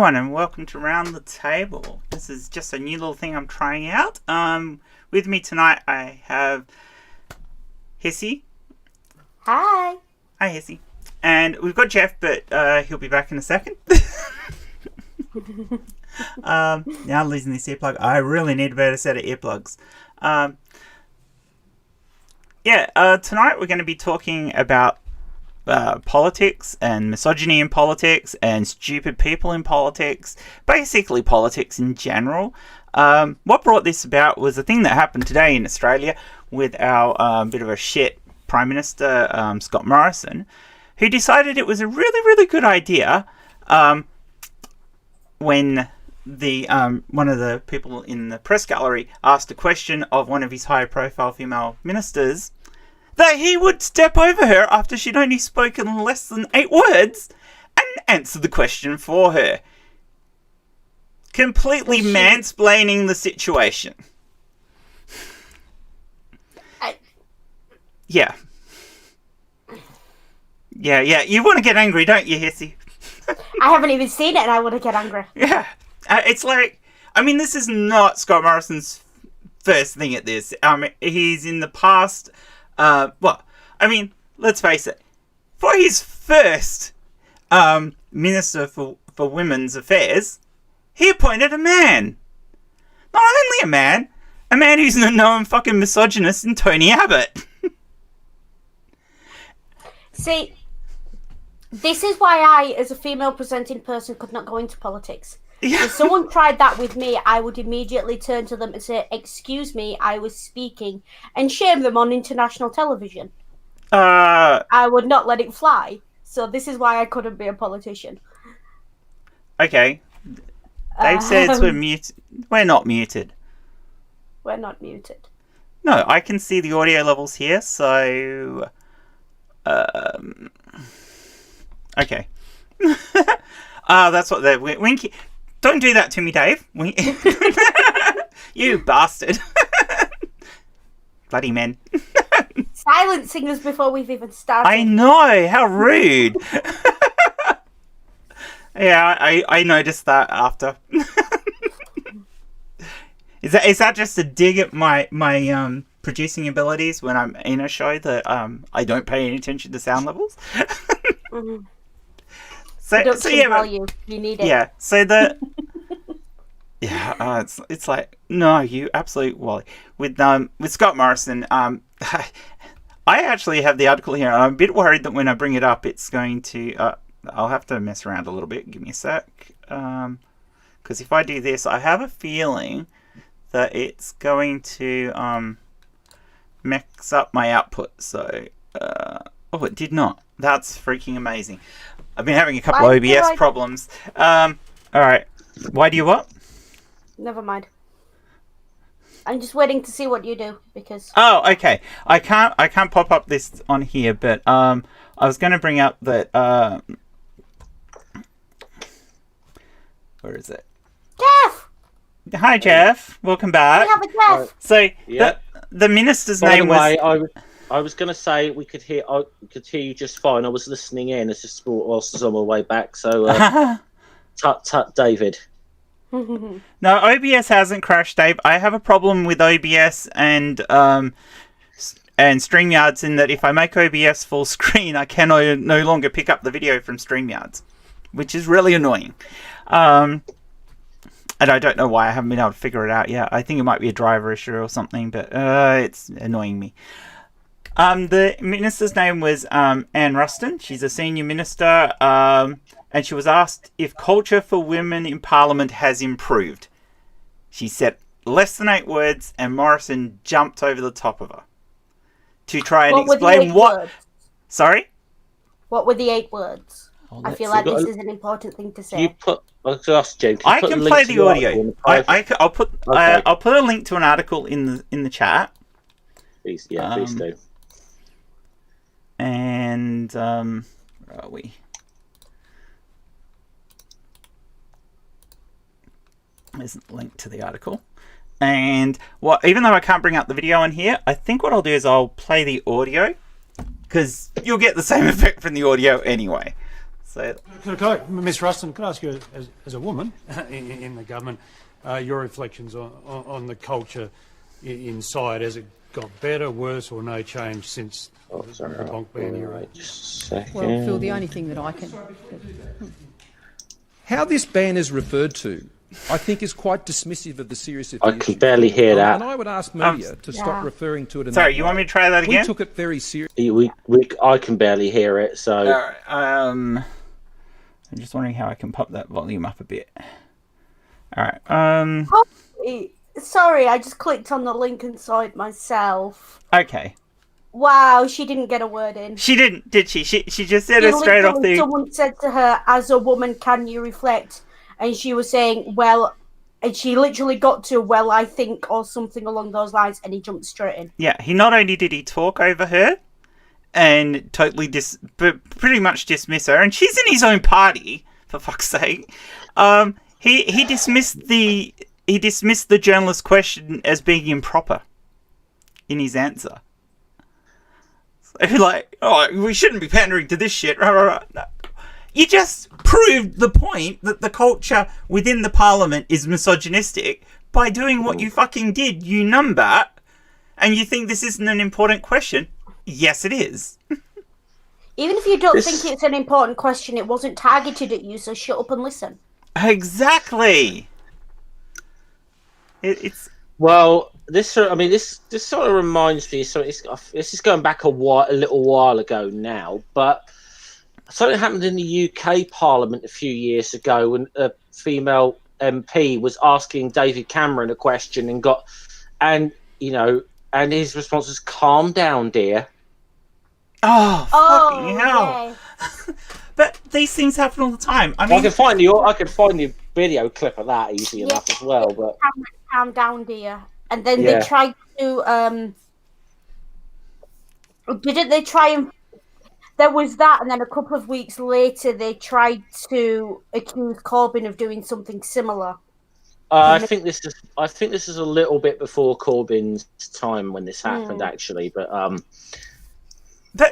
everyone, and welcome to Round the Table. This is just a new little thing I'm trying out. With me tonight I have Hissy. Hi. Hi, Hissy. And we've got Jeff, but he'll be back in a second. Now I'm losing this earplug. I really need a better set of earplugs. Tonight we're going to be talking about politics and misogyny in politics and stupid people in politics, basically politics in general. What brought this about was a thing that happened today in Australia with our bit of a shit Prime Minister, Scott Morrison, who decided it was a really, really good idea when the one of the people in the press gallery asked a question of one of his high-profile female ministers, that he would step over her after she'd only spoken less than 8 words and answer the question for her. Completely mansplaining the situation. Yeah. You want to get angry, don't you, Hissy? I haven't even seen it and I want to get angry. Yeah. It's like, I mean, this is not Scott Morrison's first thing at this. He's in the past... let's face it. For his first Minister for Women's Affairs, he appointed a man. Not only a man who's a known fucking misogynist in Tony Abbott. See, this is why I, as a female presenting person, could not go into politics. Yeah. If someone tried that with me, I would immediately turn to them and say, "Excuse me, I was speaking," and shame them on international television. I would not let it fly. So this is why I couldn't be a politician. Okay. They've said we're muted. We're not muted. We're not muted. No, I can see the audio levels here, so... Okay. That's what they're... Winky... Don't do that to me, Dave. You bastard. Bloody men. Silencing us before we've even started. I know, how rude. Yeah, I noticed that after. Is that just a dig at my producing abilities when I'm in a show that I don't pay any attention to sound levels? Mm-hmm. So yeah, value. You need it. Yeah. So the it's like, no, you absolute wally. With Scott Morrison, I actually have the article here, and I'm a bit worried that when I bring it up, it's going to. I'll have to mess around a little bit. Give me a sec. Because if I do this, I have a feeling that it's going to mix up my output. So, it did not. That's freaking amazing. I've been having a couple of OBS problems. All right. Why do you what? Never mind. I'm just waiting to see what you do because. Oh, okay. I can't pop up this on here, but I was going to bring up that. Where is it? Jeff. Hi, Jeff. Welcome back. We have a Jeff. So the minister's name was. I was going to say I could hear you just fine. I was listening in. It's just whilst I was on my way back. So, tut, David. No, OBS hasn't crashed, Dave. I have a problem with OBS and StreamYards in that if I make OBS full screen, I can no longer pick up the video from StreamYards, which is really annoying. And I don't know why I haven't been able to figure it out yet. I think it might be a driver issue or something, but it's annoying me. The minister's name was Anne Ruston. She's a senior minister, and she was asked if culture for women in Parliament has improved. She said less than 8 words, and Morrison jumped over the top of her to try and explain what... Words? Sorry? What were the 8 words? I feel like this is an important thing to say. I can play the audio. I'll put a link to an article in the chat. Please, please do. And where are we? There's a link to the article. And even though I can't bring up the video on here, I think what I'll do is I'll play the audio because you'll get the same effect from the audio anyway. So, Ms. Ruston, can I ask you, as a woman in the government, your reflections on the culture inside? Has it got better, worse, or no change since the bonk ban era? Well, Phil, the only thing that I can... How this ban is referred to, I think, is quite dismissive of the seriousness of the I issue. can barely hear that. And I would ask media to stop referring to it in sorry, that you way. want me to try that again? We took it very seriously. I can barely hear it, so... Alright, I'm just wondering how I can pop that volume up a bit. Alright, Sorry, I just clicked on the link and saw it myself. okay. Wow, she didn't get a word in. She didn't, did she? She just said it straight off the... Someone said to her, as a woman, can you reflect? And she was saying, well... And she literally got to, well, I think, or something along those lines, and he jumped straight in. Yeah, he not only did he talk over her and totally pretty much dismiss her, and she's in his own party, for fuck's sake. He dismissed the journalist's question as being improper in his answer. So, like, oh, we shouldn't be pandering to this shit. No. You just proved the point that the culture within the parliament is misogynistic by doing what you fucking did, you numbat, and you think this isn't an important question. Yes, it is. Even if you don't think it's an important question, it wasn't targeted at you, so shut up and listen. Exactly. It's... Well, this sort of reminds me. So this is going back a little while ago now, but something happened in the UK Parliament a few years ago when a female MP was asking David Cameron a question and his response was, "Calm down, dear." Oh, fucking hell! Yeah. But these things happen all the time. I mean, I could find the video clip of that easy enough as well. But calm down, dear. And then they tried to didn't they try and... There was that, and then a couple of weeks later, they tried to accuse Corbyn of doing something similar. I think this is a little bit before Corbyn's time when this happened, actually. But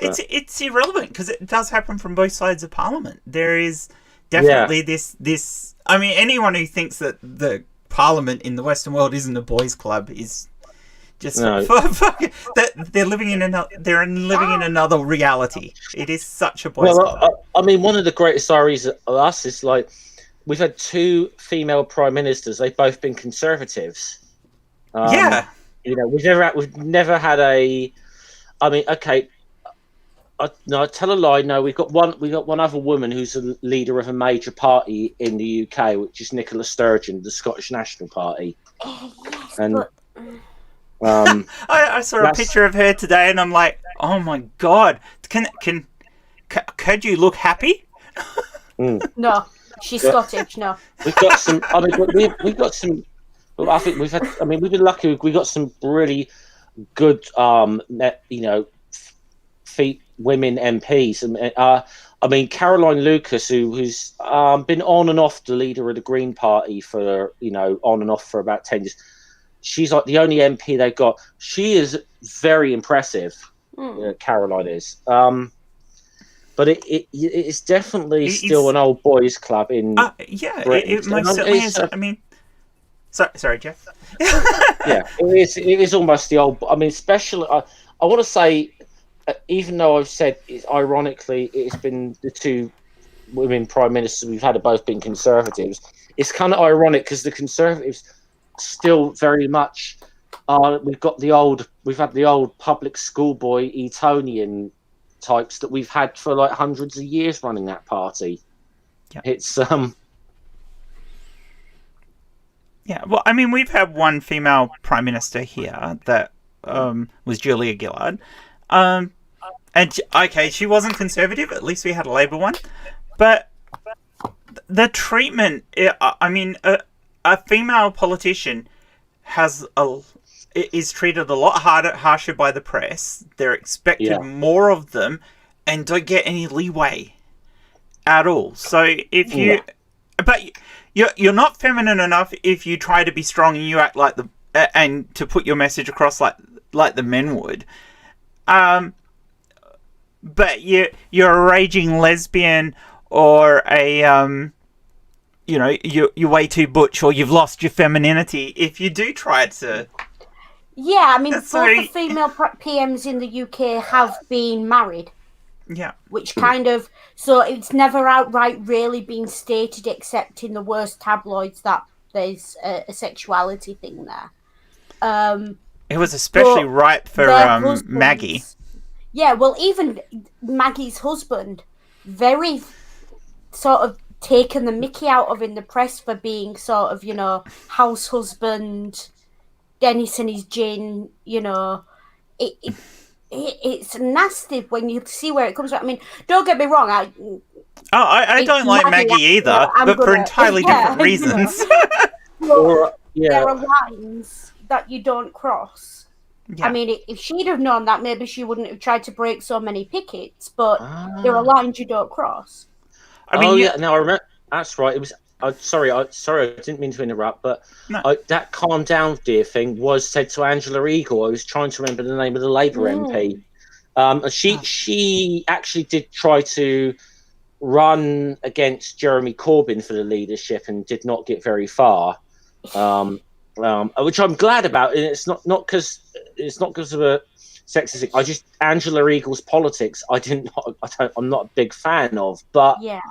it's irrelevant because it does happen from both sides of Parliament. There is definitely this. I mean, anyone who thinks that the Parliament in the Western world isn't a boys' club is just they're living in another reality. It is such a boys' club. I mean, one of the greatest stories of us is like we've had two female prime ministers. They've both been conservatives. We've never had a. I mean, okay. I tell a lie. No, we've got one other woman who's a leader of a major party in the UK, which is Nicola Sturgeon, the Scottish National Party. Oh, yes, and I saw a picture of her today, and I'm like, oh my god, could you look happy? No, she's Scottish. No, we've got some. I mean, we've got some. I think we've had. I mean, we've been lucky. We got some really good, women MPs. I mean, Caroline Lucas, who's been on and off the leader of the Green Party for on and off for about 10 years. She's like the only MP they've got. She is very impressive. Caroline is. But it is definitely still an old boys' club in. It most certainly is. I mean, sorry, Jeff. Yeah, it is almost the old. I mean, especially I want to say. Even though I've said, ironically, it's been the two women prime ministers we've had have both been conservatives. It's kind of ironic because the conservatives still very much we've had the old public schoolboy Etonian types that we've had for like hundreds of years running that party. Yeah. It's Yeah, well, I mean, we've had one female prime minister here that was Julia Gillard. She wasn't conservative. At least we had a Labour one. But the treatment, I mean, a female politician is treated a lot harsher by the press. They're expected more of them and don't get any leeway at all. So if you... But you're not feminine enough if you try to be strong and you act like and to put your message across like the men would. But you're a raging lesbian or a you're way too butch, or you've lost your femininity if you do try to. Yeah, I mean, both very... the female PMs in the UK have been married. Yeah. Which kind of... So it's never outright really been stated, except in the worst tabloids, that there's a sexuality thing there. It was especially ripe for Maggie. Yeah, well, even Maggie's husband, very sort of taken the mickey out of in the press for being sort of, house husband, Dennis and his gin, it's nasty when you see where it comes from. I mean, don't get me wrong, I don't like Maggie either, but for entirely different reasons. There are lines that you don't cross. Yeah. I mean, if she'd have known that, maybe she wouldn't have tried to break so many pickets, but there are lines you don't cross. I mean, no, I remember. That's right. It was. Sorry, I didn't mean to interrupt, but that "calm down, dear" thing was said to Angela Eagle. I was trying to remember the name of the Labour MP. She actually did try to run against Jeremy Corbyn for the leadership and did not get very far. Which I'm glad about, and it's not because of a sexist thing. I just Angela Eagle's politics. I'm not a big fan of, but yeah.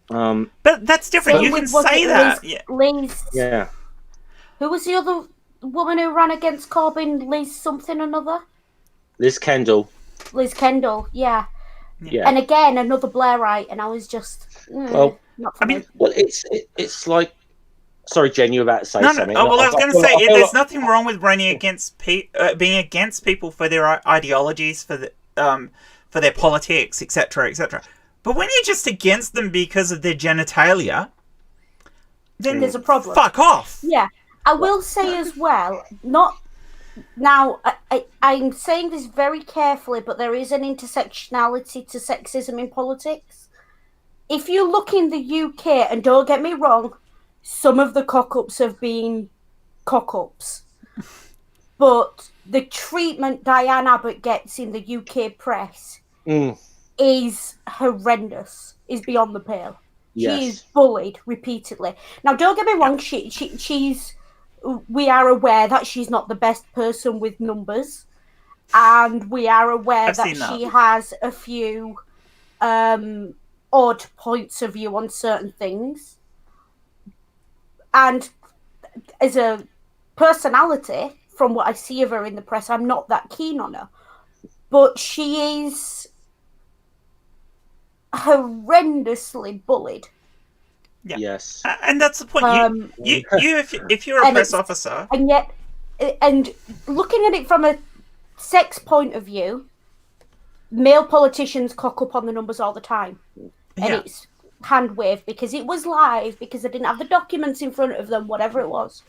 But that's different. You can say that. Liz. Yeah. Who was the other woman who ran against Corbyn? Liz something or another. Liz Kendall. Liz Kendall. Yeah. Yeah. And again, another Blairite, and I was just. Not for me. Well, it's like. Sorry, Jen, you were about to say something. Oh, well, I was going to say, there's nothing wrong with running against being against people for their ideologies, for their politics, etc., etc. But when you're just against them because of their genitalia, then there's a problem. Fuck off. Yeah, I will say as well. I'm saying this very carefully, but there is an intersectionality to sexism in politics. If you look in the UK, and don't get me wrong. Some of the cock-ups have been cock-ups. But the treatment Diane Abbott gets in the UK press is horrendous, is beyond the pale. Yes. She is bullied repeatedly. Now, don't get me wrong, we are aware that she's not the best person with numbers. And we are aware that she has a few odd points of view on certain things. And as a personality, from what I see of her in the press, I'm not that keen on her. But she is horrendously bullied. Yeah. Yes. And that's the point. If you're a press officer... And looking at it from a sex point of view, male politicians cock up on the numbers all the time. And it's... hand wave because it was live, because they didn't have the documents in front of them, whatever it was.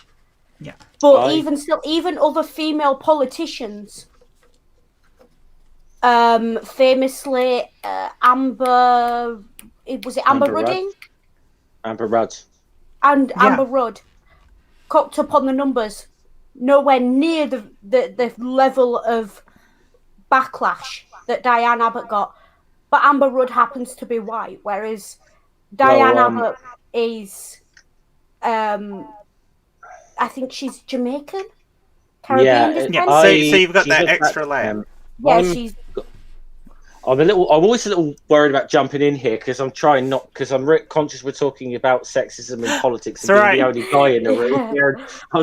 Yeah. But even other female politicians, famously Amber Rudding? Amber Rudd. And Amber Rudd cocked up on the numbers, nowhere near the level of backlash that Diane Abbott got. But Amber Rudd happens to be white, whereas Diane Abbott is, I think she's Jamaican, Caribbean descent. So you've got that extra layer. I'm always a little worried about jumping in here because I'm conscious we're talking about sexism in politics and being the only guy in the room here.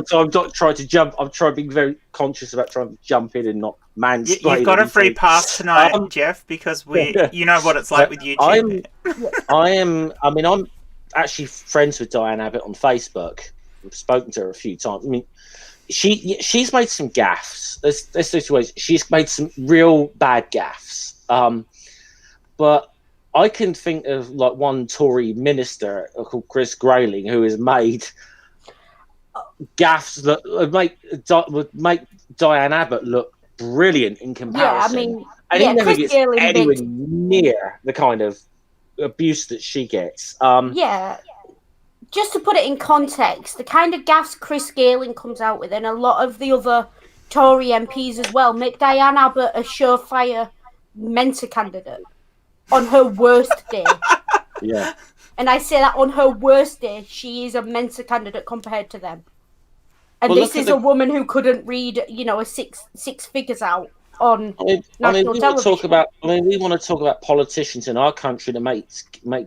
So I'm not trying to jump. I'm trying to be very conscious about trying to jump in and not mansplain. You've got a free pass tonight, Jeff, because you know what it's like with YouTube. I'm actually friends with Diane Abbott on Facebook. I've spoken to her a few times. I mean, she's made some gaffes. There's situations. She's made some real bad gaffes. But I can think of like one Tory minister called Chris Grayling who has made gaffes that would make Diane Abbott look brilliant in comparison. He never gets anywhere near the kind of abuse that she gets. Just to put it in context, the kind of gaffes Chris Grayling comes out with, and a lot of the other Tory MPs as well, make Diane Abbott a surefire Mentor candidate on her worst day. Yeah. And I say that on her worst day, she is a Mensa candidate compared to them. And Well, this is a woman who couldn't read, a six figures out on national television. We want to talk about politicians in our country that make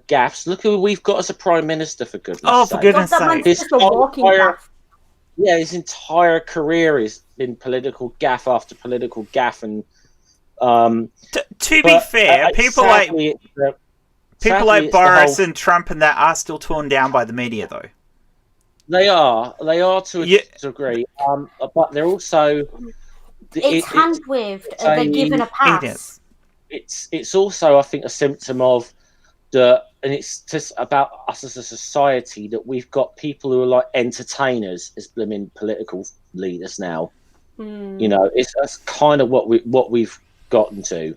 gaffes. Look who we've got as a prime minister, for goodness sake. Oh, for goodness that man's sake. just a walking gaff. Yeah, his entire career has been political gaff after political gaff, and to be fair, people like Boris and Trump and that are still torn down by the media, though. They are to a degree, but they're also. It's hand-waved, and they're given a pass. It's also, I think, a symptom of and it's just about us as a society that we've got people who are like entertainers as blooming political leaders now. That's kind of what we've gotten to.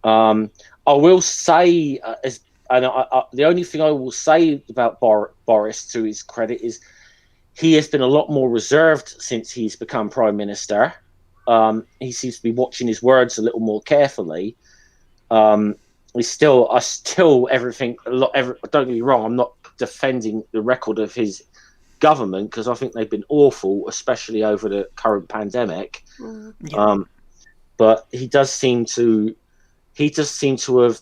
I will say, the only thing I will say about Boris, to his credit, is he has been a lot more reserved since he's become prime minister. He seems to be watching his words a little more carefully. Everything. Don't get me wrong. I'm not defending the record of his government, because I think they've been awful, especially over the current pandemic. But he does seem to have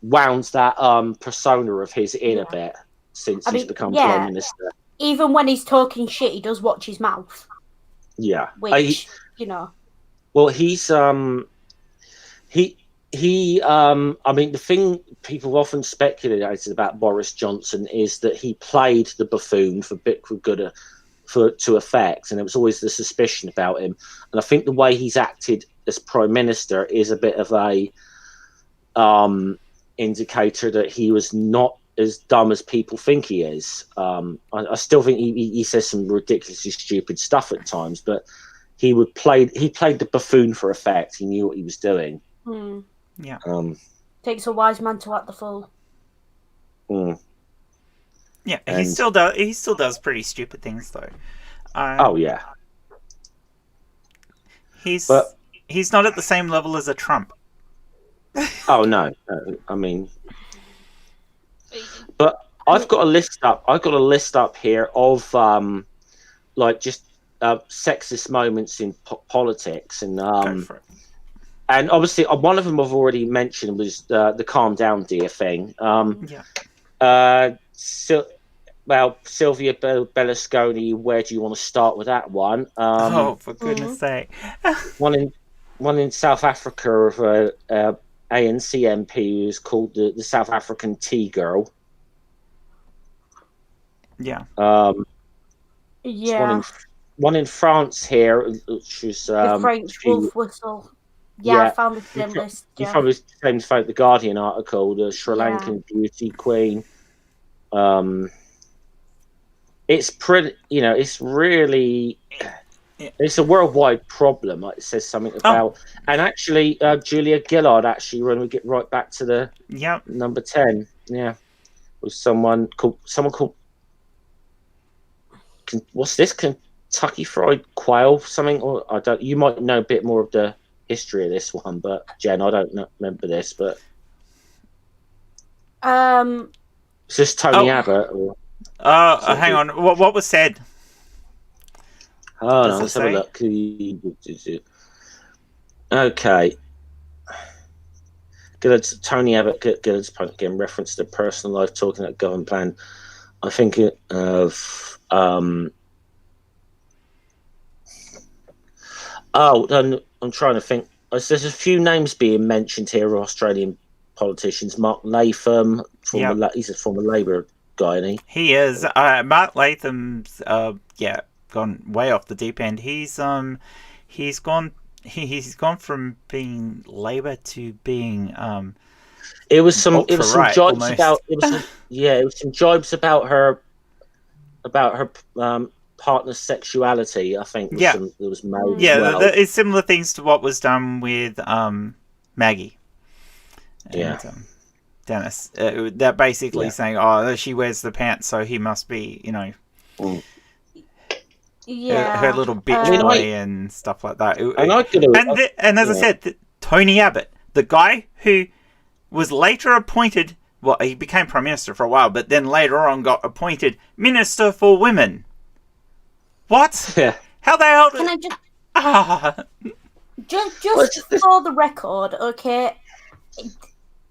wound that persona of his in a bit since he's become prime minister. Even when he's talking shit, he does watch his mouth. Yeah, which Well, he's I mean, the thing people often speculated about Boris Johnson is that he played the buffoon to effect, and there was always the suspicion about him. And I think the way he's acted as prime minister is a bit of a indicator that he was not as dumb as people think he is. I still think he says some ridiculously stupid stuff at times, but he played the buffoon for effect. He knew what he was doing. Yeah. Takes a wise man to act the fool. Yeah, he still does pretty stupid things though. Oh yeah. He's not at the same level as a Trump. Oh no. I mean, but I've got a list up here of just sexist moments in politics, and Go for it. And obviously one of them I've already mentioned was the calm down dear thing. Sylvia Berlusconi, where do you want to start with that one? For goodness sake. one in South Africa of a ANC MP who's called the South African Tea Girl. Yeah. One in France here, which was the French wolf whistle. Yeah, I found the same list. You probably same as the Guardian article, the Sri Lankan beauty queen. It's pretty, it's really, it's a worldwide problem. Like it says something about, and actually, Julia Gillard. Actually, when we get right back to the number 10, was someone called. What's this? Kentucky Fried Quail? Something? Or I don't. You might know a bit more of the history of this one, but Jen, I don't remember this. But is this Tony Abbott? Or... hang on. What was said? Oh, no, let's have a look. Okay. Tony Abbott again reference to personal life, talking about government plan. I think of I'm trying to think. There's a few names being mentioned here of Australian politicians. Mark Latham, he's a former Labour guy, isn't he? He is. Mark Latham's gone way off the deep end. He's gone from being Labour to being it was some jibes almost. about it was some jibes about her partner's sexuality, I think. There was made. It's similar things to what was done with Maggie. And, Dennis. They're basically saying, she wears the pants, so he must be, her little bitch boy and stuff like that. And as I said, Tony Abbott, the guy who was later appointed well, he became Prime Minister for a while, but then later on got appointed Minister for Women. What? Yeah. How the hell? Can I just Well, for the record, okay?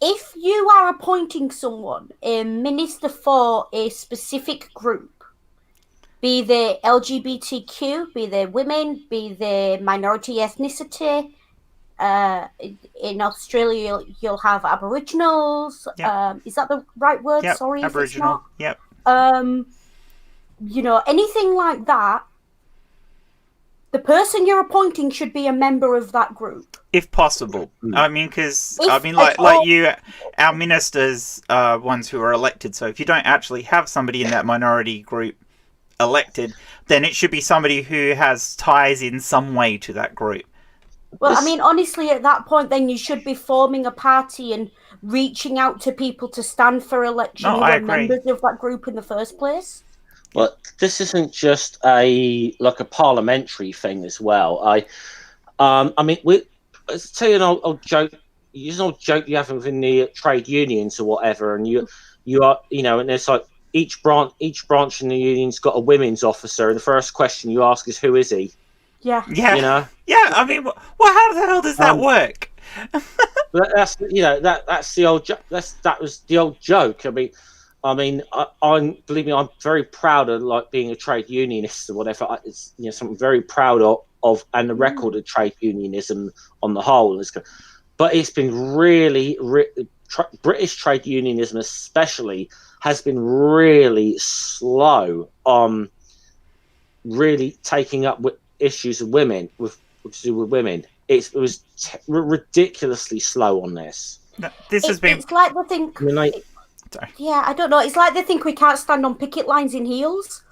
If you are appointing someone a minister for a specific group, be they LGBTQ, be they women, be they minority ethnicity, in Australia you'll have Aboriginals. Yep. Is that the right word? Yep. Sorry Aboriginal. if it's not. Yep. Anything like that, the person you're appointing should be a member of that group. If possible. I mean, because, our ministers are ones who are elected, so if you don't actually have somebody in that minority group elected, then it should be somebody who has ties in some way to that group. Well, I mean, honestly, at that point, then you should be forming a party and reaching out to people to stand for election who are members of that group in the first place. Well, this isn't just a parliamentary thing as well. I mean, let's tell you an old joke. It's an old joke you have within the trade unions or whatever, and you are, and it's like each branch in the union's got a women's officer, and the first question you ask is, who is he? Yeah. Yeah. Yeah. I mean, how the hell does that work? That's the old joke. That was the old joke. I mean, believe me, I'm very proud of being a trade unionist or whatever. It's something very proud of, and the record of trade unionism on the whole. But it's been really, British trade unionism especially has been really slow on really taking up with issues of women with women. It was ridiculously slow on this. It's like the thing. Sorry. Yeah, I don't know. It's like they think we can't stand on picket lines in heels.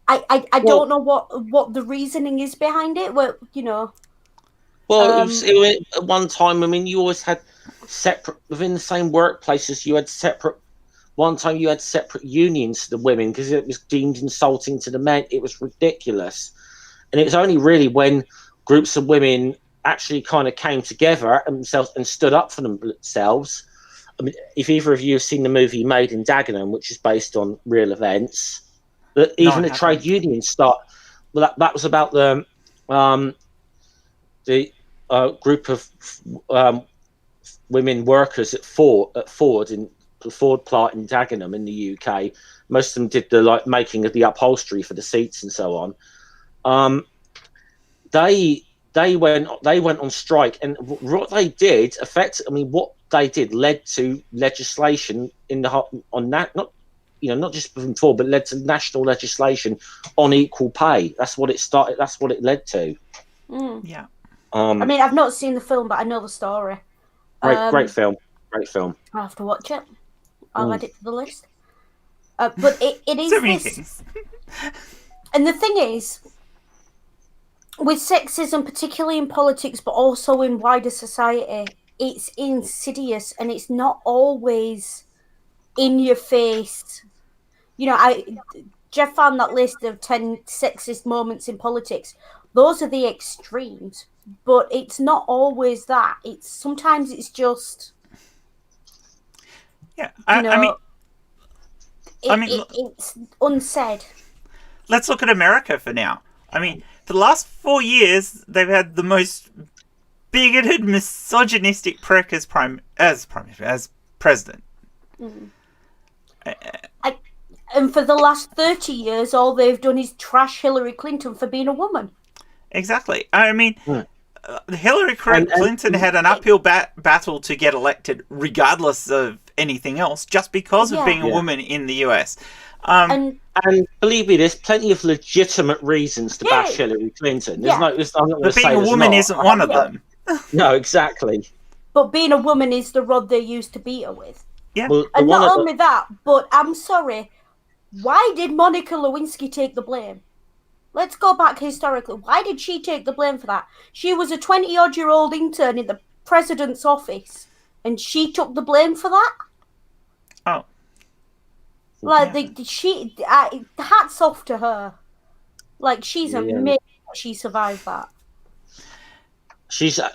I don't know what the reasoning is behind it. Well, Well, at one time, I mean, you always had separate within the same workplaces. You had separate. One time, you had separate unions to the women because it was deemed insulting to the men. It was ridiculous, and it was only really when groups of women actually kind of came together themselves and stood up for themselves. I mean, if either of you have seen the movie Made in Dagenham, which is based on real events, that even the trade unions start. Well, that was about the group of women workers at Ford in the Ford plant in Dagenham in the UK. Most of them did the making of the upholstery for the seats and so on. They went on strike, and what they did what they did led to legislation on that, not just before, but led to national legislation on equal pay. That's what it started. That's what it led to. Yeah. I mean, I've not seen the film, but I know the story. Great film. I'll have to watch it. I'll add it to the list. But it is so many things. And the thing is, with sexism, particularly in politics, but also in wider society, it's insidious and it's not always in your face. Jeff found that list of 10 sexist moments in politics. Those are the extremes, but it's not always that. Sometimes it's just. Yeah, it's unsaid. Let's look at America for now. I mean, for the last 4 years, they've had the most bigoted, misogynistic prick as president. Mm. And for the last 30 years, all they've done is trash Hillary Clinton for being a woman. Exactly. I mean, Hillary Clinton had an uphill battle to get elected, regardless of anything else, just because of being a woman in the US. And believe me, there's plenty of legitimate reasons to bash Hillary Clinton. But being a woman isn't one of them. No, exactly. But being a woman is the rod they used to beat her with. Yeah. Well, and not only that, but I'm sorry, why did Monica Lewinsky take the blame? Let's go back historically. Why did she take the blame for that? She was a 20-odd-year-old intern in the president's office, and she took the blame for that? Oh. Hats off to her. She's amazing she survived that.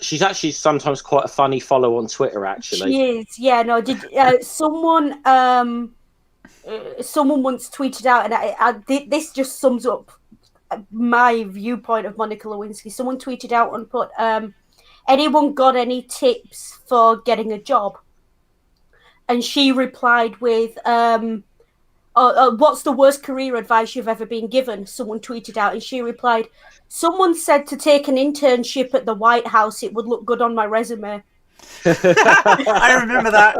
She's actually sometimes quite a funny follow on Twitter. Actually, she is. Yeah, no. Did someone once tweeted out, and this just sums up my viewpoint of Monica Lewinsky. Someone tweeted out and put, "Anyone got any tips for getting a job?" And she replied with, "What's the worst career advice you've ever been given?" Someone tweeted out, and she replied, "Someone said to take an internship at the White House. It would look good on my resume." I remember that.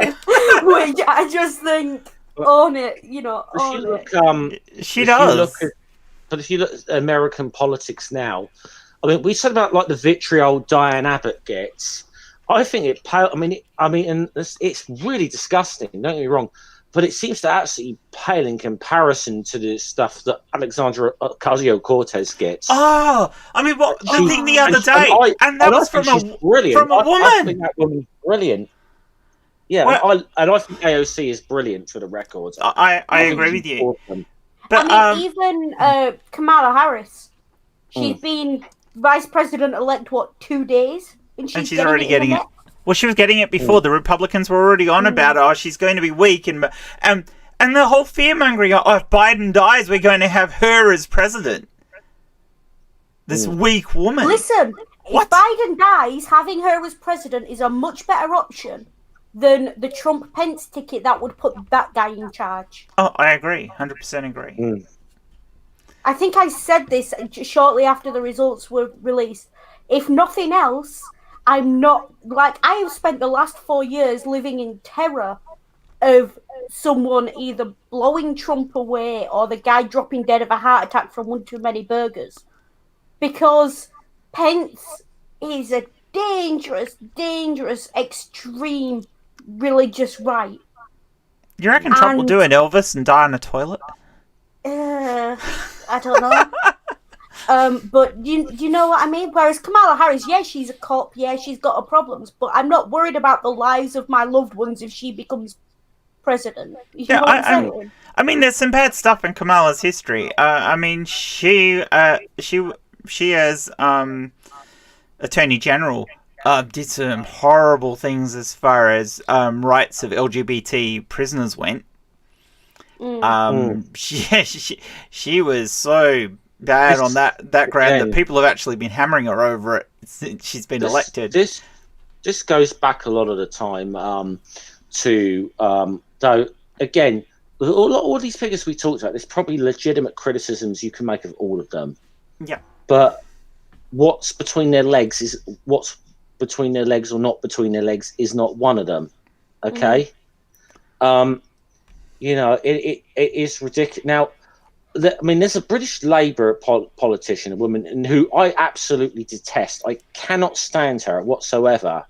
Which I just think, own it, own it. She does. But if you look at American politics now, I mean, we said about like the vitriol Diane Abbott gets. I think it pale. And it's really disgusting. Don't get me wrong, but it seems to absolutely pale in comparison to the stuff that Alexandra Ocasio-Cortez gets. Oh, I mean, what the thing the other day, and that was from a woman. I think that woman's brilliant. Yeah, and I think AOC is brilliant for the record. I agree with you. Awesome. But even Kamala Harris, she's been vice president-elect 2 days, and she's already getting it. Well, she was getting it before. The Republicans were already on about, she's going to be weak, and the whole fear-mongering, if Biden dies, we're going to have her as president. This weak woman. Listen, if Biden dies, having her as president is a much better option than the Trump-Pence ticket that would put that guy in charge. Oh, I agree. 100% agree. I think I said this shortly after the results were released. If nothing else, I'm not... I have spent the last 4 years living in terror of someone either blowing Trump away or the guy dropping dead of a heart attack from one too many burgers. Because Pence is a dangerous, extreme religious right. You reckon Trump will do an Elvis and die on a toilet? I don't know. But you know what I mean? Whereas Kamala Harris, yeah, she's a cop, yeah, she's got her problems, but I'm not worried about the lives of my loved ones if she becomes president. You know what I'm saying? I mean, there's some bad stuff in Kamala's history. I mean, she as Attorney General did some horrible things as far as rights of LGBT prisoners went. She was so bad on that ground that people have actually been hammering her over it since she's been elected. This goes back a lot of the time to though again all these figures we talked about. There's probably legitimate criticisms you can make of all of them. Yeah, but what's between their legs or not between their legs is not one of them. Okay. It is ridiculous. Now, there's a British Labour politician, a woman, who I absolutely detest. I cannot stand her whatsoever.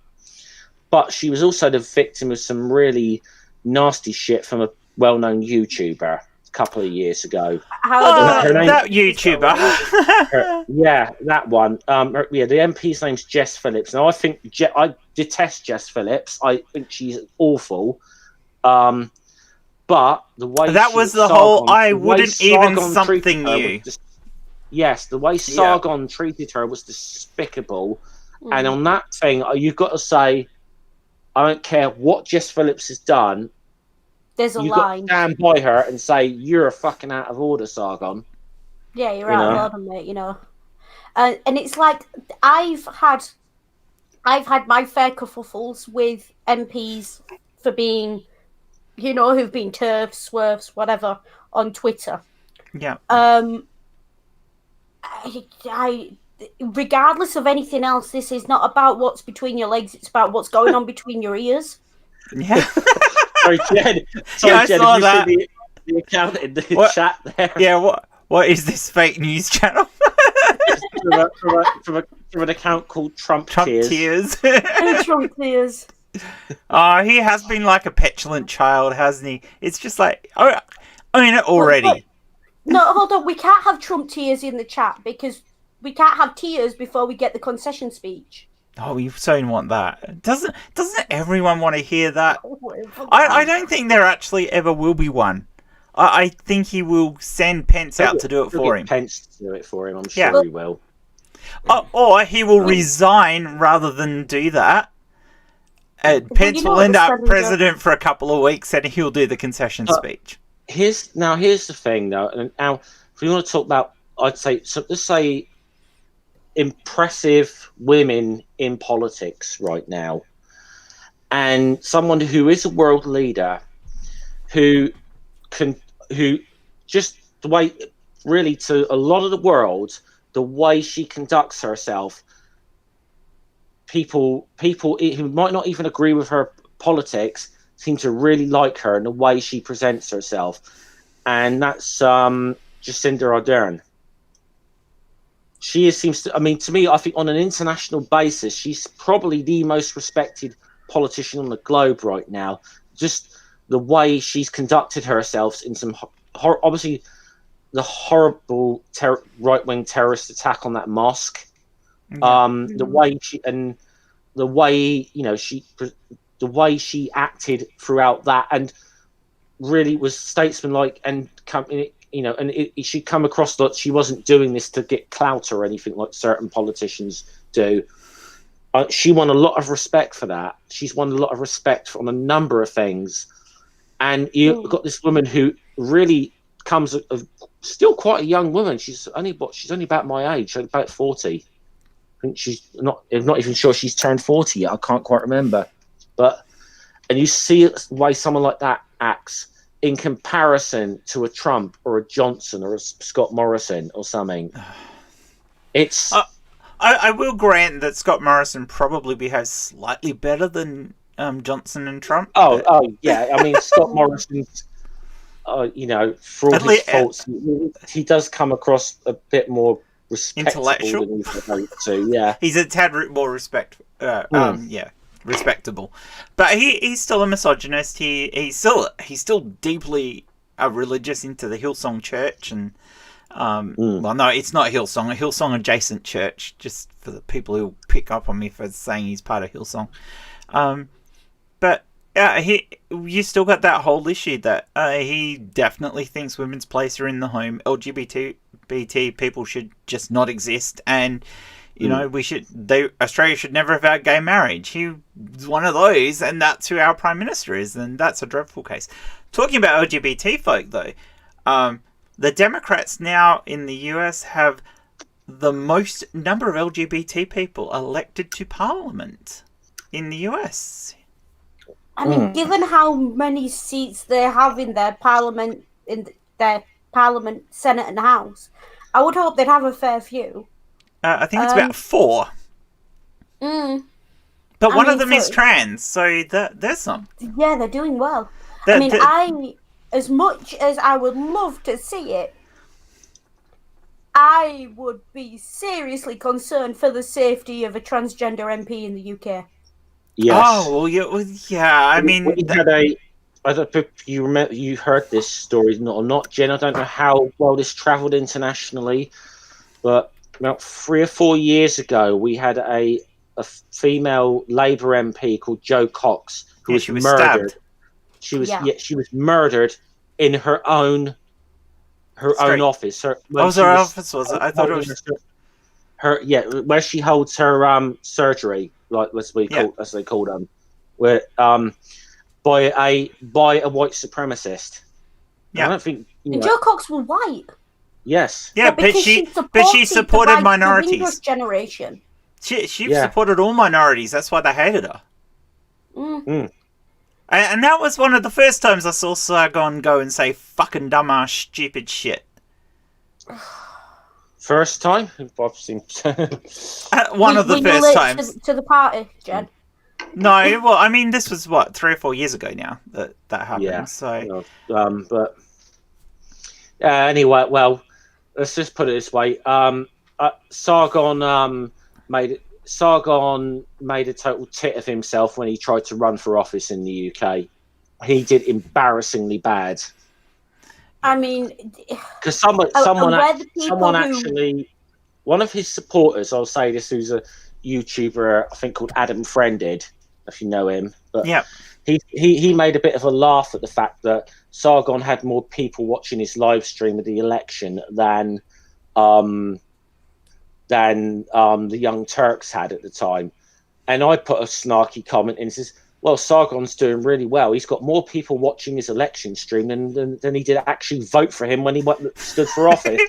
But she was also the victim of some really nasty shit from a well-known YouTuber a couple of years ago. That YouTuber? That one. The MP's name's Jess Phillips. Now, I detest Jess Phillips. I think she's awful. But the way that was the whole I wouldn't even something you. Yes, the way Sargon treated her was despicable. And on that thing, you've got to say, I don't care what Jess Phillips has done. There's a you've line. Got to stand by her and say, you're fucking out of order, Sargon. Yeah, you're out of order, mate, and it's like, I've had my fair kerfuffles with MPs for being... who've been turfs, swerves, whatever, on Twitter. Yeah. I regardless of anything else, this is not about what's between your legs, it's about what's going on between your ears. Yeah. Sorry, Jen. I saw that. The account in the chat there. Yeah, what is this fake news channel? from an account called Trump Tears. Trump Tears. He has been like a petulant child, hasn't he? It's just like, I mean it already. No, hold on. We can't have Trump Tears in the chat because we can't have tears before we get the concession speech. Oh, you so want that. Doesn't everyone want to hear that? I don't think there actually ever will be one. I think he will send Pence out to do it for him. Pence to do it for him, I'm sure he will. Or he will resign rather than do that. Pence will end up president for a couple of weeks, and he'll do the concession speech. Here's the thing, though. And now, if we want to talk about, I'd say, so let's say, impressive women in politics right now, and someone who is a world leader, who just the way, really, to a lot of the world, the way she conducts herself, people who might not even agree with her politics seem to really like her and the way she presents herself, and that's Jacinda Ardern. She seems to, I mean, to me, I think on an international basis, she's probably the most respected politician on the globe right now. Just the way she's conducted herself in some obviously the horrible right-wing terrorist attack on that mosque. The way she the way she acted throughout that, and really was statesmanlike, and she'd come across that she wasn't doing this to get clout or anything like certain politicians do. She won a lot of respect for that. She's won a lot of respect on a number of things, and you've got this woman who really comes still quite a young woman. She's only about my age, about 40. I think I'm not even sure she's turned 40 yet. I can't quite remember. And you see the way someone like that acts in comparison to a Trump or a Johnson or a Scott Morrison or something. It's. I will grant that Scott Morrison probably behaves slightly better than Johnson and Trump. Oh yeah. I mean, Scott Morrison's, for all his faults, he does come across a bit more respectable intellectual than he's supposed to. Yeah, he's a tad more respectable, but he's still a misogynist. He's still deeply religious, into the Hillsong Church, and well, no, it's not Hillsong, a Hillsong adjacent church, just for the people who pick up on me for saying he's part of Hillsong. But you still got that whole issue that he definitely thinks women's place are in the home. LGBT people should just not exist, and Australia should never have had gay marriage. He's one of those, and that's who our Prime Minister is, and that's a dreadful case. Talking about LGBT folk, though, the Democrats now in the US have the most number of LGBT people elected to Parliament in the US. I mean, given how many seats they have in their Parliament, Senate and House, I would hope they'd have a fair few. I think it's about 4. But one of them is trans, so there's some. Yeah, they're doing well. As much as I would love to see it, I would be seriously concerned for the safety of a transgender MP in the UK. Yes. Oh, well, yeah. I mean, we had I don't know if you remember, you heard this story or not, Jen. I don't know how well this travelled internationally, but about 3 or 4 years ago, we had a female Labour MP called Jo Cox who was murdered. Stabbed. She was murdered in her own office. Her office, was it? I thought it was where she holds her surgery, like as they call them, where by a white supremacist. Yeah, I don't think. And Jo Cox was white. Yes. Yeah, but she supported minorities. Generation. She supported all minorities. That's why they hated her. And that was one of the first times I saw Sargon go and say fucking dumbass stupid shit. First time? I've seen one of the first times. To the party, Jen? No, well, I mean, this was, 3 or 4 years ago now that happened. Yeah. So, but anyway, well, let's just put it this way. Sargon made a total tit of himself when he tried to run for office in the UK. He did embarrassingly bad. I mean, because one of his supporters, I'll say this, who's a YouTuber, I think called Adam Friended, if you know him, but he made a bit of a laugh at the fact that Sargon had more people watching his live stream of the election than than the Young Turks had at the time. And I put a snarky comment in and says, well, Sargon's doing really well. He's got more people watching his election stream than he did actually vote for him when he stood for office.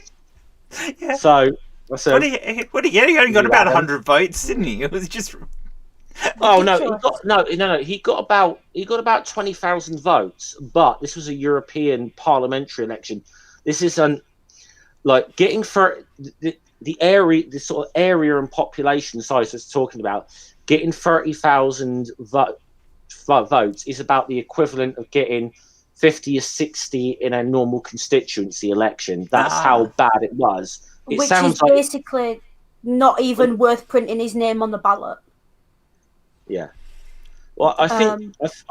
Yeah. So he only got about 100 votes, didn't he? It was just... Oh no, he got about 20,000 votes, but this was a European parliamentary election. This is like getting for the area, the sort of area and population size I was talking about. Getting 30,000 votes is about the equivalent of getting 50 or 60 in a normal constituency election. That's how bad it was. It Which sounds is basically not even worth printing his name on the ballot. Yeah. Well, I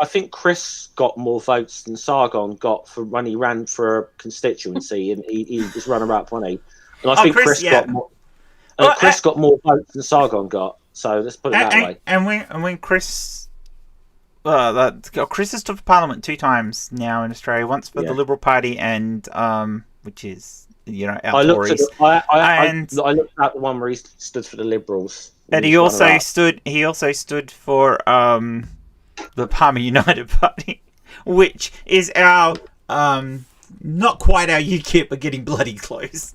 think Chris got more votes than Sargon got for when he ran for a constituency, and he was runner-up, wasn't he? And I think Chris got more. Chris got more votes than Sargon got. So let's put it that way. And when Chris, Chris has stood for Parliament 2 times now in Australia. Once for the Liberal Party, and which is our Tories. I looked at the one where he stood for the Liberals. And he also stood for the Palmer United Party, which is our not quite our UKIP, but getting bloody close.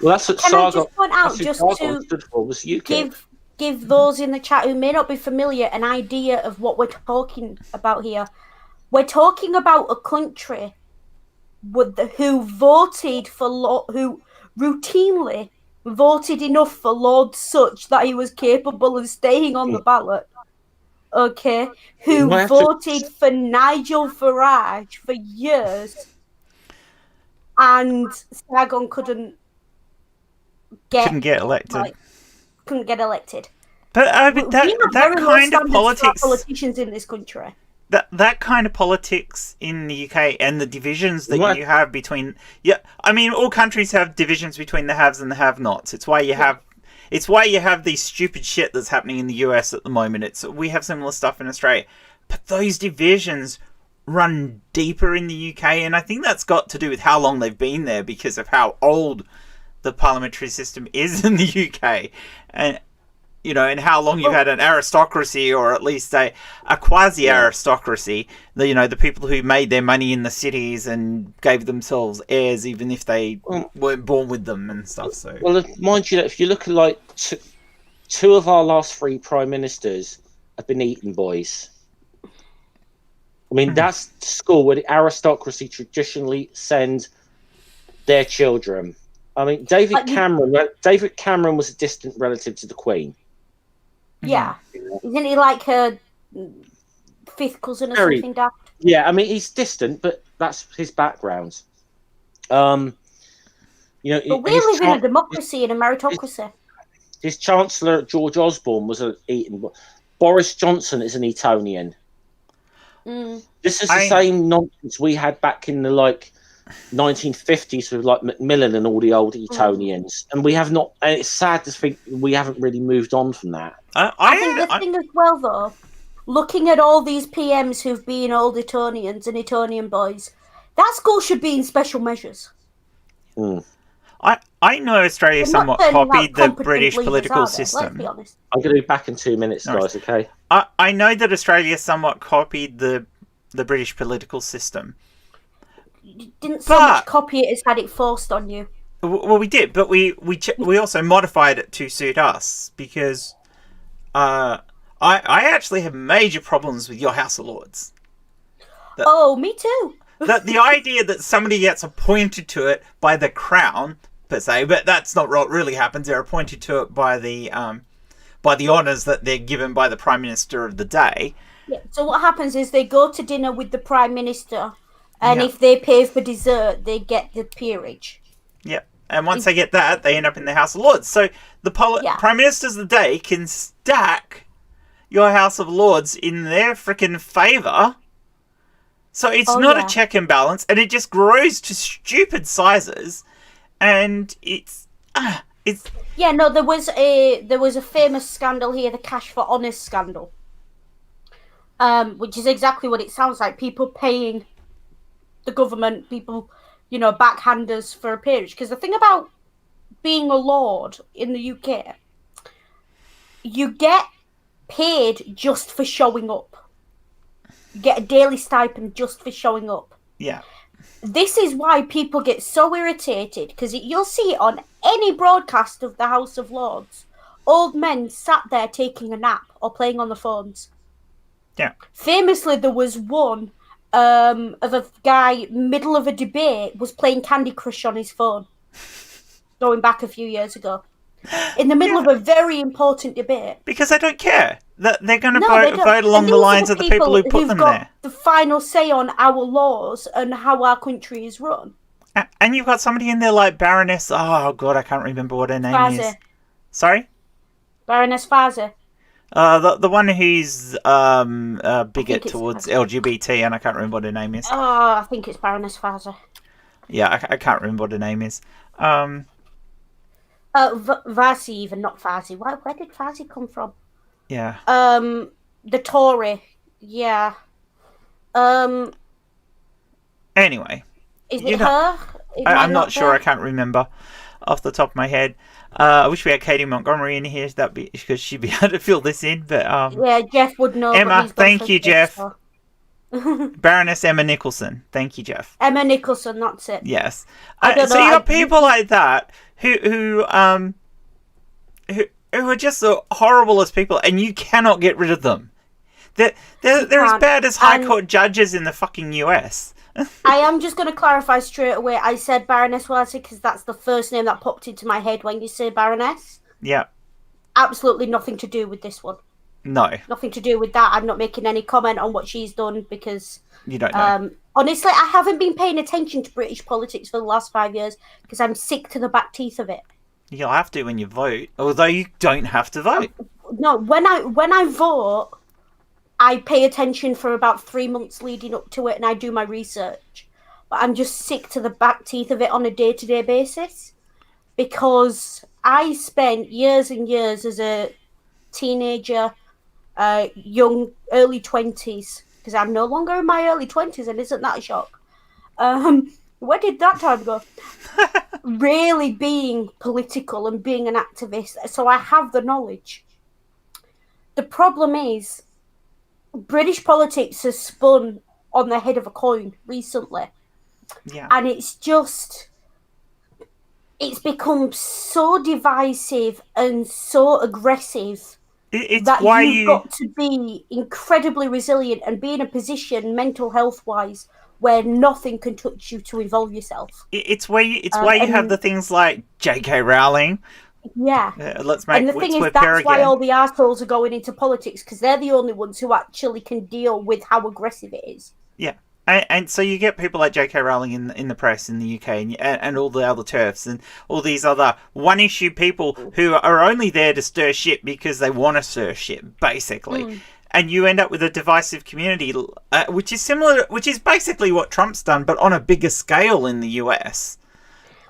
Well, that's what Can I just point out, stood for was UKIP. Give those in the chat who may not be familiar an idea of what we're talking about here. We're talking about a country who voted for who routinely voted enough for Lord Such that he was capable of staying on the ballot. Okay, who voted for Nigel Farage for years, and Sargon couldn't get elected. But that kind of politics, politicians in this country. That kind of politics in the UK and the divisions that you have between all countries have divisions between the haves and the have-nots. It's why you have these stupid shit that's happening in the US at the moment. We have similar stuff in Australia, but those divisions run deeper in the UK, and I think that's got to do with how long they've been there because of how old the parliamentary system is in the UK, and and how long you've had an aristocracy, or at least a quasi-aristocracy. The people who made their money in the cities and gave themselves heirs, even if they weren't born with them and stuff. So, well, mind you, if you look at like two of our last 3 prime ministers have been Eton boys. I mean, that's the school where the aristocracy traditionally send their children. I mean, David Cameron was a distant relative to the Queen. Yeah. Isn't he like her 5th cousin or something, Dad? Yeah, I mean, he's distant, but that's his background. But we live in a democracy and a meritocracy. His Chancellor, George Osborne, was an Eton. Boris Johnson is an Etonian. This is the same nonsense we had back in the 1950s with Macmillan and all the old Etonians, and we have not. And it's sad to think we haven't really moved on from that. I think the thing as well, though, looking at all these PMs who've been old Etonians and Etonian boys, that school should be in special measures. I know Australia somewhat copied the British political system. Let's be honest. I'm going to be back in 2 minutes, guys. Okay. I know that Australia somewhat copied the British political system. You didn't so much copy it as had it forced on you. Well, we did, but we also modified it to suit us because I actually have major problems with your House of Lords. Me too. The idea that somebody gets appointed to it by the Crown per se, but that's not what really happens. They're appointed to it by the honours that they're given by the Prime Minister of the day. Yeah. So what happens is they go to dinner with the Prime Minister. And if they pay for dessert, they get the peerage. Yeah. And once they get that, they end up in the House of Lords. So the Prime Ministers of the day can stack your House of Lords in their freaking favour. So it's not a check and balance, and it just grows to stupid sizes. And it's... Yeah, no, there was a famous scandal here, the Cash for Honest scandal. Which is exactly what it sounds like. People paying... the government, people, backhanders for a peerage. Because the thing about being a lord in the UK, you get paid just for showing up. You get a daily stipend just for showing up. Yeah. This is why people get so irritated, because you'll see it on any broadcast of the House of Lords. Old men sat there taking a nap or playing on the phones. Yeah. Famously, there was one of a guy, middle of a debate, was playing Candy Crush on his phone. Going back a few years ago. In the middle of a very important debate. Because they don't care. They're going to No, vote along the lines of the people who put them there. The final say on our laws and how our country is run. And you've got somebody in there like Baroness... Oh, God, I can't remember what her name is. Sorry? Baroness Fazer. The one who's a bigot towards LGBT, and I can't remember what her name is. Oh, I think it's Baroness Fazer. Yeah, I can't remember what her name is. Vasi even, not Fazi. Where did Fazi come from? Yeah. The Tory. Yeah. Anyway. Is it her? I'm not sure. I can't remember off the top of my head. I wish we had Katie Montgomery in here. That'd be because she'd be able to fill this in. But yeah, Jeff would know. Emma, thank you, Jeff. Baroness Emma Nicholson. Thank you, Jeff. Emma Nicholson. That's it. Yes. So you got people like that who are just so horrible as people, and you cannot get rid of them. They're as bad as high court judges in the fucking US. I am just going to clarify straight away. I said Baroness Wellesley because that's the first name that popped into my head when you say Baroness. Yeah. Absolutely nothing to do with this one. No. Nothing to do with that. I'm not making any comment on what she's done because... You don't know. Honestly, I haven't been paying attention to British politics for the last 5 years because I'm sick to the back teeth of it. You'll have to when you vote, although you don't have to vote. No, when I vote, I pay attention for about 3 months leading up to it and I do my research. But I'm just sick to the back teeth of it on a day-to-day basis because I spent years and years as a teenager, young, early 20s, because I'm no longer in my early 20s and isn't that a shock? Where did that time go? Really being political and being an activist, so I have the knowledge. The problem is, British politics has spun on the head of a coin recently. Yeah. And it's become so divisive and so aggressive that you've got to be incredibly resilient and be in a position, mental health-wise, where nothing can touch you to involve yourself. It's why you have the things like J.K. Rowling. Yeah. Let's make and the thing is, that's why all the assholes are going into politics, because they're the only ones who actually can deal with how aggressive it is. Yeah. And so you get people like J.K. Rowling in the press in the UK and all the other TERFs and all these other one-issue people who are only there to stir shit because they want to stir shit, basically. And you end up with a divisive community, which is basically what Trump's done, but on a bigger scale in the US.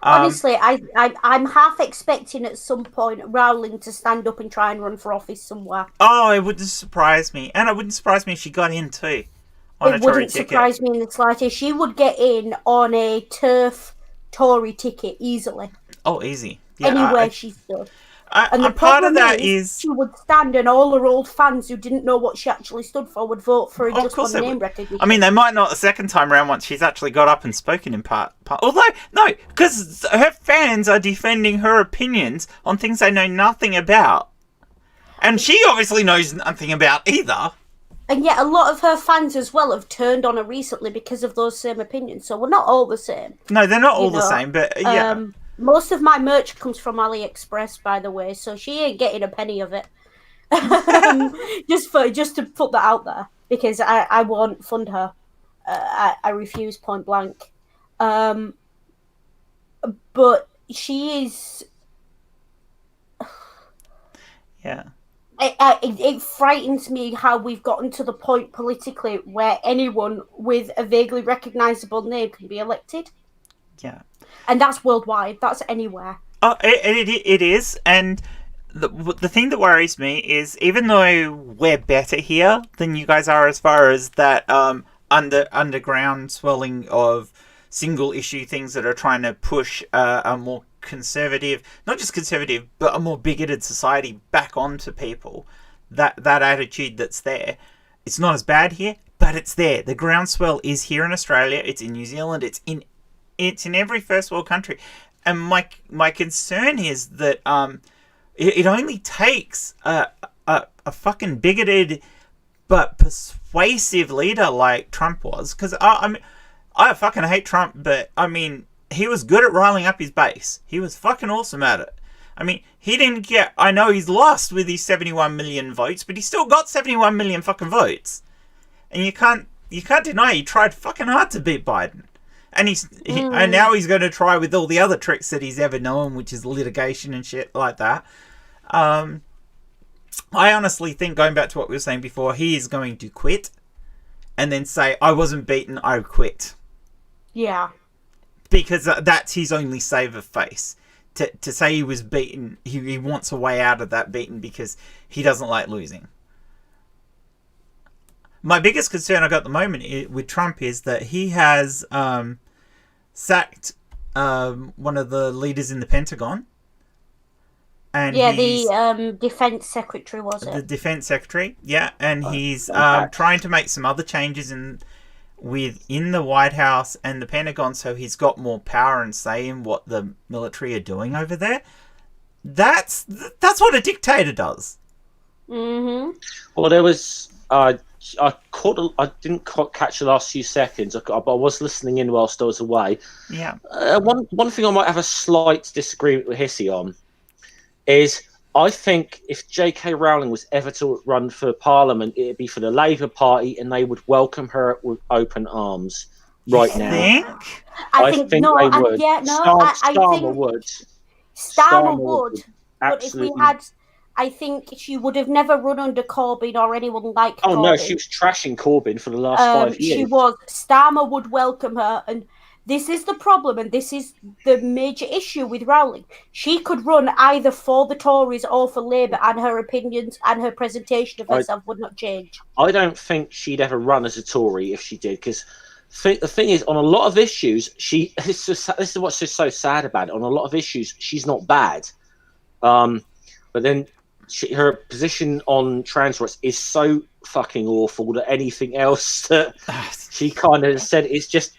Honestly, I'm half expecting at some point Rowling to stand up and try and run for office somewhere. Oh, it wouldn't surprise me. And it wouldn't surprise me if she got in too. It wouldn't surprise me in the slightest. She would get in on a TERF Tory ticket easily. Oh, easy. Yeah, anywhere she's stood. And the part of that is she would stand, and all her old fans who didn't know what she actually stood for would vote for her just on the name recognition. I mean, they might not the second time around once she's actually got up and spoken in part. Although, no, because her fans are defending her opinions on things they know nothing about. And she obviously knows nothing about either. And yet a lot of her fans as well have turned on her recently because of those same opinions. So we're not all the same. No, they're not all the same, but yeah. Most of my merch comes from AliExpress, by the way, so she ain't getting a penny of it. just to put that out there, because I won't fund her. I refuse point blank. But she is... Yeah. It frightens me how we've gotten to the point politically where anyone with a vaguely recognisable name can be elected. Yeah. And that's worldwide. That's anywhere. Oh, it is. And the thing that worries me is, even though we're better here than you guys are as far as that underground swelling of single issue things that are trying to push a more conservative, not just conservative, but a more bigoted society back onto people. That attitude that's there, it's not as bad here, but it's there. The groundswell is here in Australia. It's in New Zealand. It's in every first world country. And my concern is that it only takes a fucking bigoted but persuasive leader like Trump was. Because I fucking hate Trump, but I mean, he was good at riling up his base. He was fucking awesome at it. I mean, he didn't get... I know he's lost with his 71 million votes, but he still got 71 million fucking votes. And you can't deny he tried fucking hard to beat Biden. And and now he's going to try with all the other tricks that he's ever known, which is litigation and shit like that. I honestly think, going back to what we were saying before, he is going to quit and then say, I wasn't beaten, I quit. Yeah. Because that's his only save of face. To say he was beaten, he wants a way out of that beaten because he doesn't like losing. My biggest concern I got at the moment with Trump is that he has sacked one of the leaders in the Pentagon. And the defense secretary, was it? The defense secretary, yeah. And he's trying to make some other changes within the White House and the Pentagon, so he's got more power and say in what the military are doing over there. That's what a dictator does. Mm-hmm. Well, there was... I didn't catch the last few seconds, but I was listening in whilst I was away. Yeah. One thing I might have a slight disagreement with Hissy on is I think if J.K. Rowling was ever to run for Parliament, it'd be for the Labour Party, and they would welcome her with open arms right now. Think? I think they would. Starmer would. Starmer would. But Absolutely. if we had... I think she would have never run under Corbyn or anyone like Corbyn. Oh, no, she was trashing Corbyn for the last 5 years. She was. Starmer would welcome her, and this is the problem, and this is the major issue with Rowling. She could run either for the Tories or for Labour, and her opinions and her presentation of herself would not change. I don't think she'd ever run as a Tory if she did, because the thing is, on a lot of issues, this is what's just so sad about it. On a lot of issues, she's not bad. But then... her position on trans rights is so fucking awful that anything else that she kind of said is just...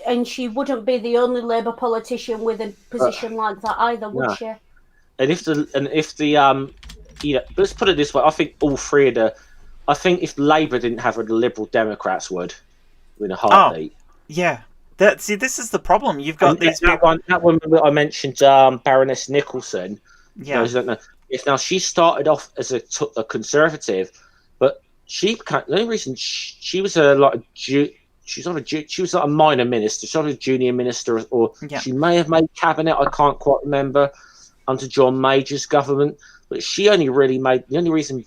and she wouldn't be the only Labour politician with a position like that either, would she? And if the let's put it this way, I think all three of the... I think if Labour didn't have her, the Liberal Democrats would, in a heartbeat. Oh, yeah. This is the problem. You've got these that one that I mentioned, Baroness Nicholson. Yeah. Now she started off as a conservative, but the only reason she was she was like a minor minister, she was a junior minister, or she may have made cabinet. I can't quite remember under John Major's government, but she only really made... The only reason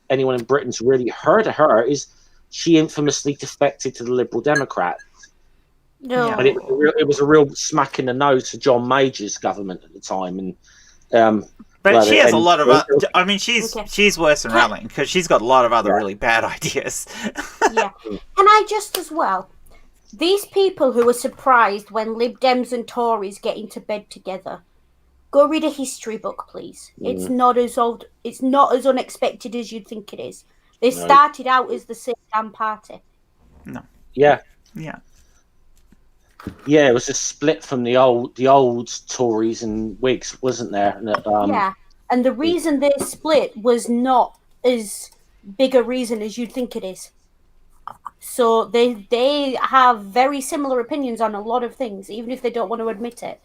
anyone in Britain's really heard of her is she infamously defected to the Liberal Democrats. No, and it was a real smack in the nose for John Major's government at the time, and. But she has a lot of... I mean, she's worse than Rowling, because she's got a lot of other really bad ideas. Yeah. And I just as well... These people who are surprised when Lib Dems and Tories get into bed together, go read a history book, please. It's not as old... It's not as unexpected as you'd think it is. They started out as the same damn party. No. Yeah. Yeah. Yeah, it was a split from the old Tories and Whigs, wasn't there? Yeah, and the reason they split was not as big a reason as you'd think it is. So they have very similar opinions on a lot of things, even if they don't want to admit it.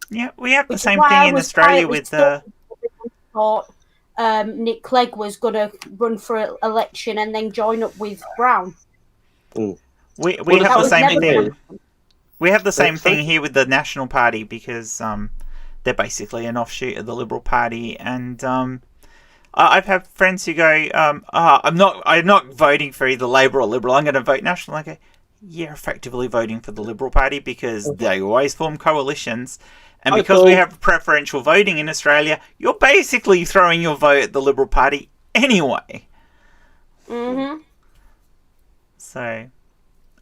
Yeah, we have the same thing in Australia with the... thought Nick Clegg was going to run for election and then join up with Brown. We have the same thing. We have the same thing here with the National Party, because they're basically an offshoot of the Liberal Party, and I've had friends who go, I'm not voting for either Labor or Liberal, I'm going to vote National. I go, you're effectively voting for the Liberal Party, because they always form coalitions, and because we have preferential voting in Australia, you're basically throwing your vote at the Liberal Party anyway. Mm-hmm. So...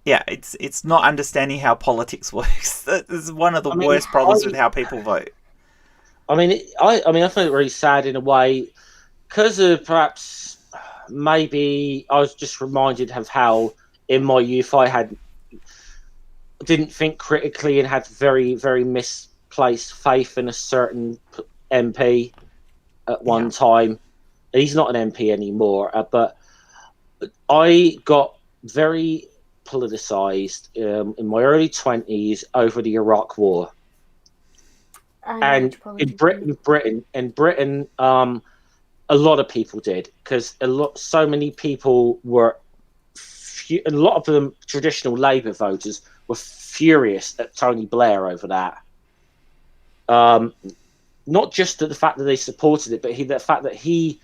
Yeah, it's not understanding how politics works. That is one of the worst problems with how people vote. I mean, I find it really sad in a way, because of perhaps maybe I was just reminded of how in my youth I didn't think critically and had very, very misplaced faith in a certain MP at one time. He's not an MP anymore, but I got very politicized in my early 20s over the Iraq War. And in Britain, a lot of people did, because so many people were, a lot of them traditional Labour voters were furious at Tony Blair over that. Not just at the fact that they supported it, but the fact that he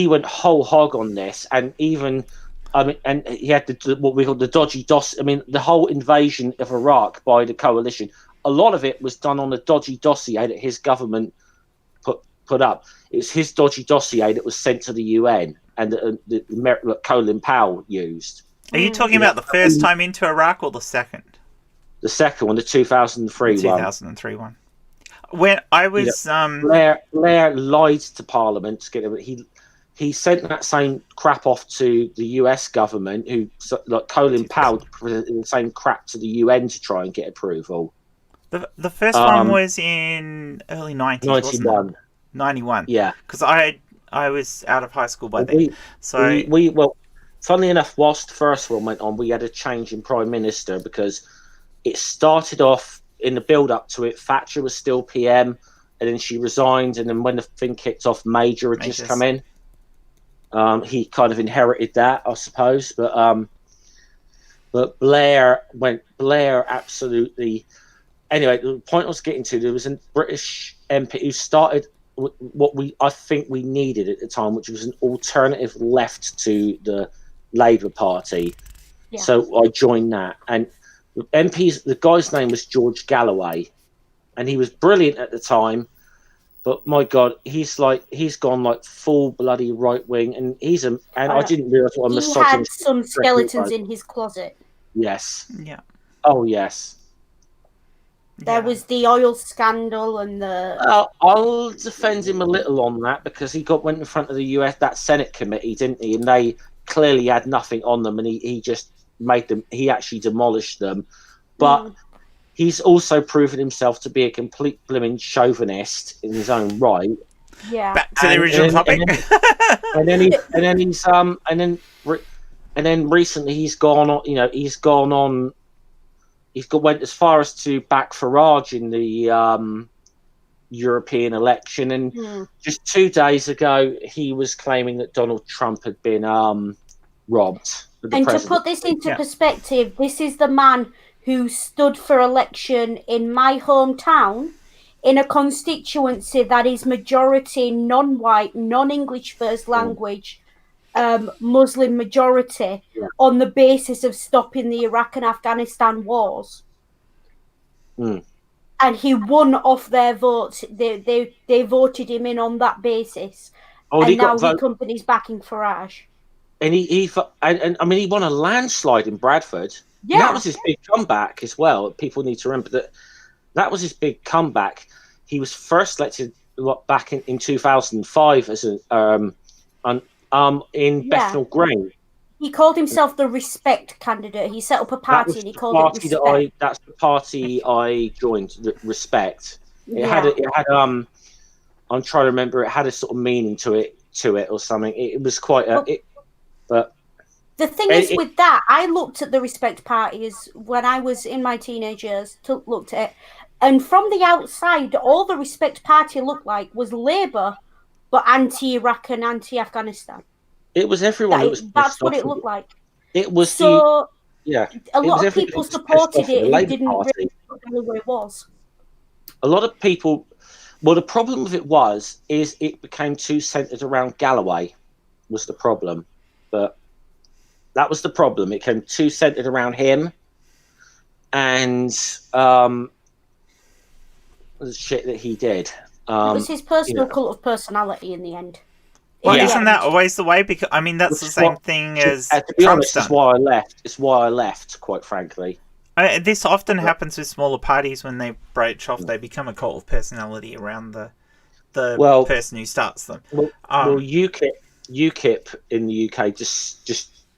went whole hog on this, and even, and he had what we call the dodgy dossier. I mean, the whole invasion of Iraq by the coalition, a lot of it was done on a dodgy dossier that his government put up. It was his dodgy dossier that was sent to the UN, and that Colin Powell used. Are you talking about the first time into Iraq or the second? The second one, the 2003 one. 2003 one. When I was Blair lied to Parliament to get it. He sent that same crap off to the US government, who, like Colin Powell, presented the same crap to the UN to try and get approval. The first one was in early 90s, 91. wasn't it? 91. Yeah. Because I was out of high school by then. Well, funnily enough, whilst the first one went on, we had a change in Prime Minister, because it started off in the build-up to it. Thatcher was still PM, and then she resigned, and then when the thing kicked off, Major had just come in. He kind of inherited that, I suppose, but Blair absolutely. Anyway, the point I was getting to, there was a British MP who started what I think we needed at the time, which was an alternative left to the Labour Party. Yeah. So I joined that, and the guy's name was George Galloway, and he was brilliant at the time. But my God, he's gone like full bloody right wing, and I didn't realise what a misogynist. He had some skeletons in his closet. Yes. Yeah. Oh yes. There was the oil scandal and the. I'll defend him a little on that, because he went in front of the US that Senate committee, didn't he? And they clearly had nothing on them, and he just made them. He actually demolished them, but. He's also proven himself to be a complete blooming chauvinist in his own right. Yeah. Back to the original topic. And then recently he's gone on. Went as far as to back Farage in the European election, and just 2 days ago he was claiming that Donald Trump had been robbed. And to put this into perspective, this is the man who stood for election in my hometown in a constituency that is majority non-white, non-English first language, Muslim majority, on the basis of stopping the Iraq and Afghanistan wars. And he won off their votes. They voted him in on that basis. And now he companies backing Farage. And he won a landslide in Bradford. Yeah. That was his big comeback as well. People need to remember that was his big comeback. He was first elected back in 2005 as in Bethnal Green. He called himself the Respect candidate. He set up a party and he called it Respect. That's the party I joined, the Respect. It had I'm trying to remember. It had a sort of meaning to it or something. It was quite but. The thing is with that, I looked at the Respect parties when I was in my teenage years, looked at it, and from the outside, all the Respect party looked like was Labour, but anti-Iraq and anti-Afghanistan. It was everyone. That's what it looked like. It was a lot of people supported it who didn't really know where it was. A lot of people. Well, the problem with it is it became too centred around Galloway, was the problem, but. That was the problem. It became too centered around him, and the shit that he did. It was his personal cult of personality in the end. Well, Yeah. isn't that always the way? Because I mean, that's the same thing as to be Trump's honest, done. it's why I left, quite frankly. This often happens with smaller parties when they branch off. They become a cult of personality around the person who starts them. Well, UKIP in the UK just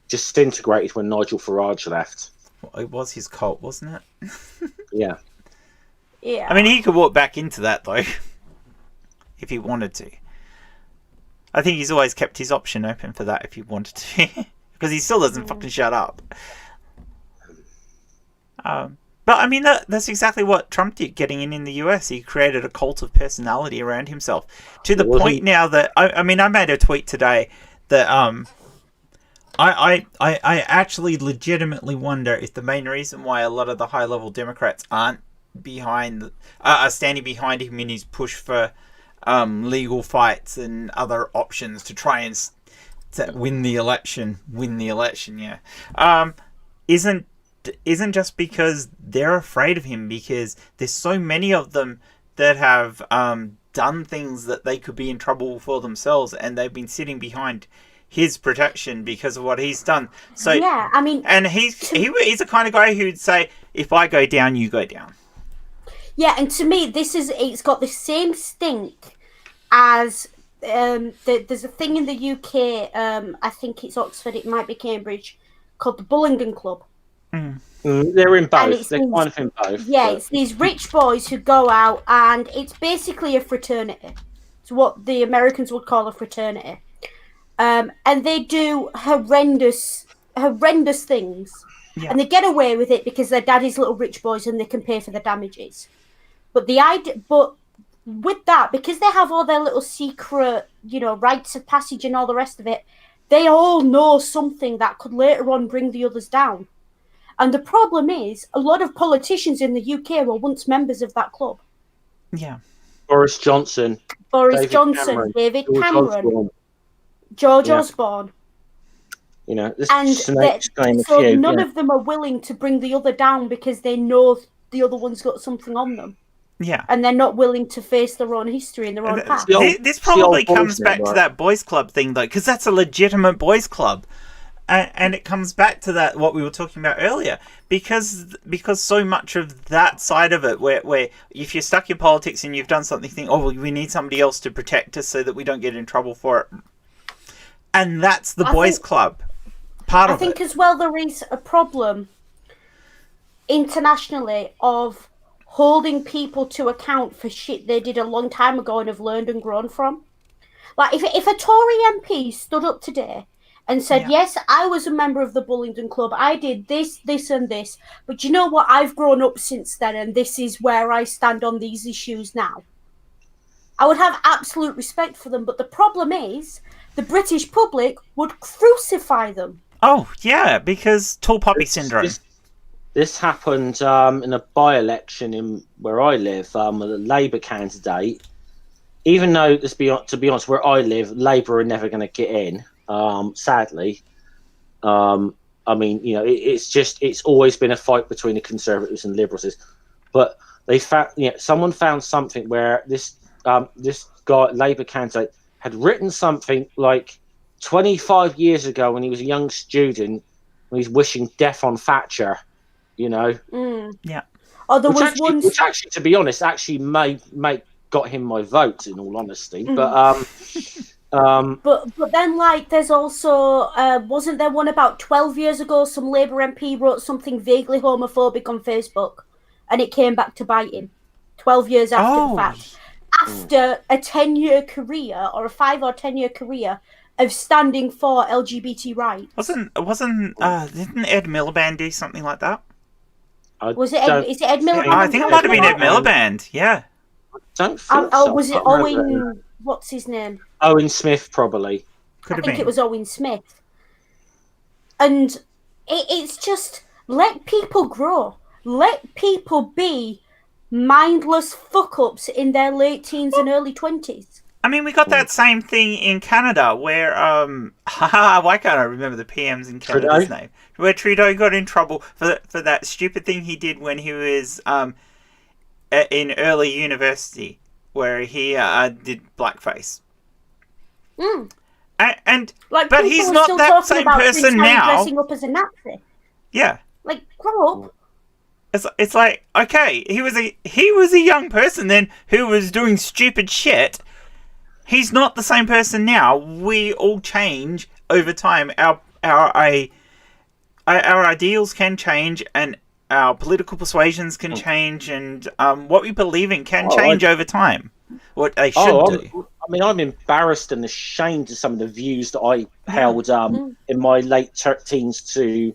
disintegrated when Nigel Farage left. It was his cult, wasn't it? Yeah. Yeah. I mean, he could walk back into that though, if he wanted to. I think he's always kept his option open for that if he wanted to, because he still doesn't fucking shut up. But I mean, that's exactly what Trump did getting in the US. He created a cult of personality around himself to the point now that I mean, I made a tweet today that I actually legitimately wonder if the main reason why a lot of the high level Democrats are standing behind him in his push for legal fights and other options to try and win the election. Isn't just because they're afraid of him, because there's so many of them that have done things that they could be in trouble for themselves, and they've been sitting behind his protection because of what he's done. So yeah, I mean, and he's the kind of guy who'd say, if I go down, you go down. Yeah, and to me, it's got the same stink as there's a thing in the UK. I think it's Oxford, it might be Cambridge, called the Bullingdon Club. They're in both. They're kind of in both. Yeah, it's these rich boys who go out, and it's basically a fraternity. It's what the Americans would call a fraternity. And they do horrendous things. Yeah. And they get away with it because they're daddy's little rich boys and they can pay for the damages. But with that, because they have all their little secret, rites of passage and all the rest of it, they all know something that could later on bring the others down. And the problem is, a lot of politicians in the UK were once members of that club. Yeah. Boris Johnson. David Cameron, George Osborne. So none of them are willing to bring the other down because they know the other one's got something on them. Yeah. And they're not willing to face their own history and their own past. This probably comes back to that boys club thing, though, because that's a legitimate boys club. And it comes back to that, what we were talking about earlier, because so much of that side of it, where if you're stuck in politics and you've done something, think, oh, well, we need somebody else to protect us so that we don't get in trouble for it. And that's the boys club part of it. I think as well there is a problem internationally of holding people to account for shit they did a long time ago and have learned and grown from. Like, if a Tory MP stood up today and said, yes, I was a member of the Bullingdon Club, I did this, this and this, but you know what, I've grown up since then and this is where I stand on these issues now, I would have absolute respect for them. But the problem is, the British public would crucify them. Oh, yeah, because tall poppy syndrome. This happened in a by-election in where I live, with a Labour candidate. Even though, to be honest, where I live, Labour are never going to get in. Sadly, I mean, it's always been a fight between the Conservatives and Liberals. But they found, someone found something where this guy, Labour candidate, had written something like 25 years ago when he was a young student, when he's wishing death on Thatcher. Yeah. Oh, there was one. Which actually, to be honest, got him my vote. In all honesty, but then, like, there's also wasn't there one about 12 years ago? Some Labour MP wrote something vaguely homophobic on Facebook, and it came back to bite him 12 years after the fact. After a 10-year career, or a 5 or 10-year career of standing for LGBT rights. Didn't Ed Miliband do something like that? Is it Ed Miliband? I think it might have been Ed Miliband. Yeah. Don't think so. Was it Owen? What's his name? Owen Smith, probably. I think it was Owen Smith. And it's just, let people grow. Let people be mindless fuck-ups in their late teens and early 20s. I mean, we got that same thing in Canada where, why can't I remember the PM's in Canada's name? Where Trudeau got in trouble for that stupid thing he did when he was in early university, where he did blackface. And Like, but people he's are not still that talking same about person Prince Harry now. dressing up as a Nazi. Yeah. Like, grow up. It's like, okay, he was a young person then who was doing stupid shit. He's not the same person now. We all change over time. Our ideals can change, and our political persuasions can change, and what we believe in can change over time. What they should do. I mean, I'm embarrassed and ashamed of some of the views that I held in my late teens to,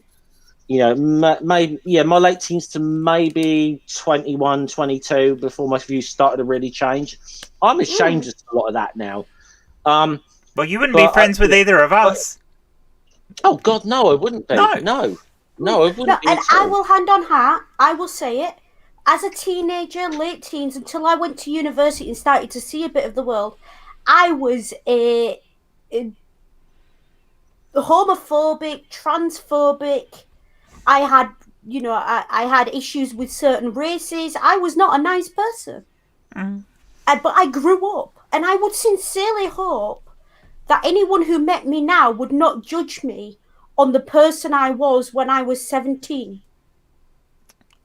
my late teens to maybe 21, 22, before my views started to really change. I'm ashamed of a lot of that now. Well, you wouldn't be friends with either of us. Oh God, no, I wouldn't be. No, I wouldn't. No, and I will hand on heart. I will say it. As a teenager, late teens, until I went to university and started to see a bit of the world, I was a homophobic, transphobic. I had, I had issues with certain races. I was not a nice person. But I grew up, and I would sincerely hope that anyone who met me now would not judge me on the person I was when I was 17.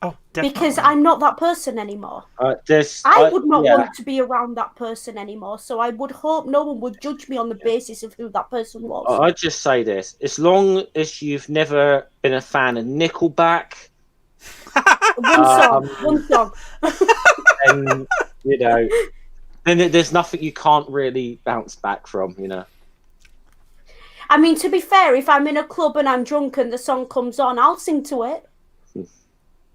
Oh, definitely. Because I'm not that person anymore. I would not want to be around that person anymore, so I would hope no one would judge me on the basis of who that person was. I just say this: as long as you've never been a fan of Nickelback, one song, and then there's nothing you can't really bounce back from, I mean, to be fair, if I'm in a club and I'm drunk and the song comes on, I'll sing to it.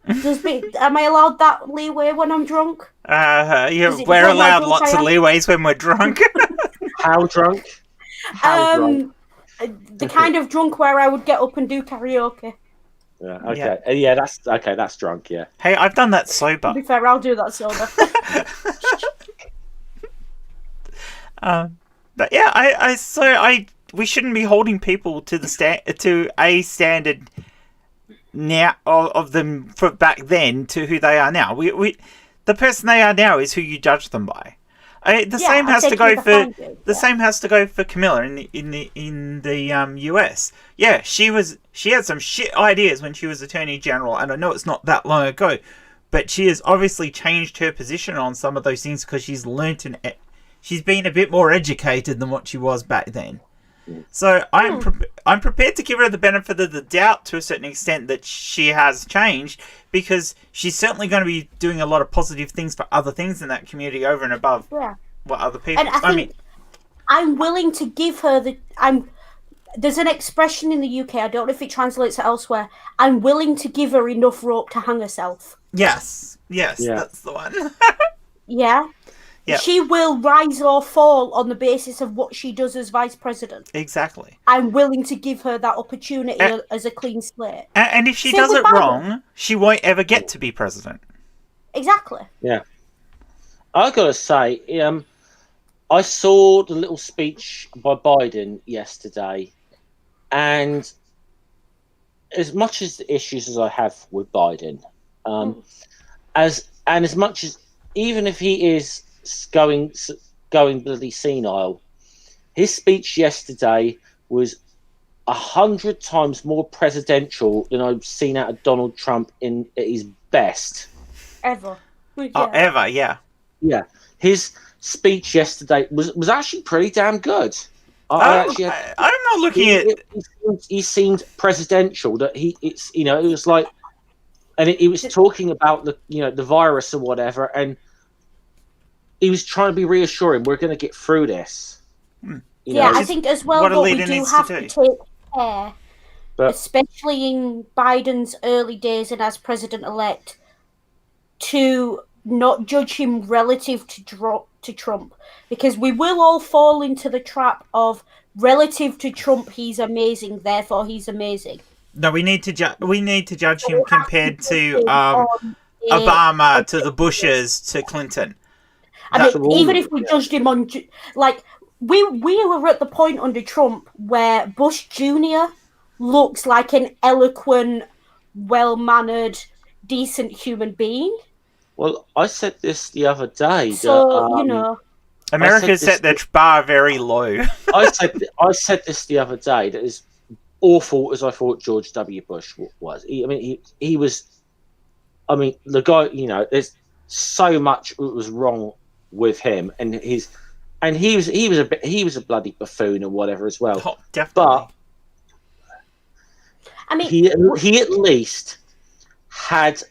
Am I allowed that leeway when I'm drunk? We're allowed lots of leeways when we're drunk. How drunk? The kind of drunk where I would get up and do karaoke. Yeah. Okay. Yeah. That's drunk. Yeah. Hey, I've done that sober. To be fair, I'll do that sober. But yeah, we shouldn't be holding people to to a standard now of them for back then to who they are now. The person they are now is who you judge them by. The same has to go for Camilla in the US. Yeah, she had some shit ideas when she was Attorney General, and I know it's not that long ago, but she has obviously changed her position on some of those things because she's learnt and she's been a bit more educated than what she was back then. So I'm prepared to give her the benefit of the doubt to a certain extent that she has changed, because she's certainly going to be doing a lot of positive things for other things in that community over and above what other people. And I mean, I'm willing to give her there's an expression in the UK, I don't know if it translates elsewhere. I'm willing to give her enough rope to hang herself. Yes, that's the one. Yeah. Yep. She will rise or fall on the basis of what she does as vice president. Exactly. I'm willing to give her that opportunity as a clean slate. And if she does it wrong, she won't ever get to be president. Exactly. Yeah. I gotta say, I saw the little speech by Biden yesterday, and as much as the issues as I have with Biden, as much as, even if he is going bloody senile, his speech yesterday was 100 times more presidential than I've seen out of Donald Trump at his best ever. Yeah. His speech yesterday was actually pretty damn good. I'm not looking at. He seemed presidential. That it was like, and he was talking about the virus or whatever, and he was trying to be reassuring. We're going to get through this. I think as well what we do have to take care, especially in Biden's early days and as president-elect, to not judge him relative to Trump, because we will all fall into the trap of relative to Trump, he's amazing, therefore he's amazing. No, we need to judge him compared to Obama, to the Bushes, to Clinton. I mean, even if we judged him on, we were at the point under Trump where Bush Jr. looks like an eloquent, well-mannered, decent human being. Well, I said this the other day. So, America set their bar very low. I said this the other day, that as awful as I thought George W. Bush was. He was. I mean, the guy. You know, there's so much that was wrong with him, and he was a bloody buffoon or whatever as well. Oh, definitely. But I mean, he at least had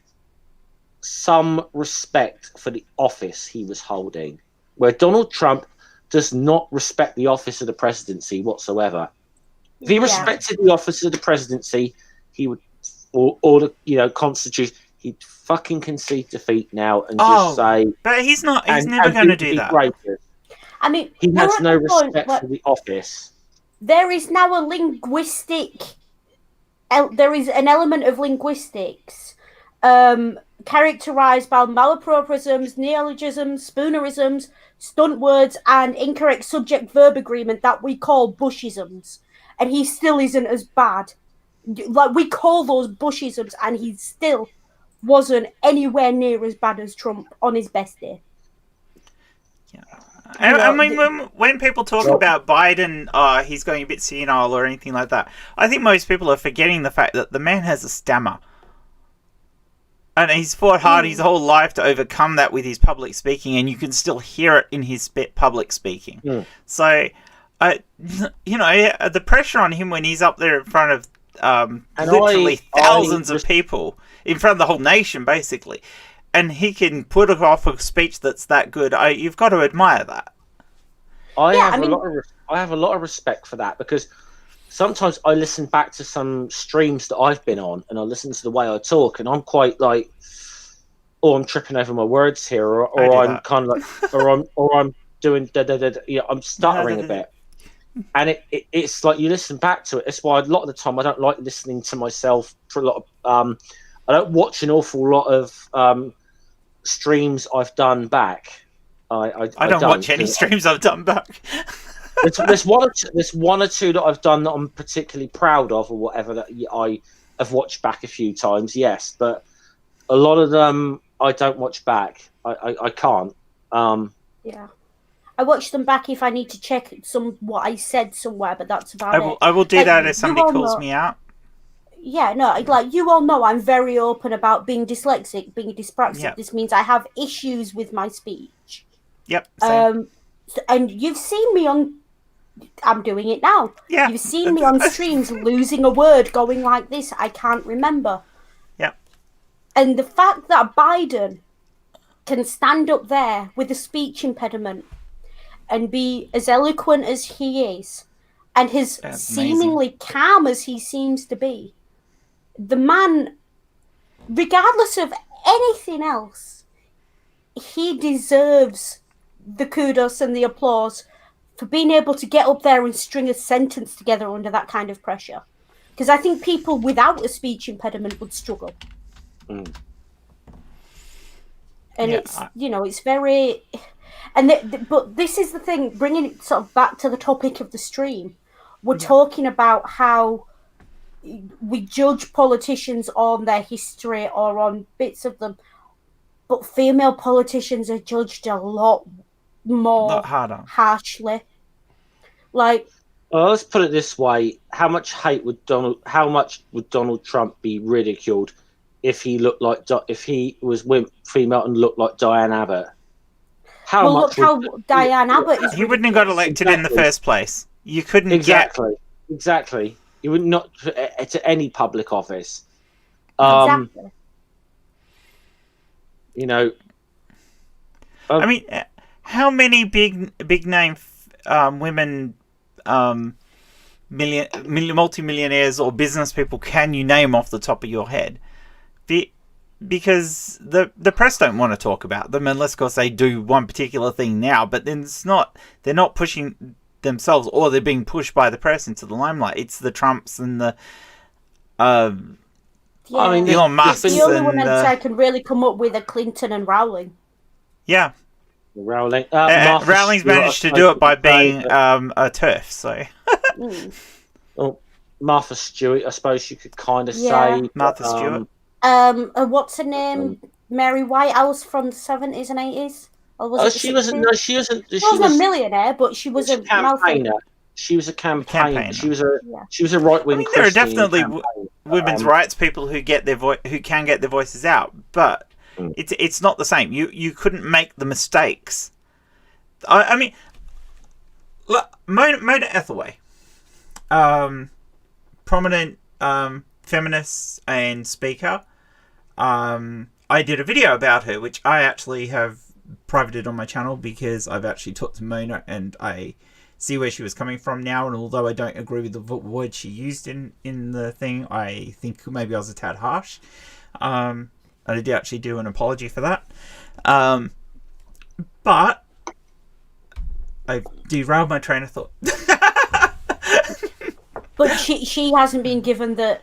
some respect for the office he was holding, where Donald Trump does not respect the office of the presidency whatsoever. If he respected the office of the presidency, he would, or the Constitution, he'd fucking concede defeat now and just say. But he's not. He's never going to do that. Gracious. I mean, he has no respect for the office. There is now a linguistic. There is an element of linguistics characterized by malapropisms, neologisms, spoonerisms, stunt words, and incorrect subject-verb agreement that we call Bushisms. And he still isn't as bad. Like, we call those Bushisms, and he still wasn't anywhere near as bad as Trump on his best day. Yeah. I mean, when people talk about Biden, he's going a bit senile or anything like that, I think most people are forgetting the fact that the man has a stammer. And he's fought hard his whole life to overcome that with his public speaking, and you can still hear it in his public speaking. So, the pressure on him when he's up there in front of literally thousands of people, in front of the whole nation, basically, and he can put off a speech that's that good, you've got to admire that. I have a lot of respect for that, because sometimes I listen back to some streams that I've been on, and I listen to the way I talk, and I'm quite like, I'm tripping over my words here, or I'm kind of like, or I'm doing I'm stuttering a bit, and it's like you listen back to it. That's why a lot of the time I don't like listening to myself for a lot of. I don't watch an awful lot of streams I've done back. I don't watch any streams I've done back. There's one or two that I've done that I'm particularly proud of, or whatever, that I have watched back a few times. Yes, but a lot of them I don't watch back. I can't. Yeah, I watch them back if I need to check what I said somewhere, but that's about it. I will do that if somebody calls me out. Yeah, no, like you all know, I'm very open about being dyslexic, being dyspraxic. Yep. This means I have issues with my speech. Yep. Same. And you've seen me on. I'm doing it now. Yeah. You've seen me on streams losing a word, going like this. I can't remember. Yep. And the fact that Biden can stand up there with a speech impediment and be as eloquent as he is, and as seemingly calm as he seems to be, the man, regardless of anything else, he deserves the kudos and the applause for being able to get up there and string a sentence together under that kind of pressure. Because I think people without a speech impediment would struggle. And it's, it's very... But this is the thing, bringing it sort of back to the topic of the stream. We're talking about how we judge politicians on their history or on bits of them, but female politicians are judged a lot more harshly. Like, well, let's put it this way: how much would Donald Trump be ridiculed if he was female and looked like Diane Abbott? Look how Diane Abbott is. He wouldn't have got elected in the first place. You couldn't exactly. You would not to any public office. Exactly. I mean, how many big name women, multi-millionaires or business people can you name off the top of your head? Because the press don't want to talk about them unless, of course, they do one particular thing now. But then they're not pushing themselves, or they're being pushed by the press into the limelight. It's the Trumps and the Elon Musk. The only one I can really come up with are Clinton and Rowling. Yeah. Rowling. Rowling's managed to do it by being a TERF, so. Well, Martha Stewart, I suppose you could kind of say. Martha Stewart. What's her name? Mary Whitehouse from the 70s and 80s. Or was it she wasn't. No, she wasn't. She wasn't a millionaire, but she was a campaigner. She was a campaigner. She was a right wing. I mean, there are definitely women's rights people who get their who can get their voices out, but it's not the same. You couldn't make the mistakes. I mean, look, Mona Ethaway, prominent feminist and speaker. I did a video about her, which I actually have privated on my channel because I've actually talked to Mona and I see where she was coming from now. And although I don't agree with the word she used in the thing, I think maybe I was a tad harsh. And I did actually do an apology for that. But I've derailed my train of thought. But she hasn't been given the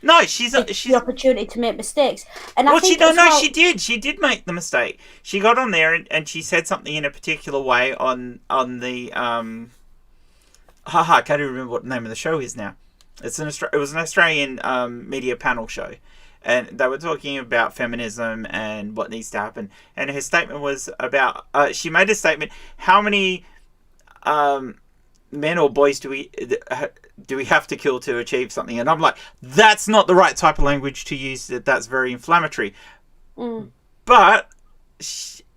opportunity to make mistakes. And I think she did make the mistake. She got on there and she said something in a particular way on the I can't even remember what the name of the show is now. It was an Australian media panel show, and they were talking about feminism and what needs to happen. And her statement was about she made a statement: how many men or boys do we have to kill to achieve something? And I'm like, that's not the right type of language to use. That's very inflammatory. But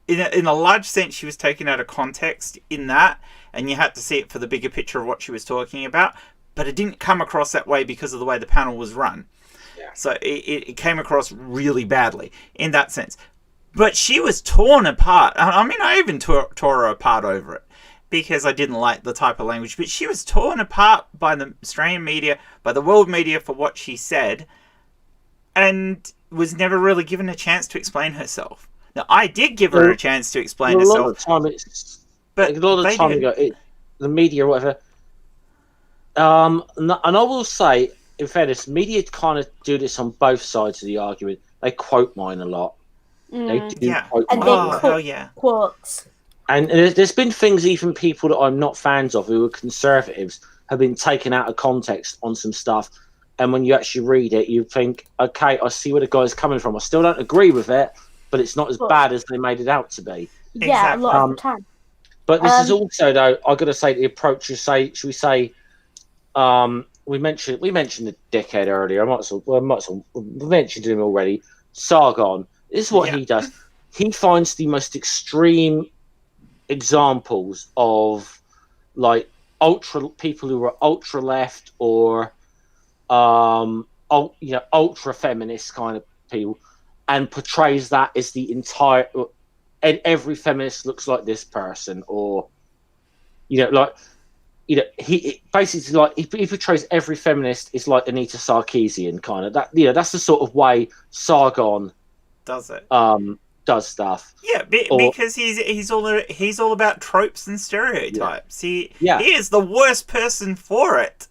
in a large sense, she was taken out of context in that, and you had to see it for the bigger picture of what she was talking about. But it didn't come across that way because of the way the panel was run. So it came across really badly in that sense. But she was torn apart. I mean, I even tore her apart over it, because I didn't like the type of language. But she was torn apart by the Australian media, by the world media for what she said, and was never really given a chance to explain herself. Now, I did give her a chance to explain herself. A lot of the time, the media or whatever. And I will say, in fairness, media kind of do this on both sides of the argument. They quote mine a lot. They do quote mine. Quotes. And there's been things, even people that I'm not fans of, who are conservatives, have been taken out of context on some stuff. And when you actually read it, you think, okay, I see where the guy's coming from. I still don't agree with it, but it's not as bad as they made it out to be. Yeah, a lot of the time. But this is also, though, I've got to say, the approach is, should we say, we mentioned the dickhead earlier. We mentioned him already. Sargon. This is what he does. He finds the most extreme examples of like people who are ultra left or ultra feminist kind of people, and portrays that as the entire, and every feminist looks like this person, or he basically, like, he portrays every feminist is like Anita Sarkeesian kind of that. That's the sort of way Sargon does it. Does stuff. Yeah, because he's all about tropes and stereotypes. He is the worst person for it.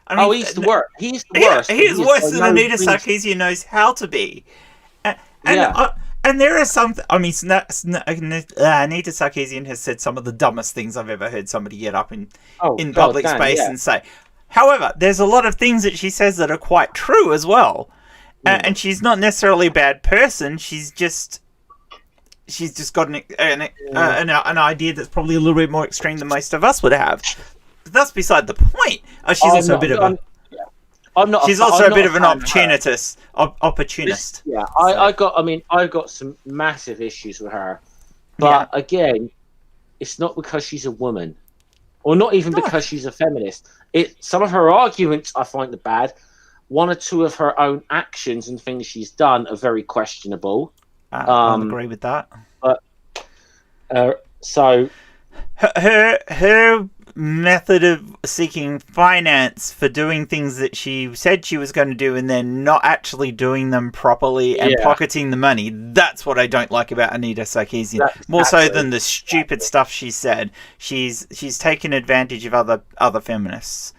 I mean, he's the worst. He's the worst. He is worse than Anita Sarkeesian knows how to be. And there are some. I mean, Anita Sarkeesian has said some of the dumbest things I've ever heard somebody get up in public space and say. However, there's a lot of things that she says that are quite true as well. And she's not necessarily a bad person. She's just got an idea that's probably a little bit more extreme than most of us would have. But that's beside the point. She's also a bit of an opportunist. Yeah, I've got some massive issues with her. But again, it's not because she's a woman, or not even because she's a feminist. Some of her arguments I find are bad. One or two of her own actions and things she's done are very questionable. I agree with that. But so her method of seeking finance for doing things that she said she was going to do and then not actually doing them properly and pocketing the money, that's what I don't like about Anita Sarkeesian. More so than the stupid stuff she said. She's taken advantage of other feminists.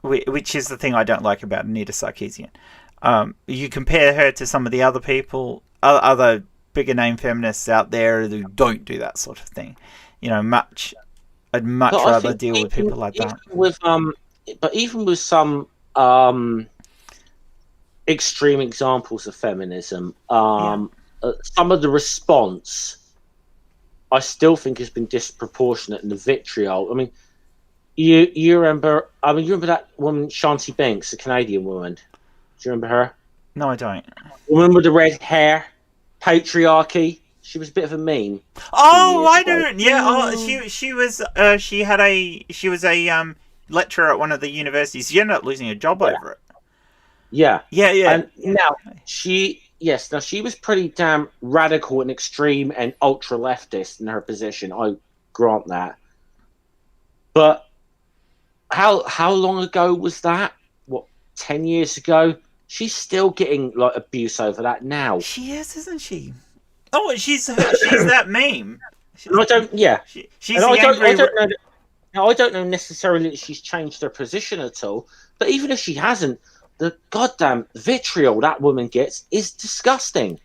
Which is the thing I don't like about Anita Sarkeesian. You compare her to some of the other people, other bigger name feminists out there who don't do that sort of thing. I'd much rather deal with people like that. But even with some extreme examples of feminism, some of the response I still think has been disproportionate in the vitriol. I mean, you remember? I mean, you remember that woman, Shanti Banks, the Canadian woman? Do you remember her? No, I don't. Woman with the red hair, patriarchy. She was a bit of a meme. Oh, I don't. Yeah. Oh, she was a lecturer at one of the universities. She ended up losing her job over it. Yeah. Yeah. And now she was pretty damn radical and extreme and ultra leftist in her position. I grant that. But how long ago was that? What, 10 years ago? She's still getting like abuse over that now. She is, isn't she? Oh, she's that meme. She's and I don't know necessarily that she's changed her position at all. But even if she hasn't, the goddamn vitriol that woman gets is disgusting.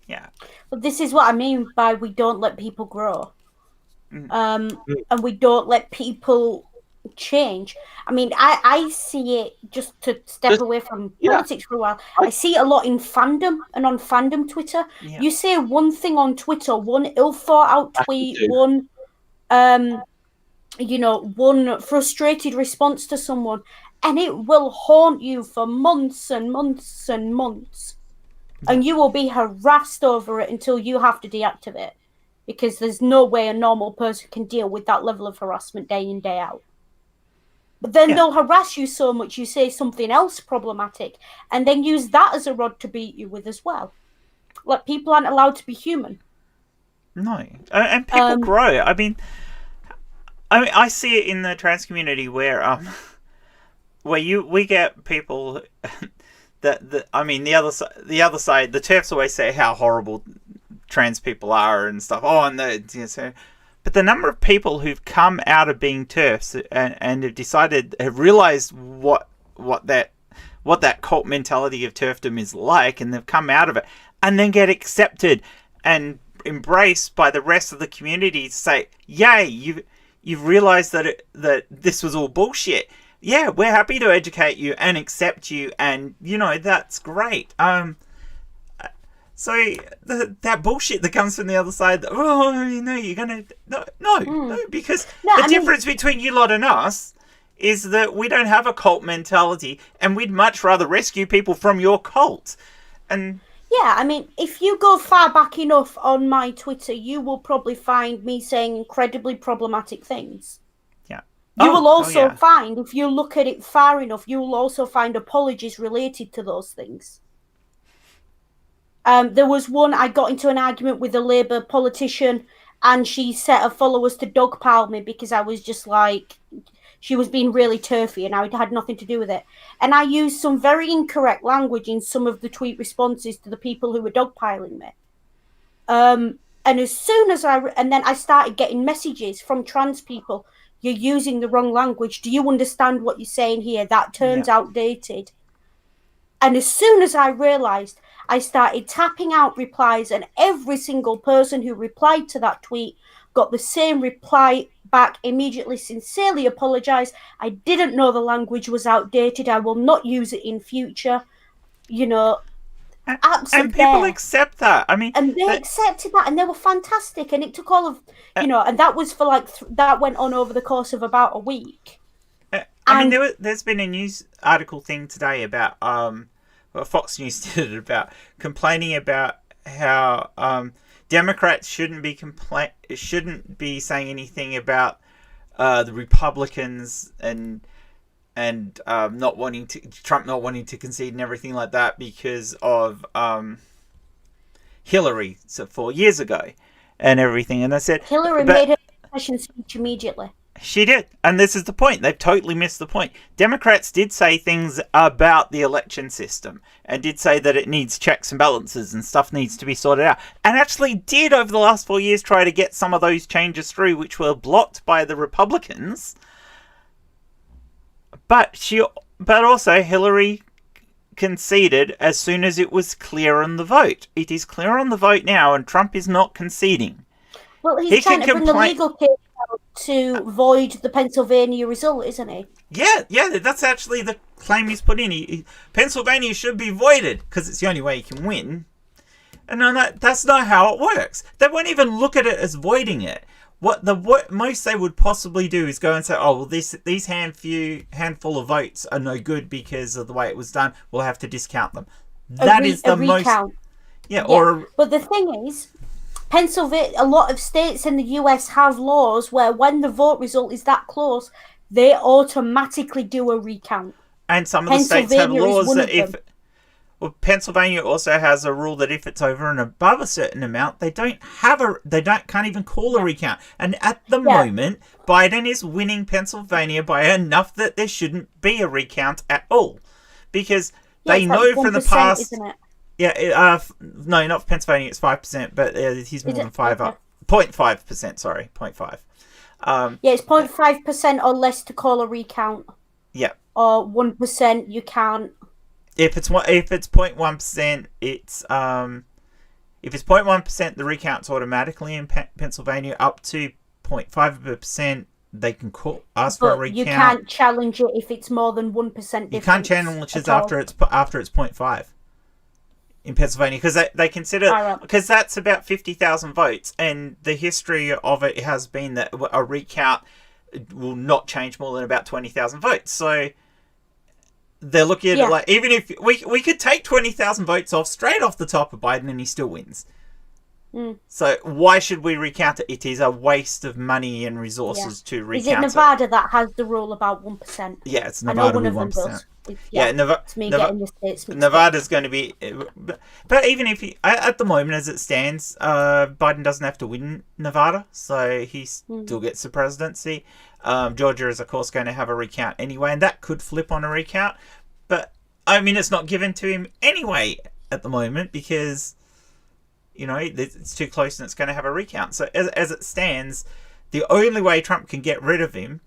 Yeah. But this is what I mean by we don't let people grow. And we don't let people change. I mean, I see it, just to step away from politics for a while, I see it a lot in fandom and on fandom Twitter. Yeah. You say one thing on Twitter, one ill thought out tweet, one one frustrated response to someone, and it will haunt you for months and months and months. And you will be harassed over it until you have to deactivate, because there's no way a normal person can deal with that level of harassment day in, day out. But then they'll harass you so much you say something else problematic, and then use that as a rod to beat you with as well. Like, people aren't allowed to be human. No. And people grow. I mean, I see it in the trans community where we get people that I mean, the other side, the TERFs always say how horrible trans people are and stuff. Oh, and but the number of people who've come out of being TERFs and have realized what that cult mentality of TERFdom is like, and they've come out of it, and then get accepted and embraced by the rest of the community to say, "Yay, you've realized that this was all bullshit. Yeah, we're happy to educate you and accept you, and that's great." So that bullshit that comes from the other side, you're gonna no, because the difference between you lot and us is that we don't have a cult mentality, and we'd much rather rescue people from your cult. And yeah, I mean, if you go far back enough on my Twitter, you will probably find me saying incredibly problematic things. Yeah. You will also find, if you look at it far enough, you will also find apologies related to those things. There was one, I got into an argument with a Labour politician, and she set her followers to dogpile me because I was just like, she was being really turfy, and I had nothing to do with it. And I used some very incorrect language in some of the tweet responses to the people who were dogpiling me. And as soon as then I started getting messages from trans people, "You're using the wrong language. Do you understand what you're saying here? That term's outdated." And as soon as I realised, I started tapping out replies, and every single person who replied to that tweet got the same reply back immediately, sincerely apologised. "I didn't know the language was outdated. I will not use it in future." And people accept that. I mean, and they accepted that, and they were fantastic. And it took all of, and that was for that went on over the course of about a week. I mean, there's been a news article thing today about Fox News did it about complaining about how Democrats shouldn't be saying anything about the Republicans and Trump not wanting to concede and everything like that because of Hillary 4 years ago and everything. And I said Hillary made her concession speech immediately. She did, and this is the point. They've totally missed the point. Democrats did say things about the election system and did say that it needs checks and balances and stuff needs to be sorted out, and actually did over the last 4 years try to get some of those changes through, which were blocked by the Republicans. But also Hillary conceded as soon as it was clear on the vote. It is clear on the vote now, and Trump is not conceding. Well, he's trying to bring the legal case out to void the Pennsylvania result, isn't he? Yeah, that's actually the claim he's put in. Pennsylvania should be voided because it's the only way he can win. And that's not how it works. They won't even look at it as voiding it. What most they would possibly do is go and say, oh, well, these handful of votes are no good because of the way it was done. We'll have to discount them. That is the recount. most... Yeah, but the thing is, Pennsylvania, a lot of states in the US have laws where when the vote result is that close, they automatically do a recount. And some of the states have laws that if... Well, Pennsylvania also has a rule that if it's over and above a certain amount, they can't even call a recount. And at the moment, Biden is winning Pennsylvania by enough that there shouldn't be a recount at all, because they know from the past. Isn't it? Yeah, no, not for Pennsylvania. It's 5%, but he's more than 5 up. 0.5%. Sorry, 0.5. Yeah, it's 0.5% or less to call a recount. Yeah. Or 1%, you can't. If it's 0.1%, it's if it's 0.1%, the recount's automatically in Pennsylvania. Up to 0.5%, they can ask for a recount. You can't challenge it if it's more than 1% difference. You can't challenge it after it's 0.5 in Pennsylvania, because they consider, because that's about 50,000 votes, and the history of it has been that a recount will not change more than about 20,000 votes. So they're looking at it like, even if we could take 20,000 votes straight off the top of Biden and he still wins. So why should we recount it? It is a waste of money and resources to recount it. Is it Nevada that has the rule about 1%? Yeah, it's Nevada with 1%. Nevada's going to be... But even if at the moment, as it stands, Biden doesn't have to win Nevada, so he still gets the presidency. Georgia is, of course, going to have a recount anyway, and that could flip on a recount. But, I mean, it's not given to him anyway at the moment because, it's too close and it's going to have a recount. So, as it stands, the only way Trump can get rid of him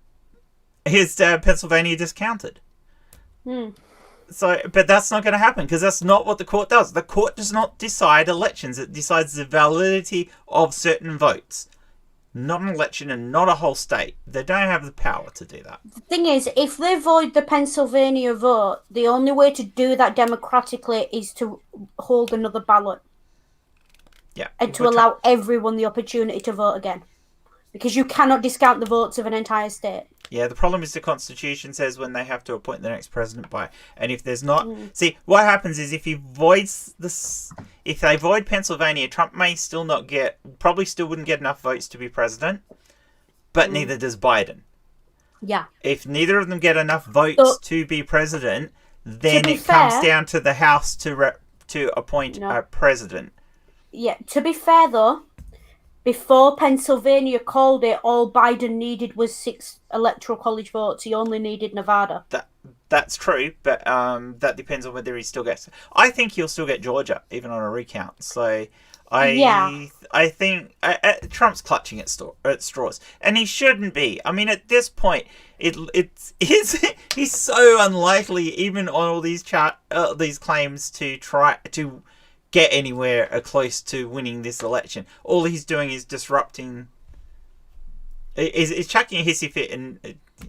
is to have Pennsylvania discounted. So, but that's not going to happen because that's not what the court does. The court does not decide elections. It decides the validity of certain votes. Not an election and not a whole state. They don't have the power to do that. The thing is, if they void the Pennsylvania vote, the only way to do that democratically is to hold another ballot. Yeah. And to allow everyone the opportunity to vote again. Because you cannot discount the votes of an entire state. Yeah, the problem is the Constitution says when they have to appoint the next president by. And if there's not... See, what happens is if he voids this... If they void Pennsylvania, Trump may still not get... Probably still wouldn't get enough votes to be president. But neither does Biden. Yeah. If neither of them get enough votes to be president, then it comes down to the House to appoint a president. Yeah, to be fair though, before Pennsylvania called it, all Biden needed was 6 electoral college votes. He only needed Nevada. That's true, but that depends on whether he still gets... I think he'll still get Georgia, even on a recount. So I think Trump's clutching at straws. And he shouldn't be. I mean, at this point, he's so unlikely, even on all these claims, to try to get anywhere close to winning this election. All he's doing is disrupting... Is chucking a hissy fit and...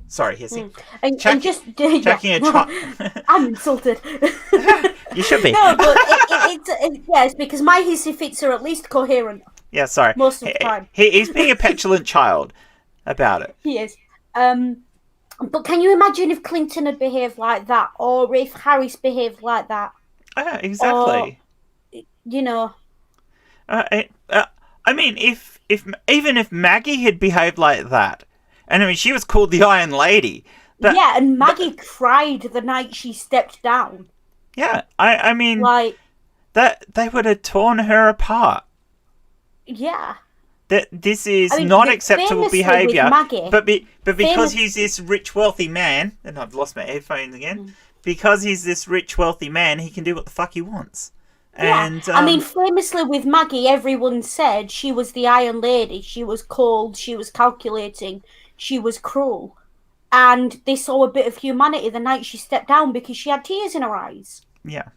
Sorry, hissy. Chucking a truck. I'm insulted. You should be. No, but it's because my hissy fits are at least coherent. Yeah, sorry. Most of the time. He's being a petulant child about it. He is. But can you imagine if Clinton had behaved like that, or if Harris behaved like that? Exactly. Or, I mean, even if Maggie had behaved like that, and I mean, she was called the Iron Lady. And Maggie cried the night she stepped down. Yeah, I mean, that they would have torn her apart. Yeah. This is not acceptable behaviour. But because he's this rich, wealthy man, and I've lost my headphones again. Because he's this rich, wealthy man, he can do what the fuck he wants. And, I mean, famously with Maggie, everyone said she was the Iron Lady. She was cold, she was calculating, she was cruel. And they saw a bit of humanity the night she stepped down because she had tears in her eyes. Yeah.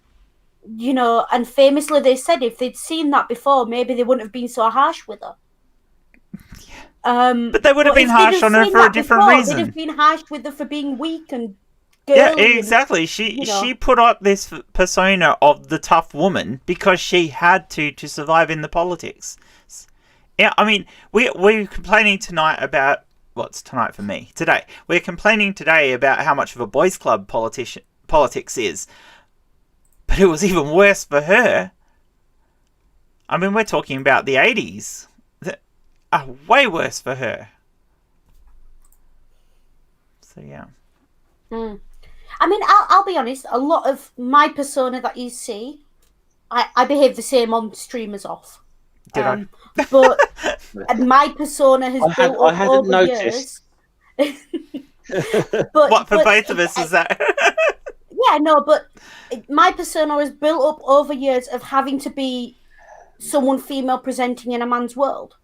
And famously they said if they'd seen that before, maybe they wouldn't have been so harsh with her. But they would have been harsh on her for a different reason. They'd have been harsh with her for being weak and girly. Yeah, exactly. She you know. she put up this persona of the tough woman because she had to survive in the politics. Yeah, I mean, we're complaining tonight about what's tonight for me today. We're complaining today about how much of a boys' club politics is, but it was even worse for her. I mean, we're talking about the 80s that are way worse for her. So yeah. I mean, I'll be honest. A lot of my persona that you see, I behave the same on stream as off. Did I? But my persona has built up over noticed. years. What for both of us is that? Yeah, no, but my persona has built up over years of having to be someone female presenting in a man's world.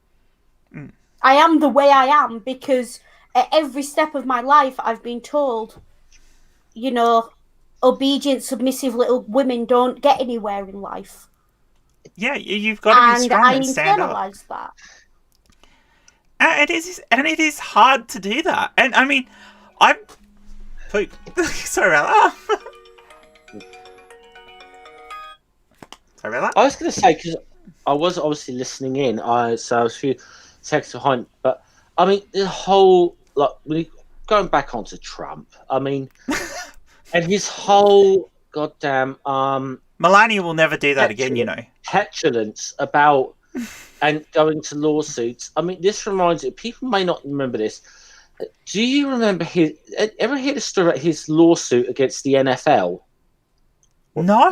I am the way I am because at every step of my life I've been told, you know, obedient, submissive little women don't get anywhere in life. Yeah, you've got to be strong and stand up. And I internalised that. And it is hard to do that. And I mean, sorry about that. Sorry about that. I was going to say, because I was obviously listening in, so I was a few seconds behind. But I mean, the whole going back onto Trump. I mean, and his whole goddamn Melania will never do that again, you know. Petulance about and going to lawsuits. I mean, this reminds me. People may not remember this. Do you remember ever hear the story about his lawsuit against the NFL? No,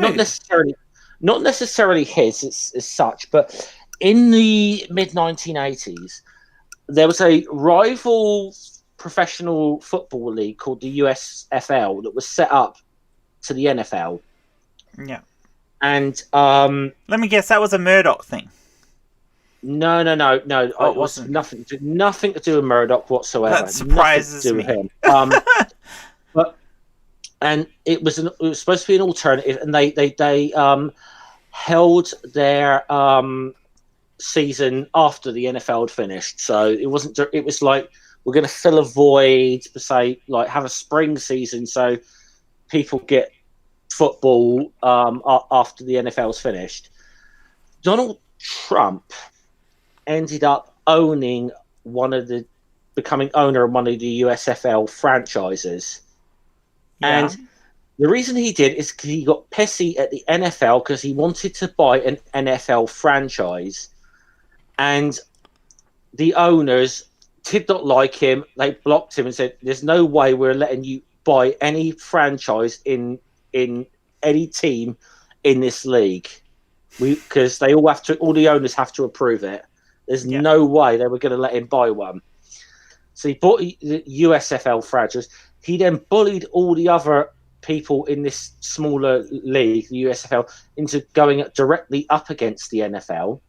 not necessarily his as such, but in the mid 1980s, there was a rival professional football league called the USFL that was set up to the NFL. Yeah. And let me guess, that was a Murdoch thing. No. Oh, it was nothing to do with Murdoch whatsoever. That surprises me. Him. And it was supposed to be an alternative, and they held their season after the NFL had finished. So it wasn't. It was like, we're going to fill a void, per se, like have a spring season so people get football after the NFL's finished. Donald Trump ended up becoming owner of one of the USFL franchises. Yeah. And the reason he did is because he got pissy at the NFL because he wanted to buy an NFL franchise. And the owners did not like him. They blocked him and said, there's no way we're letting you buy any franchise in any team in this league. Because they all the owners have to approve it. There's no way they were going to let him buy one. So he bought the USFL franchise. He then bullied all the other people in this smaller league, the USFL, into going directly up against the NFL,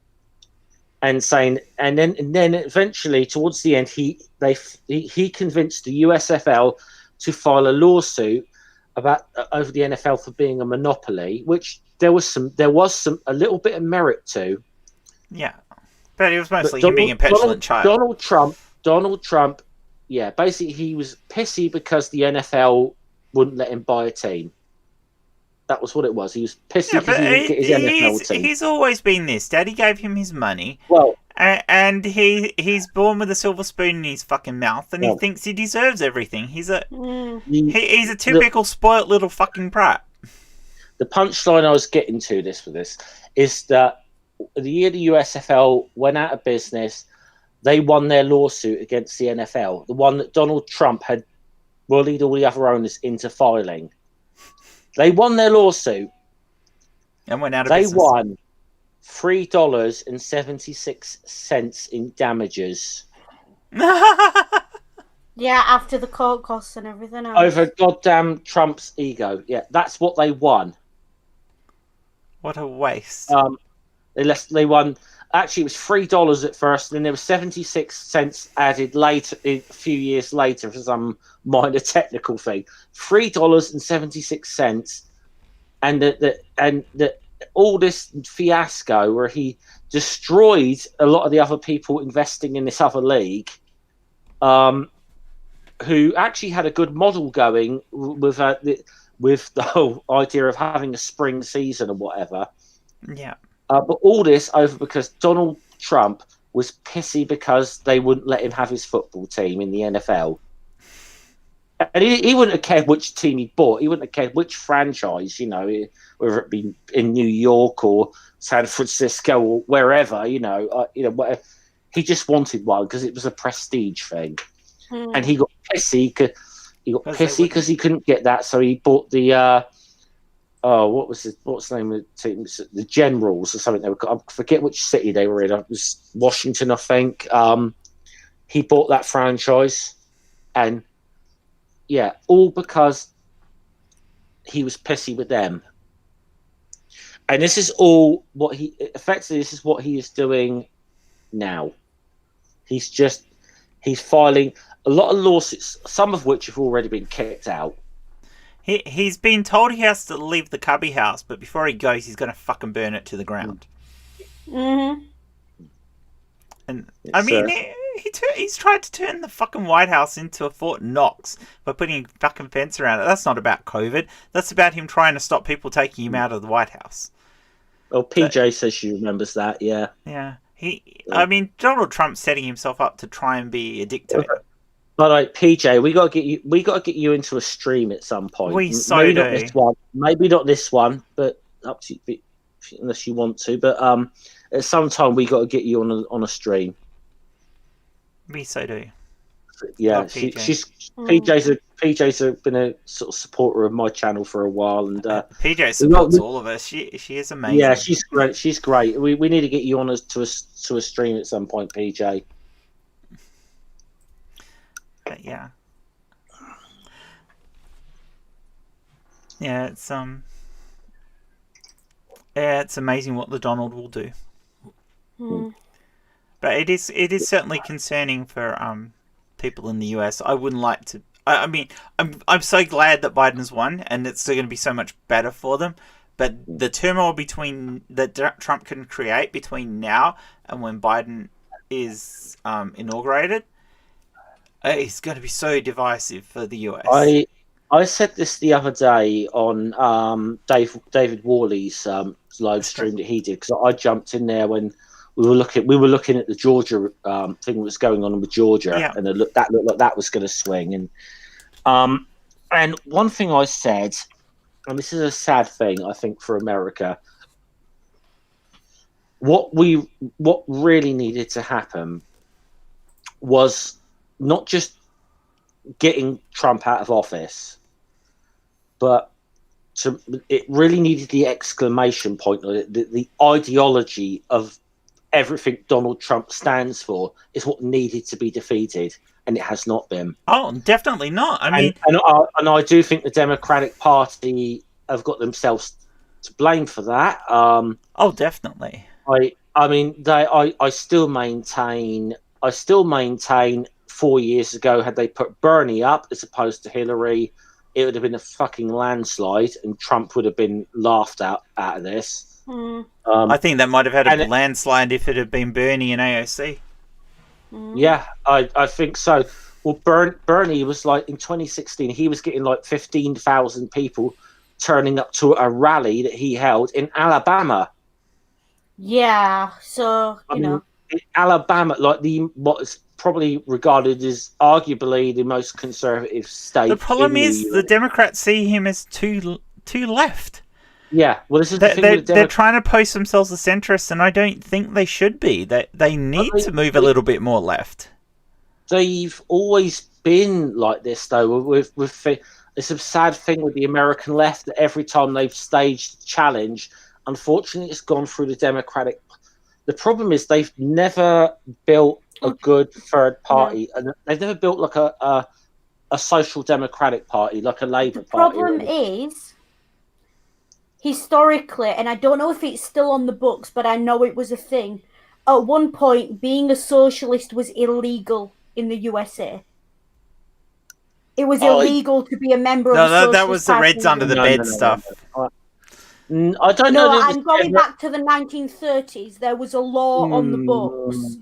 and saying, and then eventually towards the end, he convinced the USFL to file a lawsuit over the NFL for being a monopoly, which there was a little bit of merit to. Yeah, but it was mostly him being a petulant child. Donald Trump, yeah, basically he was pissy because the NFL wouldn't let him buy a team. That was what it was. He was pissy because he didn't get his NFL team. He's always been this. Daddy gave him his money. Well, and he's born with a silver spoon in his fucking mouth, and he thinks he deserves everything. He's a typical spoilt little fucking brat. The punchline I was getting to with this is that the year the USFL went out of business, they won their lawsuit against the NFL, the one that Donald Trump had bullied all the other owners into filing. They won their lawsuit. And went out of business. They won $3.76 in damages. Yeah, after the court costs and everything else. Over goddamn Trump's ego. Yeah, that's what they won. What a waste. They won. Actually, it was $3 at first, and then there was 76 cents added later, a few years later, for some minor technical thing. $3.76, and all this fiasco where he destroyed a lot of the other people investing in this other league. who actually had a good model going with the whole idea of having a spring season and whatever. Yeah. But all this over because Donald Trump was pissy because they wouldn't let him have his football team in the NFL. And he wouldn't have cared which team he bought. He wouldn't have cared which franchise, whether it be in New York or San Francisco or wherever, whatever. He just wanted one because it was a prestige thing. And he got pissy because he couldn't get that, so he bought the what's the name of the team? The Generals or something. I forget which city they were in. It was Washington, I think. He bought that franchise, and all because he was pissy with them. And this is all what he is doing now. He's filing a lot of lawsuits, some of which have already been kicked out. He's been told he has to leave the cubby house, but before he goes, he's going to fucking burn it to the ground. Mm-hmm. And I mean, he's tried to turn the fucking White House into a Fort Knox by putting a fucking fence around it. That's not about COVID. That's about him trying to stop people taking him out of the White House. Well, PJ says she remembers that. Yeah. Yeah. I mean, Donald Trump's setting himself up to try and be a dictator. But like PJ, we got to get you into a stream at some point. Maybe not this one. Maybe not this one, but up to you, unless you want to. But at some time we got to get you on a stream. We so do. Yeah, PJ's been a sort of supporter of my channel for a while, and PJ supports all of us. She is amazing. Yeah, she's great. She's great. We need to get you on to a stream at some point, PJ. But yeah, it's it's amazing what the Donald will do. But it is certainly concerning for people in the US. I wouldn't like to. I mean, I'm so glad that Biden's won, and it's going to be so much better for them. But the turmoil that Trump can create between now and when Biden is inaugurated is going to be so divisive for the US. I said this the other day on David Worley's live stream that he did, because I jumped in there when we were looking at the Georgia thing that was going on with Georgia, and that looked like that was going to swing. And one thing I said, and this is a sad thing I think for America, what really needed to happen was not just getting Trump out of office, but it really needed the exclamation point, the ideology of everything Donald Trump stands for is what needed to be defeated, and it has not been. Oh, definitely not. I mean, and I do think the Democratic Party have got themselves to blame for that. Oh, definitely. I mean, I still maintain 4 years ago, had they put Bernie up as opposed to Hillary, it would have been a fucking landslide, and Trump would have been laughed out of this. I think that might have had a landslide if it had been Bernie and AOC. Yeah, I think so. Well, Bernie was like, in 2016, he was getting like 15,000 people turning up to a rally that he held in Alabama. Yeah, so, you know. In Alabama, like what is probably regarded as arguably the most conservative state. The problem is the Democrats see him as too left. Yeah, well, this is the thing. They're trying to post themselves as centrists, and I don't think they should be. They need to move a little bit more left. They've always been like this, though. It's a sad thing with the American left that every time they've staged challenge, unfortunately, it's gone through the Democratic. The problem is they've never built a good third party, and they've never built like a social democratic party, like a Labour party. The problem is, historically, and I don't know if it's still on the books, but I know it was a thing. At one point, being a socialist was illegal in the USA. It was illegal to be a member of the Socialist that was the Party. Reds under the bed stuff. I don't know. No, I'm going back to the 1930s. There was a law on the books.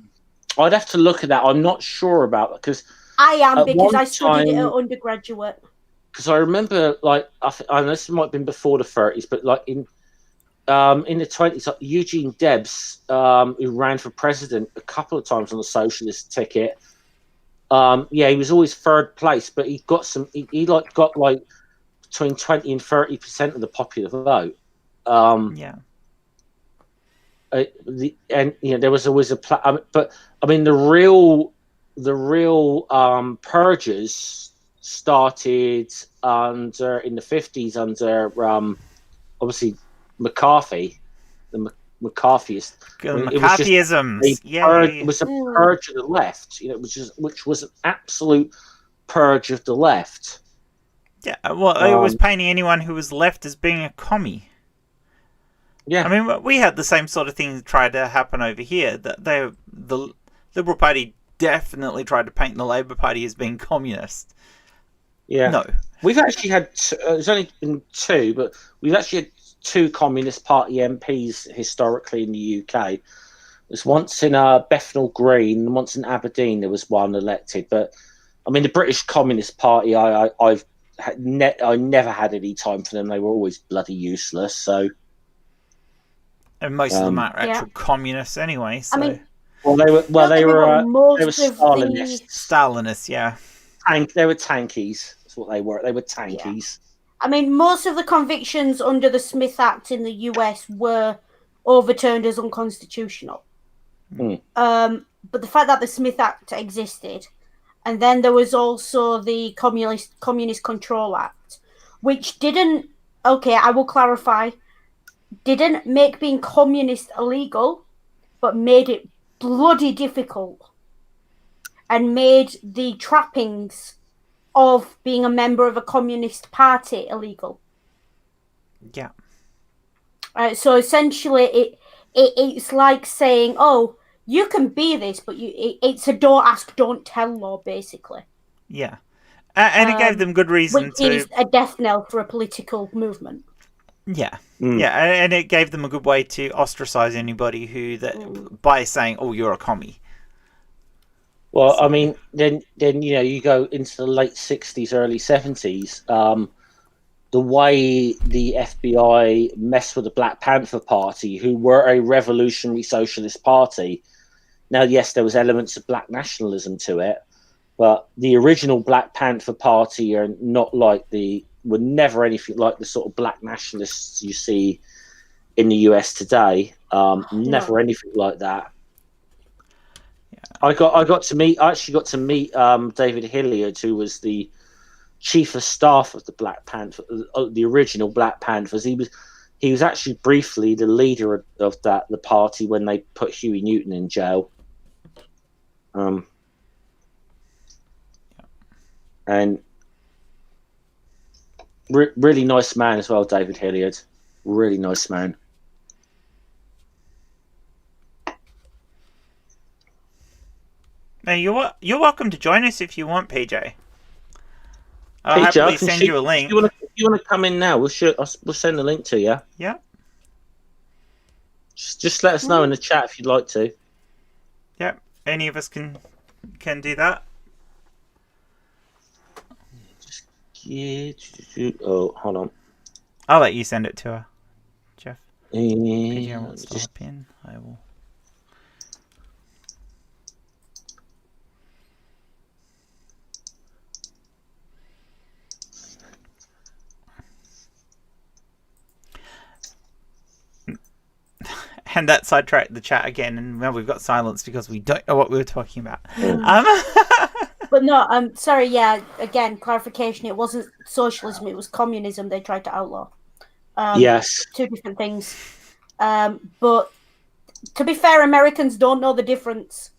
I'd have to look at that. I'm not sure about that, because I am, At because one I studied it time- at undergraduate. Because I remember, like, I know this might have been before the 30s, but like in the 20s, like Eugene Debs, who ran for president a couple of times on the socialist ticket. He was always third place, but he got some. He got like between 20 and 30% of the popular vote. Yeah. There was always but I mean the real purges started in the 50s under obviously McCarthy, the McCarthyist. McCarthyisms. It was a purge of the left, which was an absolute purge of the left. Yeah, well, it was painting anyone who was left as being a commie. Yeah, I mean, we had the same sort of thing try to happen over here. That the Liberal Party definitely tried to paint the Labor Party as being communist. Yeah, no, we've actually had. There's only been two, but we've actually had two Communist Party MPs historically in the UK. There's once in Bethnal Green and once in Aberdeen. There was one elected, but I mean, the British Communist Party, I never had any time for them. They were always bloody useless. So. And most of them are actual communists anyway. So. I mean, they were Stalinists. Stalinists, yeah. They were tankies. That's what they were. They were tankies. Yeah. I mean, most of the convictions under the Smith Act in the US were overturned as unconstitutional. Mm. But the fact that the Smith Act existed, and then there was also the Communist Control Act, which didn't. Okay, I will clarify. Didn't make being communist illegal, but made it bloody difficult and made the trappings of being a member of a communist party illegal. Yeah. So essentially, it's like saying, "Oh, you can be this, but it's a don't ask, don't tell law, basically." Yeah, and it gave them good reason which is a death knell for a political movement. Yeah, yeah, and it gave them a good way to ostracize anybody who by saying, "Oh, you're a commie." Well, I mean, then you go into the late 60s, early 70s. The way the FBI messed with the Black Panther Party, who were a revolutionary socialist party. Now, yes, there was elements of black nationalism to it, but the original Black Panther Party are not like were never anything like the sort of black nationalists you see in the US today. Never anything like that. Yeah. I actually got to meet David Hilliard, who was the chief of staff of the Black Panther, the original Black Panthers. He was actually briefly the leader of the party when they put Huey Newton in jail. And really nice man as well, David Hilliard. Really nice man. Now you're welcome to join us if you want, PJ. I'll happily send you a link. If you want to come in now, we'll send the link to you. Yeah. Just let us know in the chat if you'd like to. Yeah, any of us can do that. Oh, hold on. I'll let you send it to her, Jeff. PJ wants to hop in. I will. And that sidetracked the chat again, and now we've got silence because we don't know what we were talking about. But no, sorry, yeah, again, clarification, it wasn't socialism, it was communism they tried to outlaw. Yes. Two different things. But to be fair, Americans don't know the difference.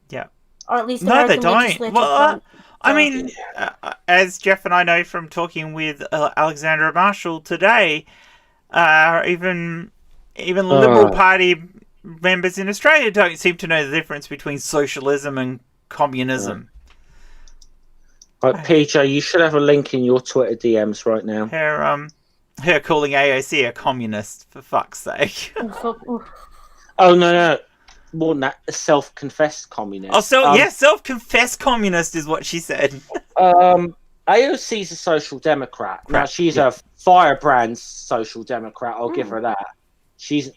Yeah. Or at least no, they don't. Well, I mean, as Jeff and I know from talking with Alexandra Marshall today, even Liberal Party members in Australia don't seem to know the difference between socialism and communism. Right, PJ, you should have a link in your Twitter DMs right now. Her calling AOC a communist, for fuck's sake. Oh no! more than that, a self-confessed communist. Oh, so self-confessed communist is what she said. AOC's a social democrat. Now she's a firebrand social democrat. I'll give her that. She's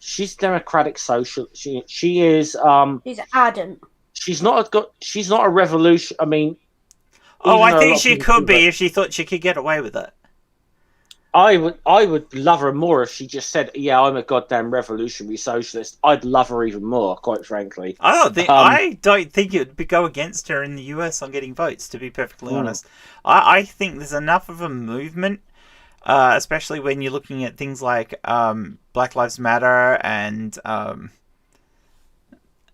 she's democratic social. She is. She's ardent. She's not a revolution. I mean. Oh, I think she could be if she thought she could get away with it. I would love her more if she just said, "Yeah, I'm a goddamn revolutionary socialist." I'd love her even more, quite frankly. I don't think it would go against her in the US on getting votes. To be perfectly honest, I think there's enough of a movement, especially when you're looking at things like Black Lives Matter and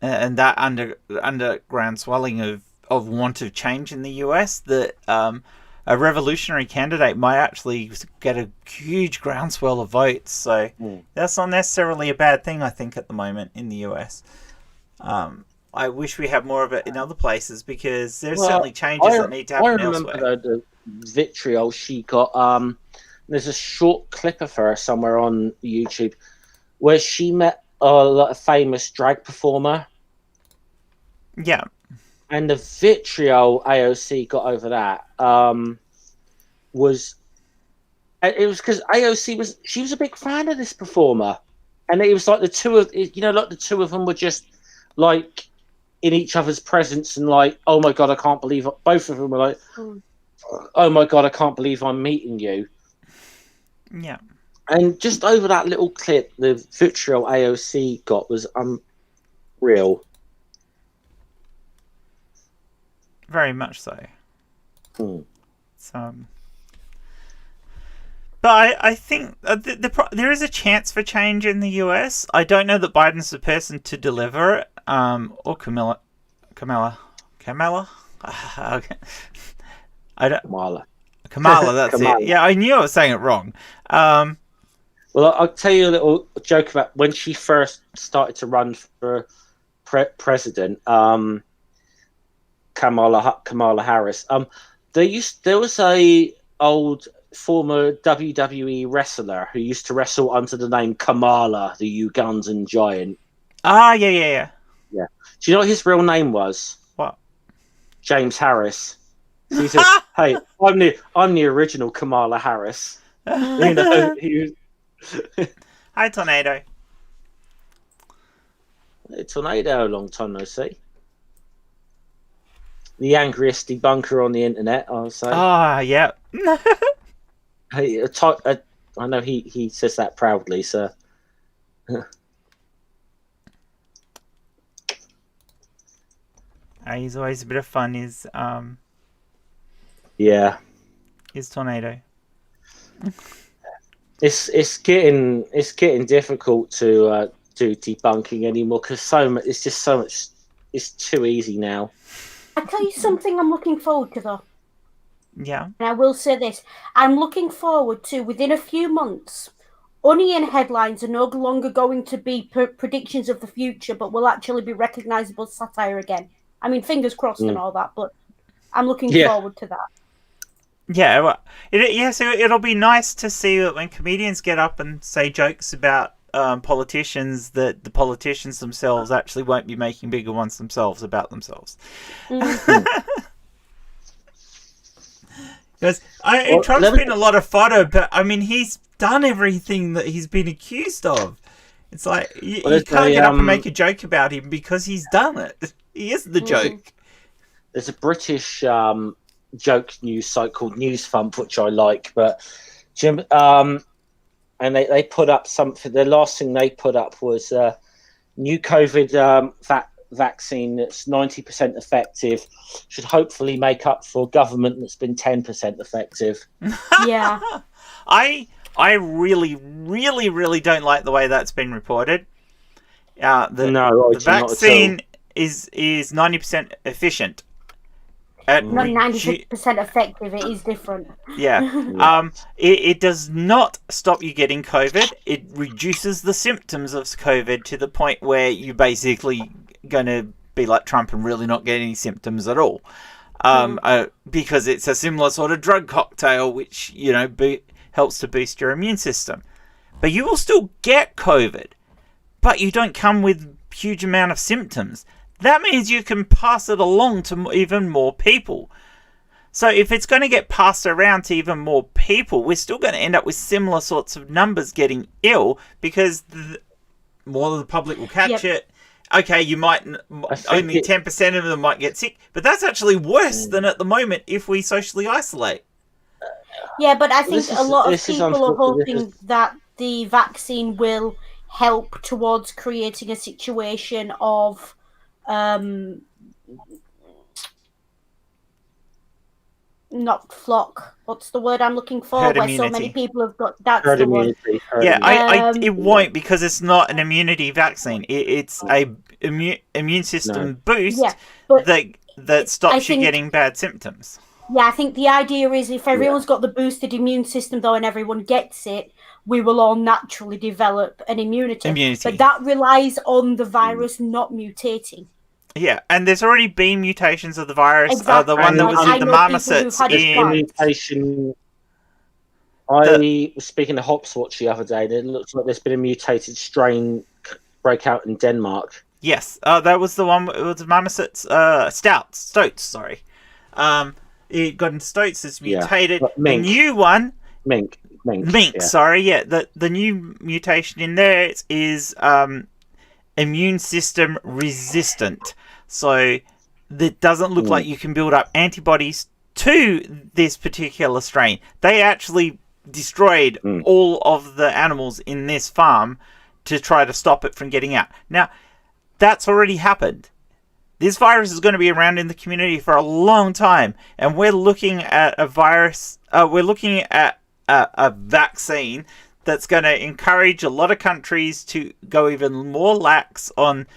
that underground swelling of want of change in the US that a revolutionary candidate might actually get a huge groundswell of votes. So that's not necessarily a bad thing, I think, at the moment in the US. I wish we had more of it in other places because there's certainly changes that need to happen elsewhere. I remember the vitriol she got. There's a short clip of her somewhere on YouTube where she met a famous drag performer. Yeah. And the vitriol AOC got over that was because AOC was a big fan of this performer, and it was like the two of them were just like in each other's presence and like, oh my god, I can't believe both of them were like, oh my god, I can't believe I'm meeting you. Yeah. And just over that little clip, the vitriol AOC got was unreal. Very much so. But I think there is a chance for change in the US. I don't know that Biden's the person to deliver it, or Kamala. Okay. Kamala. That's Kamala. it. Yeah, I knew I was saying it wrong. Well, I'll tell you a little joke about when she first started to run for president. Kamala Harris. There was a old former WWE wrestler who used to wrestle under the name Kamala, the Ugandan giant. Ah, yeah. Do you know what his real name was? What? James Harris. So he said, "Hey, I'm the original Kamala Harris." You know, he was. Hi, Tornado. Hey, Tornado, long time no see. The angriest debunker on the internet, I'll say. Yeah. Hey, I know he says that proudly, so. He's always a bit of fun. Yeah. Is Tornado. It's getting difficult to do debunking anymore because it's just so much. It's too easy now. I'll tell you something I'm looking forward to, though. Yeah. And I will say this. I'm looking forward to, within a few months, Onion headlines are no longer going to be predictions of the future, but will actually be recognisable satire again. I mean, fingers crossed and all that, but I'm looking forward to that. Yeah, well, so it'll be nice to see that when comedians get up and say jokes about politicians, that the politicians themselves actually won't be making bigger ones themselves about themselves. Because Trump's been a lot of fodder, but I mean, he's done everything that he's been accused of. It's like you can't get up and make a joke about him because he's done it. He is the joke. There's a British joke news site called News Thump, which I like, but Jim, and they put up something. The last thing they put up was new COVID vaccine that's 90% effective should hopefully make up for government that's been 10% effective. Yeah. I really, really, really don't like the way that's been reported. The vaccine is 90% efficient. Not 90% effective, it is different. Yeah. It does not stop you getting COVID. It reduces the symptoms of COVID to the point where you're basically going to be like Trump and really not get any symptoms at all. Because it's a similar sort of drug cocktail, which, helps to boost your immune system. But you will still get COVID. But you don't come with huge amount of symptoms. That means you can pass it along to even more people. So if it's going to get passed around to even more people, we're still going to end up with similar sorts of numbers getting ill, because more of the public will catch it. Okay, you might only 10% of them might get sick, but that's actually worse than at the moment if we socially isolate. Yeah, but I think a lot of people are hoping that the vaccine will help towards creating a situation of not flock. What's the word I'm looking for? Herd where immunity. So many people have got. That's Herd the one. immunity. It won't, because it's not an immunity vaccine. It's a immune system boost that stops you getting bad symptoms. Yeah, I think the idea is if everyone's got the boosted immune system though, and everyone gets it, we will all naturally develop an immunity. But that relies on the virus not mutating. Yeah, and there's already been mutations of the virus. Exactly. The one that was in the marmosets. Mutation. I was speaking to Hopswatch the other day, and it looks like there's been a mutated strain break out in Denmark. Yes, that was the one. It was marmosets, stoats. Sorry, it got in stoats. It's mutated. The new one, mink. Sorry, the new mutation in there is immune system resistant. So it doesn't look like you can build up antibodies to this particular strain. They actually destroyed all of the animals in this farm to try to stop it from getting out. Now, that's already happened. This virus is going to be around in the community for a long time, and we're looking at a virus. We're looking at a vaccine that's going to encourage a lot of countries to go even more lax on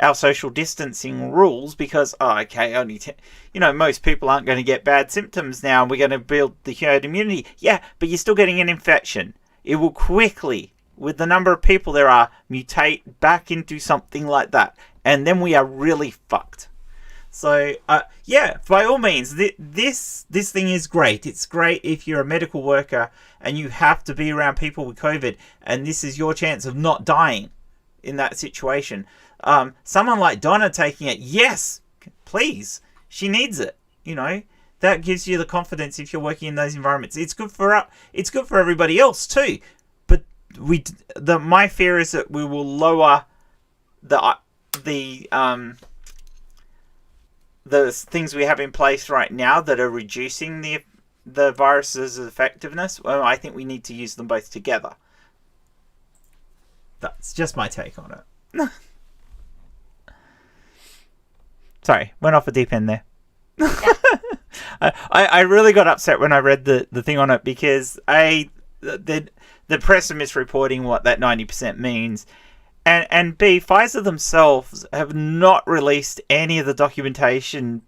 our social distancing rules, because most people aren't going to get bad symptoms now, and we're going to build the herd immunity. Yeah, but you're still getting an infection. It will quickly, with the number of people there are, mutate back into something like that, and then we are really fucked. So by all means, this thing is great. It's great if you're a medical worker and you have to be around people with COVID, and this is your chance of not dying in that situation. Someone like Donna taking it, yes, please, she needs it. That gives you the confidence if you're working in those environments. It's good for everybody else too. But my fear is that we will lower the things we have in place right now that are reducing the virus's effectiveness. Well, I think we need to use them both together. That's just my take on it. Sorry, went off a deep end there. I really got upset when I read the thing on it, because the press are misreporting what that 90% means, and B, Pfizer themselves have not released any of the documentation,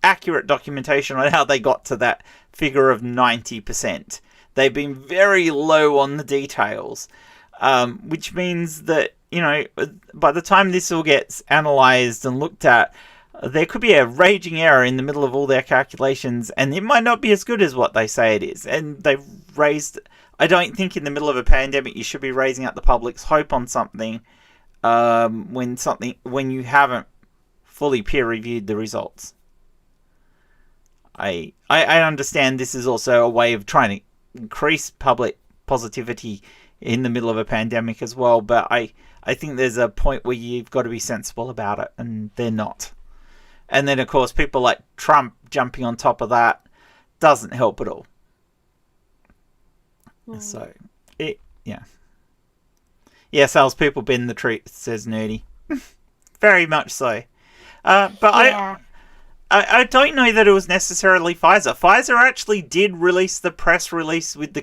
accurate documentation on how they got to that figure of 90%. They've been very low on the details, which means that, by the time this all gets analysed and looked at, there could be a raging error in the middle of all their calculations, and it might not be as good as what they say it is. And they've raised... I don't think in the middle of a pandemic you should be raising up the public's hope on something when you haven't fully peer-reviewed the results. I understand this is also a way of trying to increase public positivity in the middle of a pandemic as well, but I think there's a point where you've got to be sensible about it, and they're not. And then, of course, people like Trump jumping on top of that doesn't help at all. So, salespeople bend the truth, says Nerdy. Very much so. I don't know that it was necessarily Pfizer. Pfizer actually did release the press release with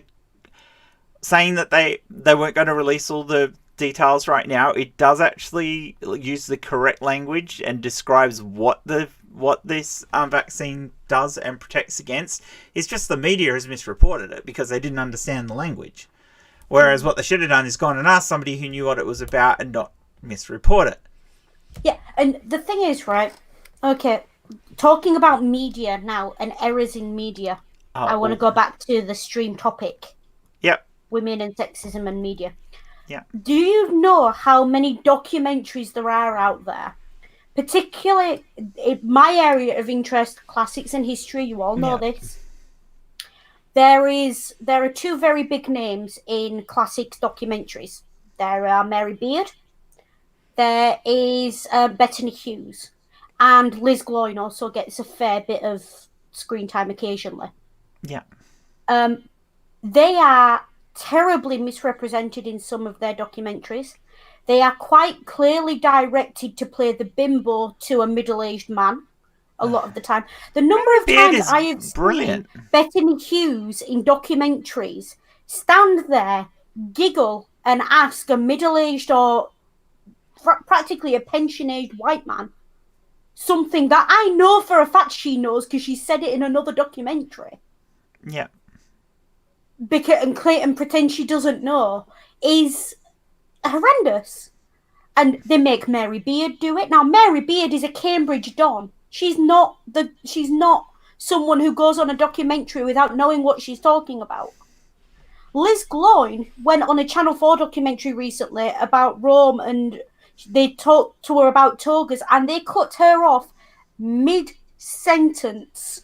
saying that they weren't going to release all the details right now. It does actually use the correct language and describes what this vaccine does and protects against. It's just the media has misreported it because they didn't understand the language. Whereas what they should have done is gone and asked somebody who knew what it was about and not misreport it. Yeah, and the thing is, right, okay, talking about media now and errors in media, I want to go back to the stream topic. Yep. Women and sexism and media. Yeah. Do you know how many documentaries there are out there? Particularly in my area of interest, classics and history, you all know this. There are two very big names in classics documentaries. There are Mary Beard, there is Bettany Hughes, and Liz Gloyn also gets a fair bit of screen time occasionally. Yeah. They are terribly misrepresented in some of their documentaries. They are quite clearly directed to play the bimbo to a middle-aged man a lot of the time. The number of times I have seen Bettany Hughes in documentaries stand there, giggle, and ask a middle-aged or practically a pension-aged white man something that I know for a fact she knows because she said it in another documentary. Yeah. And Clayton pretends she doesn't know is horrendous. And they make Mary Beard do it. Now, Mary Beard is a Cambridge Don. She's not someone who goes on a documentary without knowing what she's talking about. Liz Gloyn went on a Channel 4 documentary recently about Rome, and they talked to her about togas, and they cut her off mid-sentence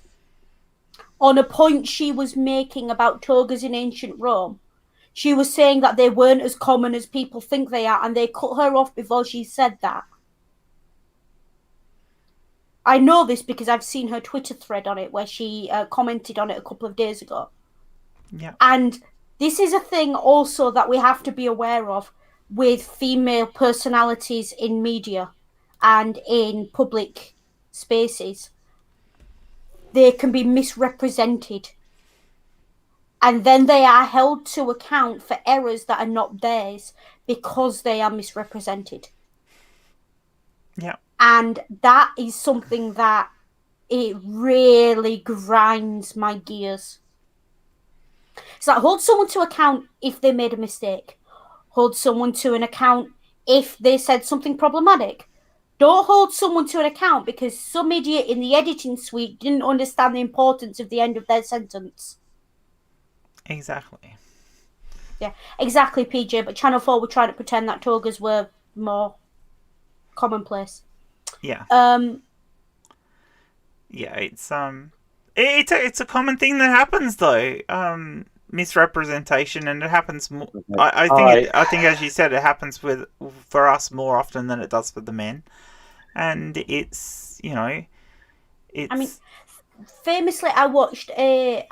on a point she was making about togas in ancient Rome. She was saying that they weren't as common as people think they are, and they cut her off before she said that. I know this because I've seen her Twitter thread on it where she commented on it a couple of days ago. Yeah. And this is a thing also that we have to be aware of with female personalities in media and in public spaces. They can be misrepresented. And then they are held to account for errors that are not theirs because they are misrepresented. Yeah. And that is something that it really grinds my gears. It's like, hold someone to account if they made a mistake. Hold someone to an account if they said something problematic. Don't hold someone to an account because some idiot in the editing suite didn't understand the importance of the end of their sentence. Exactly. Yeah, exactly, PJ. But Channel 4 were trying to pretend that togas were more commonplace. Yeah. Yeah, it's a common thing that happens though. Misrepresentation, and it happens more. I think as you said, it happens for us more often than it does for the men, and it's it's. I mean, famously, I watched a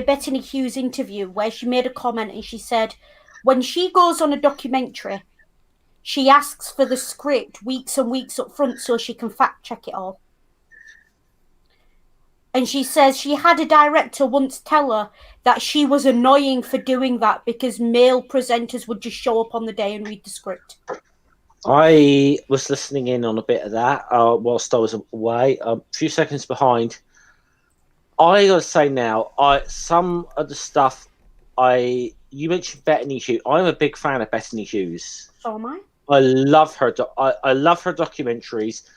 Bettany Hughes interview where she made a comment and she said, when she goes on a documentary, she asks for the script weeks and weeks up front so she can fact check it all. And she says she had a director once tell her that she was annoying for doing that because male presenters would just show up on the day and read the script. I was listening in on a bit of that whilst I was away, a few seconds behind. I gotta say now, some of the stuff you mentioned Bettany Hughes. I'm a big fan of Bettany Hughes. So am I. I love her. I love her documentaries.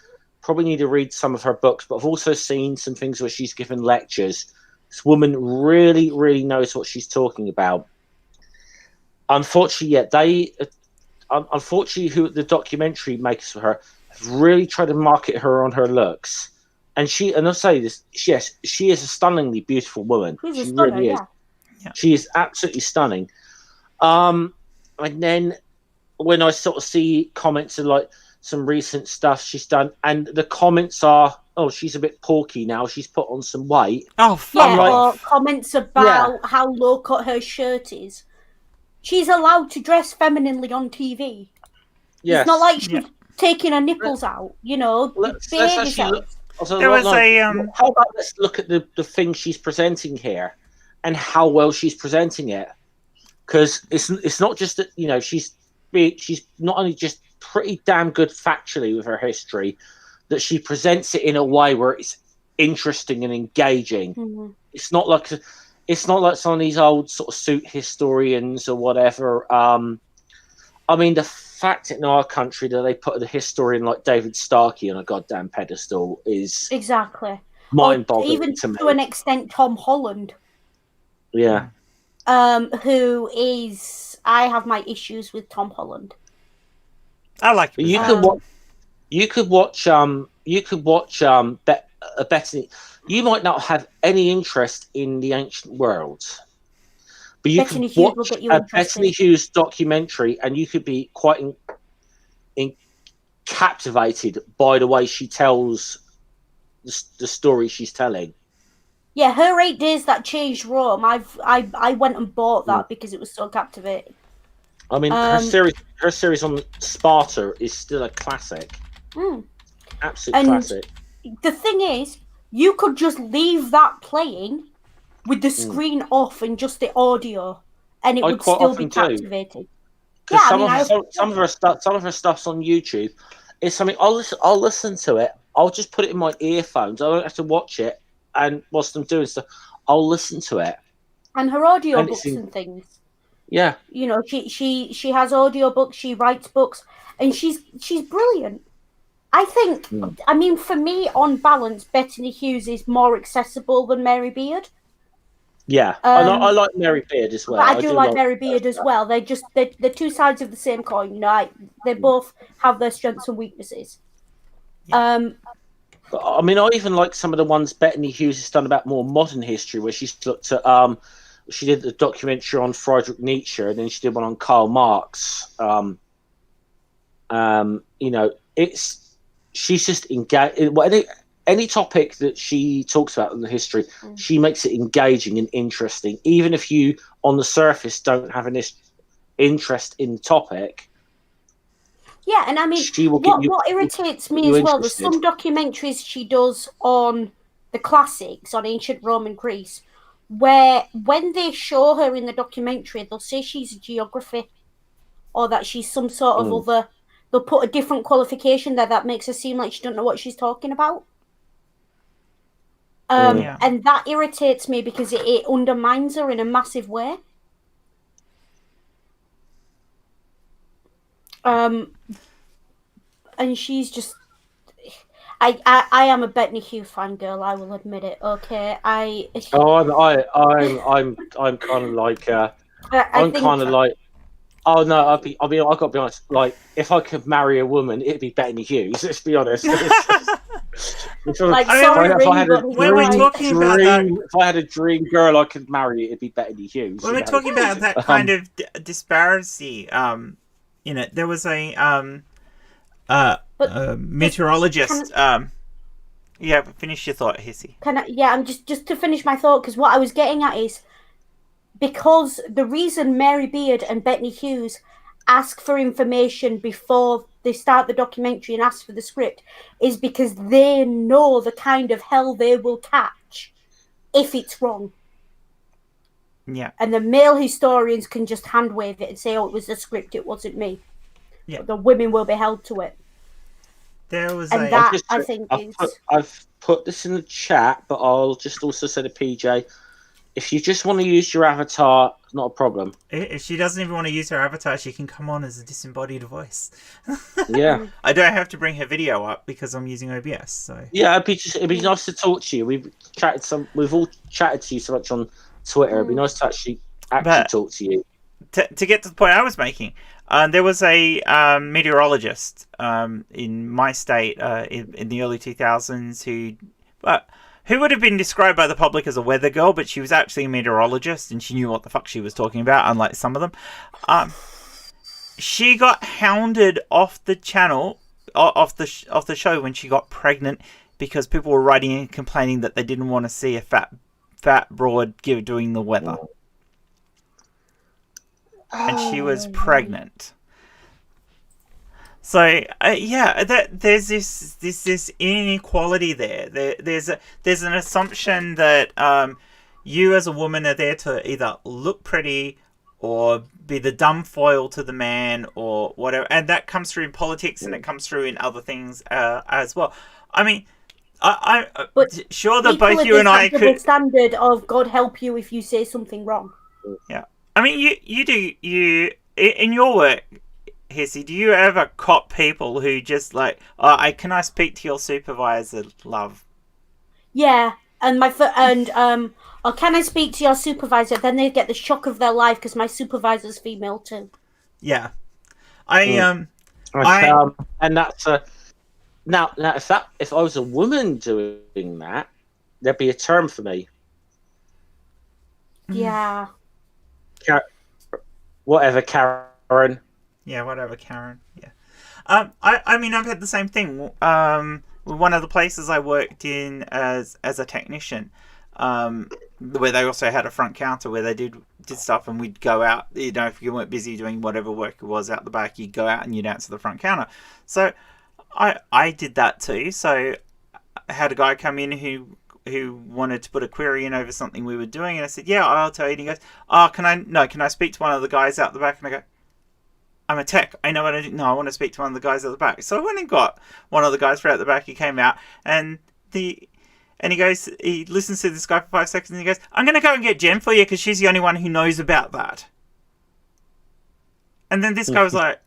Probably need to read some of her books, but I've also seen some things where she's given lectures. This woman really, really knows what she's talking about. Unfortunately, who the documentary makers for her have really tried to market her on her looks. And I'll say this, yes, she is a stunningly beautiful woman. She really is. Yeah. She is absolutely stunning. And then when I sort of see comments of like some recent stuff she's done, and the comments are, oh, she's a bit porky now, she's put on some weight. Oh, or comments about how low cut her shirt is. She's allowed to dress femininely on TV. Yes. It's not like she's taking her nipples out, How about let's look at the thing she's presenting here and how well she's presenting it, because it's not just that she's not only just pretty damn good factually with her history, that she presents it in a way where it's interesting and engaging. Mm-hmm. It's not like some of these old sort of suit historians or whatever. I mean, the fact in our country that they put a historian like David Starkey on a goddamn pedestal is exactly mind-boggling even to me. To an extent, Tom Holland. Yeah. who is... I have my issues with Tom Holland. I like it. You could watch Bethany. You might not have any interest in the ancient world, but you Bethany could Hughes will watch get you a interested. Bethany Hughes documentary, and you could be quite captivated by the way she tells the story she's telling. Yeah, her 8 Days That Changed Rome. I went and bought that because it was so captivating. I mean, her series on Sparta is still a classic. Absolute classic. The thing is, you could just leave that playing with the screen off and just the audio, and it would still be captivating. Yeah, some of her stuff's on YouTube. It's something I'll listen to it. I'll just put it in my earphones. I don't have to watch it, and whilst I'm doing stuff, I'll listen to it. And her audio books and things. Yeah. You know, she has audio books. She writes books, and she's brilliant. I think. I mean, for me, on balance, Bethany Hughes is more accessible than Mary Beard. Yeah, and I like Mary Beard as well. I do like Mary Beard as well. They're two sides of the same coin. You know, they both have their strengths and weaknesses. I mean, I even like some of the ones Bethany Hughes has done about more modern history, where she's looked at. She did the documentary on Friedrich Nietzsche, and then she did one on Karl Marx. You know, she's just engaged. Any topic that she talks about in the history, she makes it engaging and interesting. Even if you, on the surface, don't have an interest in the topic. Yeah, and I mean, what irritates me as well, there's some documentaries she does on the classics, on ancient Rome and Greece, where when they show her in the documentary, they'll say she's a geography, or that she's some sort of other... They'll put a different qualification there that makes her seem like she don't know what she's talking about. And that irritates me because it undermines her in a massive way. And she's just... I am a Bethany Hughes fangirl, I will admit it. Okay, I'm kind of like oh no, I've got to be honest. Like, if I could marry a woman, it'd be Bethany Hughes. Let's be honest. If I had a dream girl I could marry, it'd be Bethany Hughes. When we're talking about that kind of disparity, you know, there was a meteorologist. Finish your thought, Hissy. I'm just to finish my thought, because what I was getting at is, because the reason Mary Beard and Bethany Hughes ask for information before they start the documentary and ask for the script is because they know the kind of hell they will catch if it's wrong. Yeah. And the male historians can just hand wave it and say, oh, it was the script, it wasn't me. Yeah. But the women will be held to it. There was I've put this in the chat, but I'll just also say to PJ, if you just want to use your avatar, not a problem. If she doesn't even want to use her avatar, she can come on as a disembodied voice. Yeah. I don't have to bring her video up because I'm using OBS. So yeah, it'd be nice to talk to you. We've all chatted to you so much on Twitter. It'd be nice to actually talk to you. To get to the point I was making, there was a meteorologist in my state in the early 2000s who would have been described by the public as a weather girl, but she was actually a meteorologist and she knew what the fuck she was talking about, unlike some of them. She got hounded off the channel, off the show when she got pregnant, because people were writing in complaining that they didn't want to see a fat broad doing the weather. And she was pregnant. So there's this inequality there. There's an assumption that you as a woman are there to either look pretty or be the dumb foil to the man or whatever, and that comes through in politics and it comes through in other things as well. I mean, I'm sure that both you and I could standard of God help you if you say something wrong. Yeah, I mean, you in your work, Hissy, do you ever cop people who just like, can I speak to your supervisor, love? Yeah, and a or can I speak to your supervisor? Then they get the shock of their life because my supervisor's female too. Yeah. And that's now if I was a woman doing that, there'd be a term for me. Yeah. Whatever, Karen. Yeah, whatever, Karen. Yeah. I mean, I've had the same thing. With one of the places I worked in as a technician, where they also had a front counter where they did stuff, and we'd go out. You know, if you weren't busy doing whatever work it was out the back, you'd go out and you'd answer the front counter. So I did that too. So I had a guy come in who wanted to put a query in over something we were doing, and I said, "Yeah, I'll tell you." And he goes, "Oh, can I speak to one of the guys out the back?" And I go, "I'm a tech. I know what I do. No, I want to speak to one of the guys at the back." So I went and got one of the guys from out the back. He came out, and he goes, he listens to this guy for 5 seconds, and he goes, "I'm going to go and get Jen for you because she's the only one who knows about that." And then this guy was like,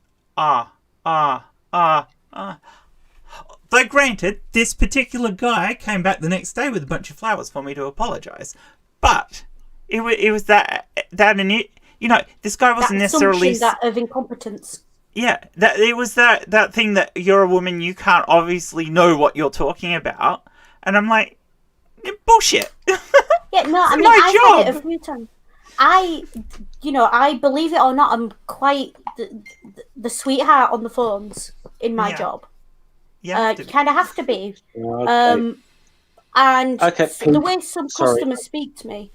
Though granted, this particular guy came back the next day with a bunch of flowers for me to apologise. But it was that and it, you know, this guy wasn't necessarily that of incompetence. Yeah, it was that thing that you're a woman, you can't obviously know what you're talking about, and I'm like, bullshit. Yeah, no, I mean, I've had it a few times. I believe it or not, I'm quite the sweetheart on the phones in my job. Yeah, you kind of have to be. Okay. The way some customers speak to me.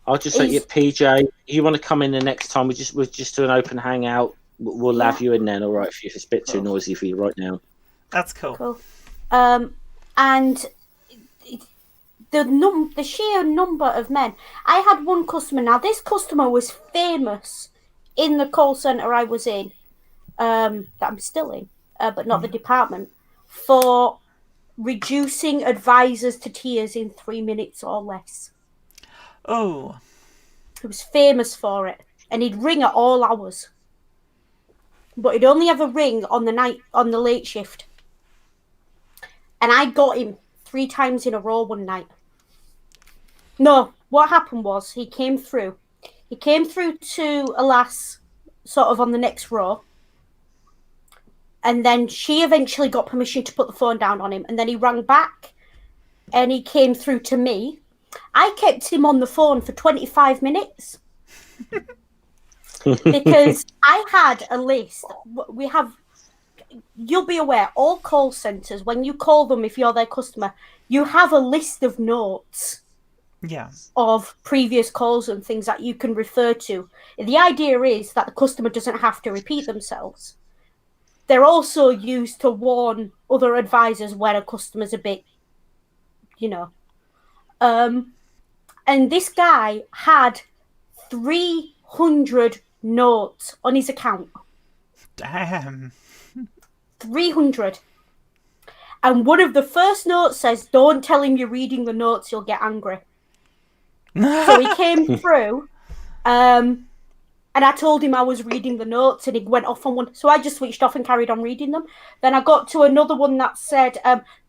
I'll just say, PJ, you want to come in the next time? We'll just do an open hangout. We'll have you in then, all right? If it's a bit too noisy for you right now. That's cool. Cool. And the sheer number of men. I had one customer. Now, this customer was famous in the call center I was in, that I'm still in, but not the department, for reducing advisors to tears in 3 minutes or less. Oh. He was famous for it. And he'd ring at all hours. But he'd only ever ring on the late shift. And I got him 3 times in a row one night. No, what happened was he came through. He came through to a lass sort of on the next row. And then she eventually got permission to put the phone down on him. And then he rang back and he came through to me. I kept him on the phone for 25 minutes because I had a list. You'll be aware, all call centres, when you call them, if you're their customer, you have a list of notes of previous calls and things that you can refer to. The idea is that the customer doesn't have to repeat themselves. They're also used to warn other advisors when a customer's a bit, and this guy had 300 notes on his account. Damn. 300. And one of the first notes says, "Don't tell him you're reading the notes, he'll get angry." So he came through, and I told him I was reading the notes, and he went off on one. So I just switched off and carried on reading them. Then I got to another one that said,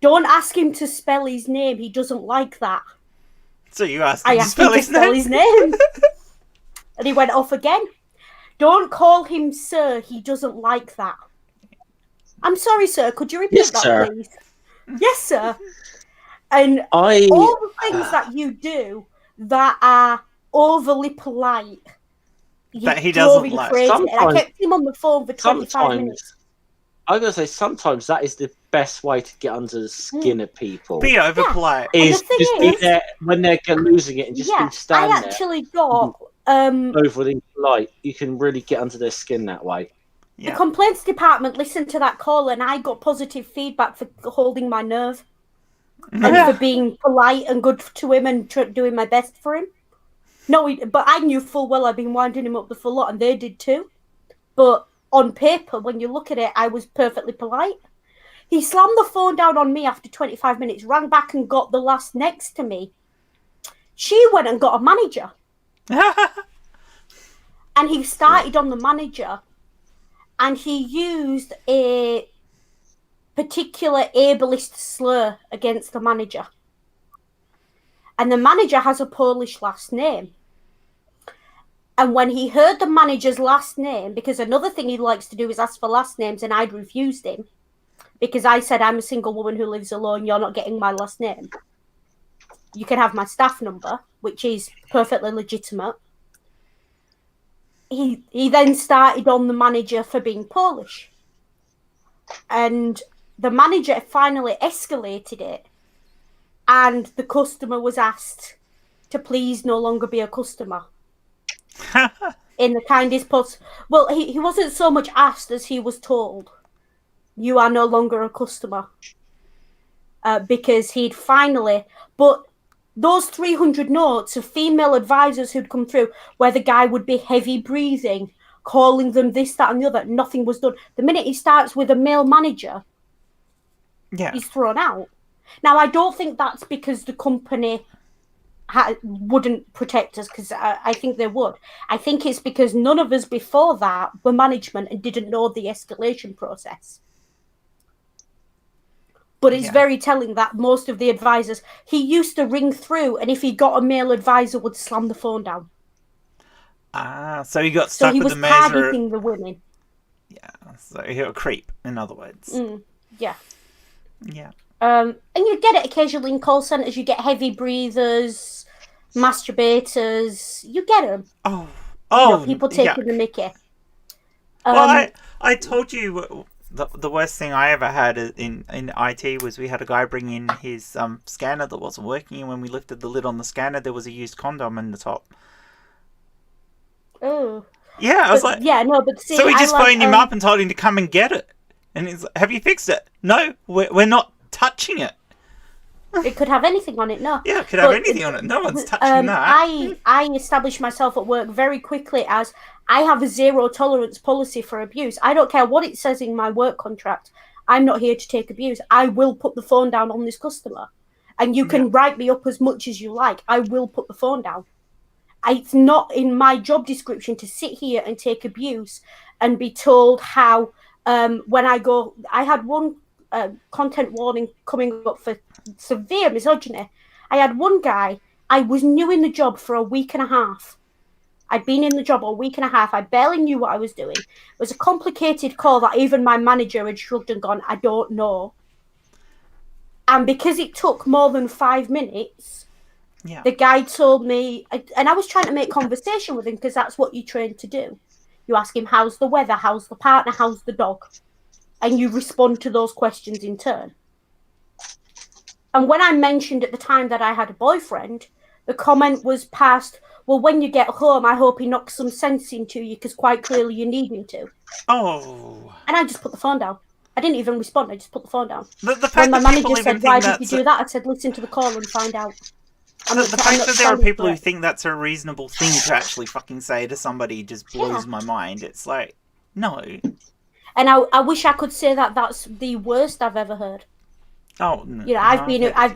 "Don't ask him to spell his name, he doesn't like that." So you asked him to spell his name? And he went off again. "Don't call him sir, he doesn't like that." "I'm sorry, sir, could you repeat that, please?" "Yes, sir." And all the things that you do that are overly polite, that he doesn't like. And I kept him on the phone for 25 minutes. I'm going to say sometimes that is the best way to get under the skin of people. Be over polite. Is just be there when they're losing it and just be standing there. I actually got overly polite. You can really get under their skin that way. The complaints department listened to that call and I got positive feedback for holding my nerve and for being polite and good to him and doing my best for him. No, but I knew full well I'd been winding him up the full lot and they did too. But on paper, when you look at it, I was perfectly polite. He slammed the phone down on me after 25 minutes, rang back and got the lass next to me. She went and got a manager. And he started on the manager and he used a particular ableist slur against the manager. And the manager has a Polish last name. And when he heard the manager's last name, because another thing he likes to do is ask for last names, and I'd refused him because I said, I'm a single woman who lives alone, you're not getting my last name. You can have my staff number, which is perfectly legitimate. He then started on the manager for being Polish. And the manager finally escalated it, and the customer was asked to please no longer be a customer. In the kindest possible. Well, he wasn't so much asked as he was told, you are no longer a customer. Because he'd finally... But those 300 notes of female advisors who'd come through, where the guy would be heavy breathing, calling them this, that, and the other, nothing was done. The minute he starts with a male manager, he's thrown out. Now, I don't think that's because the company wouldn't protect us, because I think they would. I think it's because none of us before that were management and didn't know the escalation process. But it's very telling that most of the advisors, he used to ring through, and if he got a male advisor, would slam the phone down. So he got stuck with the mayor. So he was targeting the women. Yeah, so he was a creep, in other words. Yeah. Yeah. And you get it occasionally in call centres. You get heavy breathers, masturbators. You get them. People taking the mickey. Well, I told you the worst thing I ever had in IT was we had a guy bring in his scanner that wasn't working, and when we lifted the lid on the scanner, there was a used condom in the top. Oh. Yeah, I was like... Yeah, no, but see... So we just phoned him up and told him to come and get it. And he's like, have you fixed it? No, we're not touching it. It could have anything on it, no. Yeah, it could have anything on it. No one's touching that. I established myself at work very quickly as I have a zero tolerance policy for abuse. I don't care what it says in my work contract. I'm not here to take abuse. I will put the phone down on this customer. And you can write me up as much as you like. I will put the phone down. It's not in my job description to sit here and take abuse and be told how when I go... I had one content warning coming up for severe misogyny. I had one guy, I was new in the job for a week and a half. I'd been in the job a week and a half. I barely knew what I was doing. It was a complicated call that even my manager had shrugged and gone, I don't know. And because it took more than 5 minutes... Yeah. The guy told me, and I was trying to make conversation with him because that's what you're trained to do. You ask him, how's the weather, how's the partner, how's the dog? And you respond to those questions in turn. And when I mentioned at the time that I had a boyfriend, the comment was passed, well, when you get home, I hope he knocks some sense into you because quite clearly you need him to. Oh. And I just put the phone down. I didn't even respond, I just put the phone down. The fact when my that manager said, why did you do that? I said, listen to the call and find out. The fact that there are people who think that's a reasonable thing to actually fucking say to somebody just blows my mind. It's like, no. And I wish I could say that that's the worst I've ever heard. Oh, no. You know, I've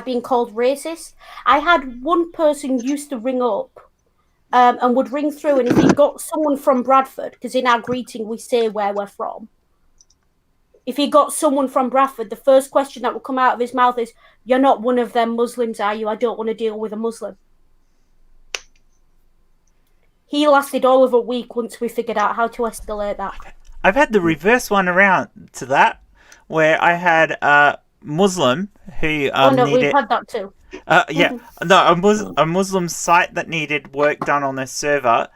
been called racist. I had one person used to ring up and would ring through, and if he got someone from Bradford, because in our greeting we say where we're from. If he got someone from Bradford, the first question that would come out of his mouth is, you're not one of them Muslims, are you? I don't want to deal with a Muslim. He lasted all of a week once we figured out how to escalate that. I've had the reverse one around to that, where I had a Muslim who we've had that too. A Muslim site that needed work done on their server,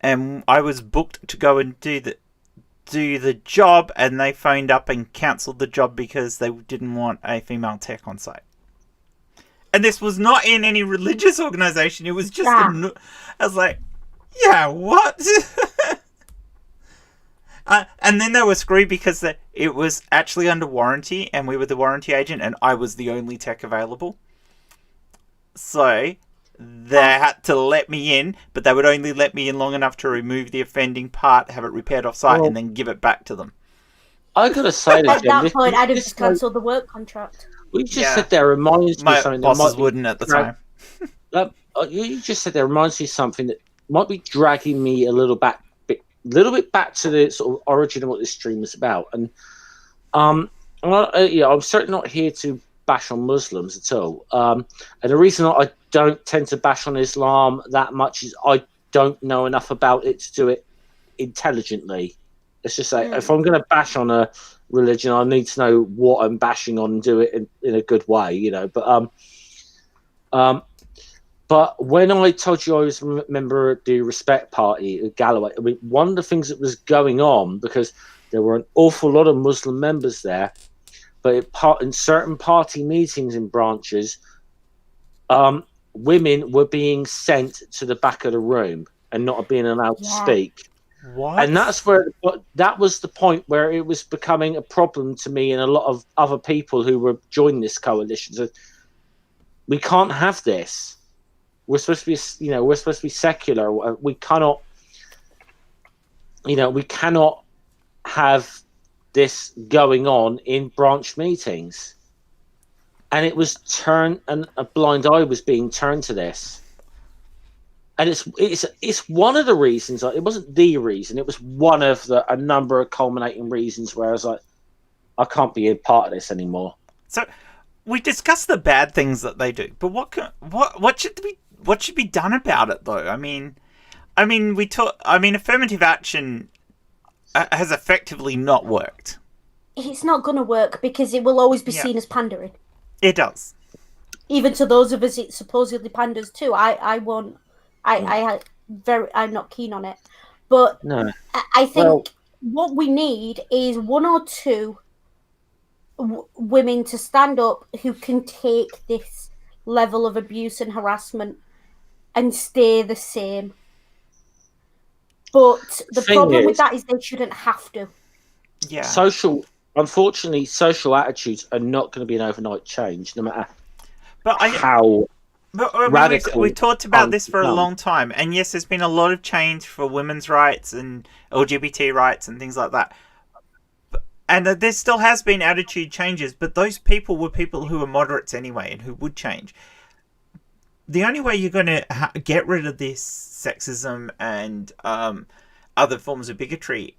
and I was booked to go and do the job, and they phoned up and cancelled the job because they didn't want a female tech on site. And this was not in any religious organization. It was just I was like, yeah, what? And then they were screwed because it was actually under warranty, and we were the warranty agent, and I was the only tech available. So they had to let me in, but they would only let me in long enough to remove the offending part, have it repaired off site, and then give it back to them. I gotta say that, at that point, I'd have just cancelled the work contract. What you just said there reminds me of something. My bosses wouldn't at the time. You just said there reminds me of something that might be dragging me a little bit back to the sort of origin of what this stream is about. And I'm certainly not here to bash on Muslims at all. And the reason I don't tend to bash on Islam that much is I don't know enough about it to do it intelligently. Let's just say, if I'm going to bash on a religion, I need to know what I'm bashing on and do it in a good way, you know. But when I told you I was a member of the Respect Party at Galloway, I mean, one of the things that was going on, because there were an awful lot of Muslim members there, but in certain party meetings in branches, women were being sent to the back of the room and not being allowed to speak. What? And that was the point where it was becoming a problem to me and a lot of other people who were joining this coalition. So we can't have this. We're supposed to be, you know, we're supposed to be secular. We cannot, you know, we cannot have this going on in branch meetings. And it was and a blind eye was being turned to this. And it's one of the reasons. It wasn't the reason. It was one of a number of culminating reasons where I was like, I can't be a part of this anymore. So we discussed the bad things that they do, but what should be done about it though? I mean, affirmative action has effectively not worked. It's not going to work because it will always be seen as pandering. It does. Even to those of us it supposedly panders too. I'm not keen on it. But no. I think what we need is one or two women to stand up who can take this level of abuse and harassment and stay the same. But the problem with that is they shouldn't have to. Yeah. Unfortunately, social attitudes are not going to be an overnight change, no matter how radical. We talked about this for a long time, and yes, there's been a lot of change for women's rights and LGBT rights and things like that. And there still has been attitude changes, but those people were people who were moderates anyway and who would change. The only way you're going to get rid of this sexism and other forms of bigotry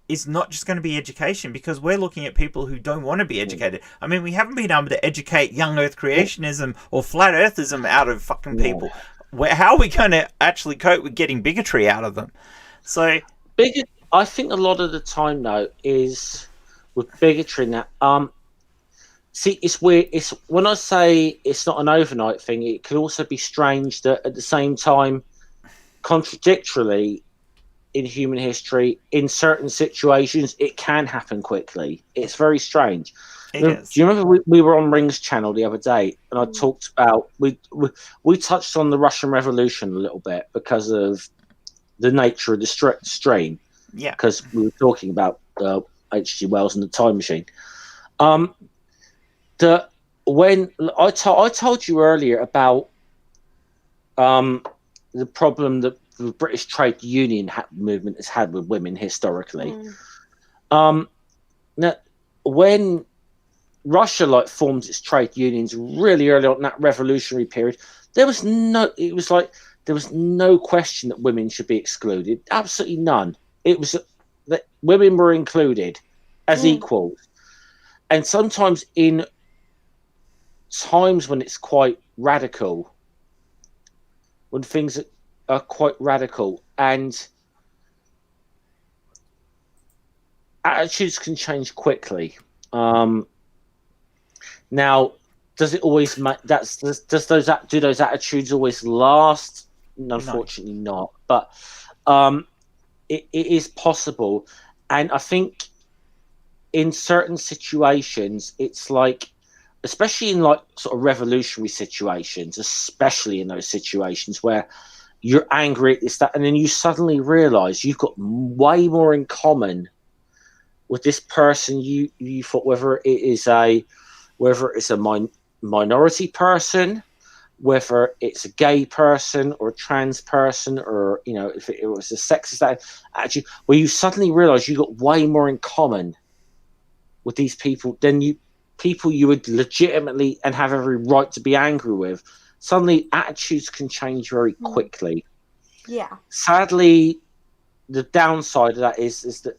is not just going to be education, because we're looking at people who don't want to be educated. I mean, we haven't been able to educate young earth creationism or flat earthism out of fucking people. How are we going to actually cope with getting bigotry out of them? So, I think a lot of the time, though, is with bigotry now. See, it's weird. It's when I say it's not an overnight thing, it could also be strange that at the same time, contradictorily, in human history, in certain situations, it can happen quickly. It's very strange. Do you remember we were on Ring's channel the other day, and I talked about we touched on the Russian Revolution a little bit because of the nature of the stream. Yeah, because we were talking about H.G. Wells and the Time Machine. When I told you earlier about the problem that the British trade union movement has had with women historically. Now, when Russia formed its trade unions really early on in that revolutionary period, there was no question that women should be excluded. Absolutely none. It was that women were included as equals. And sometimes in times when it's quite radical, when things are quite radical and attitudes can change quickly. Now, does it always do those attitudes always last? Unfortunately, not. But it is possible, and I think in certain situations, it's like, especially in sort of revolutionary situations, especially in those situations where you're angry at this, that, and then you suddenly realize you've got way more in common with this person you thought, whether it's a minority person, whether it's a gay person or a trans person, or if it was a sexist attitude, where you suddenly realize you've got way more in common with these people than people you would legitimately and have every right to be angry with. Suddenly attitudes can change very quickly. Yeah. Sadly, the downside of that is that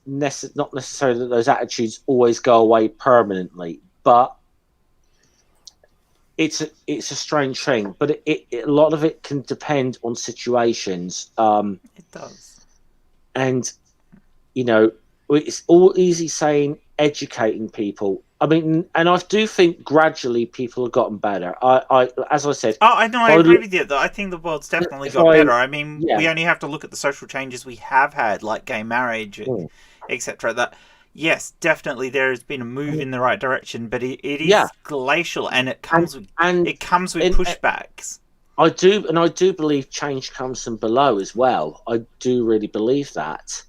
not necessarily that those attitudes always go away permanently, but it's a strange thing, but a lot of it can depend on situations. It does. And, you know, it's all easy saying educating people. I mean, and I do think gradually people have gotten better. As I said. Oh, I know, I agree with you. I think the world's definitely got better. I mean, we only have to look at the social changes we have had, like gay marriage, etc. That, yes, definitely there has been a move in the right direction, but it is glacial, and it comes with pushbacks. I do believe change comes from below as well. I do really believe that.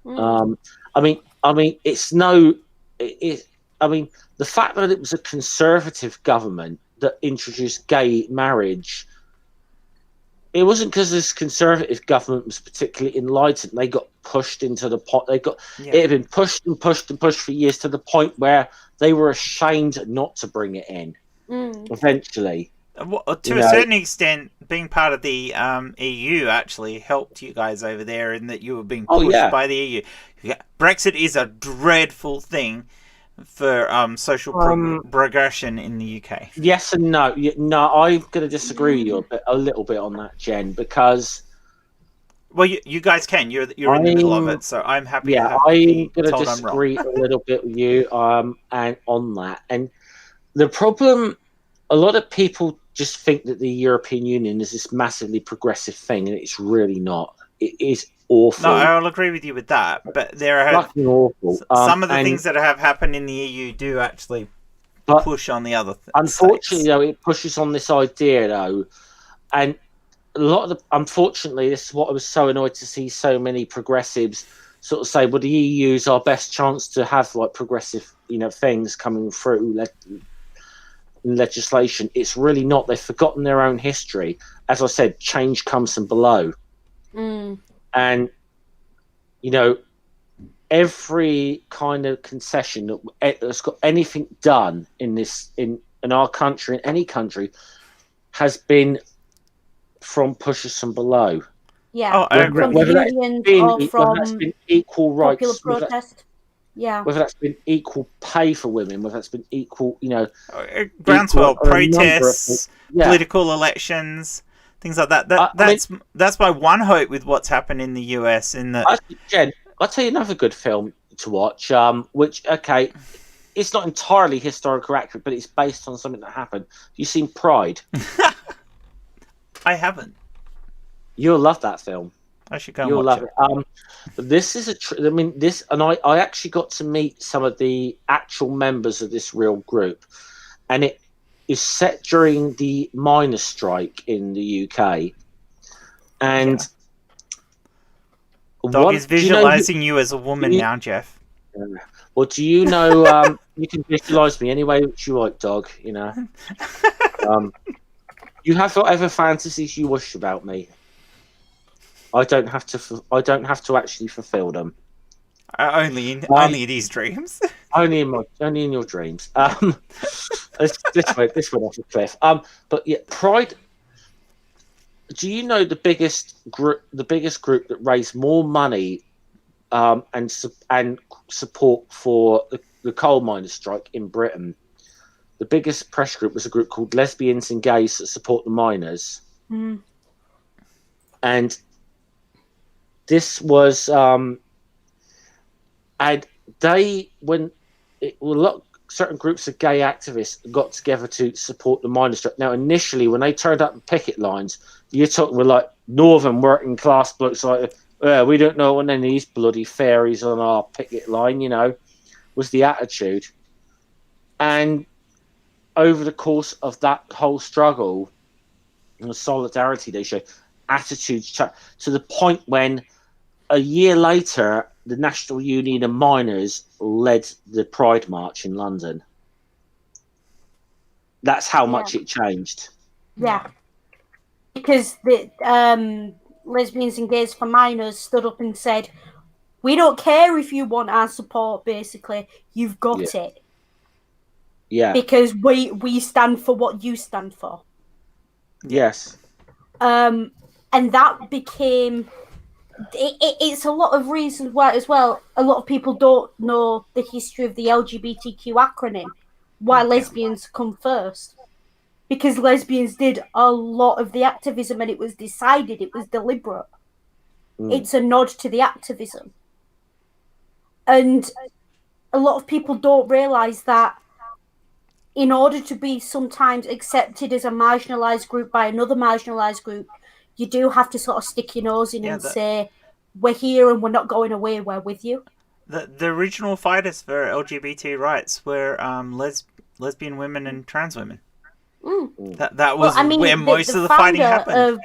I mean, it's no. I mean, the fact that it was a conservative government that introduced gay marriage, it wasn't because this conservative government was particularly enlightened. They got pushed into the pot. It had been pushed and pushed and pushed for years to the point where they were ashamed not to bring it in. Eventually, to a certain extent, being part of the EU actually helped you guys over there in that you were being pushed by the EU. Brexit is a dreadful thing for social progression in the UK. Yes and no. No, I'm going to disagree with you a little bit on that, Jen, because... Well, you guys can. You're in the middle of it, so I'm happy. Yeah, I'm going to disagree a little bit with you and on that. And the problem, a lot of people just think that the European Union is this massively progressive thing, and it's really not. It is awful. No, I'll agree with you with that. But there are fucking awful. Some of the things that have happened in the EU do actually push on the other things. Unfortunately, though, it pushes on this idea, though, and a lot of unfortunately, this is what I was so annoyed to see so many progressives sort of say, well, the EU is our best chance to have like progressive, things coming through legislation. It's really not. They've forgotten their own history. As I said, change comes from below. And, every kind of concession that's got anything done in our country, in any country, has been from pushes from below. Yeah, whether that's been equal rights, popular protest. Whether that's been equal pay for women, whether that's been equal, groundswell protests, political elections, things like that. That's my one hope with what's happened in the US. Jen, I'll tell you another good film to watch. Which it's not entirely historically accurate, but it's based on something that happened. You've seen Pride? I haven't. You'll love that film. I should go and watch it. This is I actually got to meet some of the actual members of this real group, and it is set during the miners' strike in the UK. And Dog is visualizing you as a woman now, Jeff. Well, do you know? You can visualize me any way that you like, Dog. You have whatever fantasies you wish about me. I don't have to actually fulfill them. Only in these dreams. only in your dreams. This went off a cliff. But yeah, Pride. Do you know the biggest group that raised more money, and support for the coal miners' strike in Britain? The biggest pressure group was a group called Lesbians and Gays that support the miners. And this was, and certain groups of gay activists got together to support the miners' strike. Now, initially, when they turned up in picket lines, you're talking with like northern working class blokes like, we don't know what any of these bloody fairies on our picket line, was the attitude. And over the course of that whole struggle and the solidarity they showed, attitudes to the point when a year later, the National Union of Miners led the Pride March in London. That's how much it changed. Yeah. Because the Lesbians and Gays for Miners stood up and said, we don't care if you want our support, basically. You've got it. Yeah. Because we stand for what you stand for. Yes. And that became... It's a lot of reasons why, as well, a lot of people don't know the history of the LGBTQ acronym, why lesbians come first. because lesbians did a lot of the activism, and it was decided, it was deliberate. It's a nod to the activism. And a lot of people don't realise that in order to be sometimes accepted as a marginalised group by another marginalised group, you do have to sort of stick your nose in and say, we're here and we're not going away, we're with you. The original fighters for LGBT rights were lesbian women and trans women. That was where most of the fighting happened.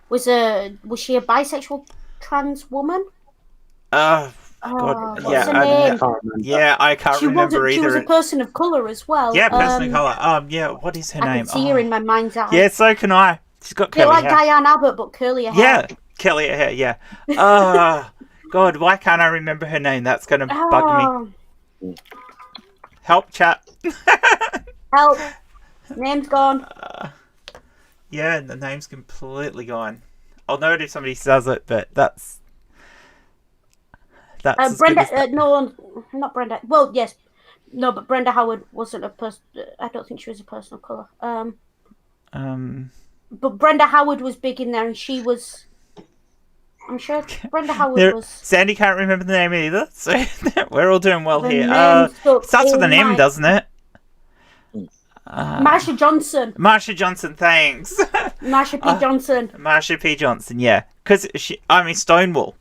Was she a bisexual trans woman? God, what's her name? I can't remember either. She was a person of colour as well. Yeah, person of colour. What is her name? I can see her in my mind's eye. Yeah, so can I. She's got curly hair. Like Diane Abbott, but curlier hair. Yeah, curlier hair. Yeah. God, why can't I remember her name? That's gonna bug me. Help, chat. Help. Name's gone. Yeah, the name's completely gone. I'll know it if somebody says it, but that's Brenda. No, not Brenda. Well, yes, no, but Brenda Howard wasn't a person. I don't think she was a person of color. But Brenda Howard was big in there, and she was. I'm sure Brenda Howard was. Sandy can't remember the name either, so we're all doing well here. Starts with an M, doesn't it? Marsha Johnson. Marsha Johnson, thanks. Marsha P. Johnson. Marsha P. Johnson, yeah. Because Stonewall.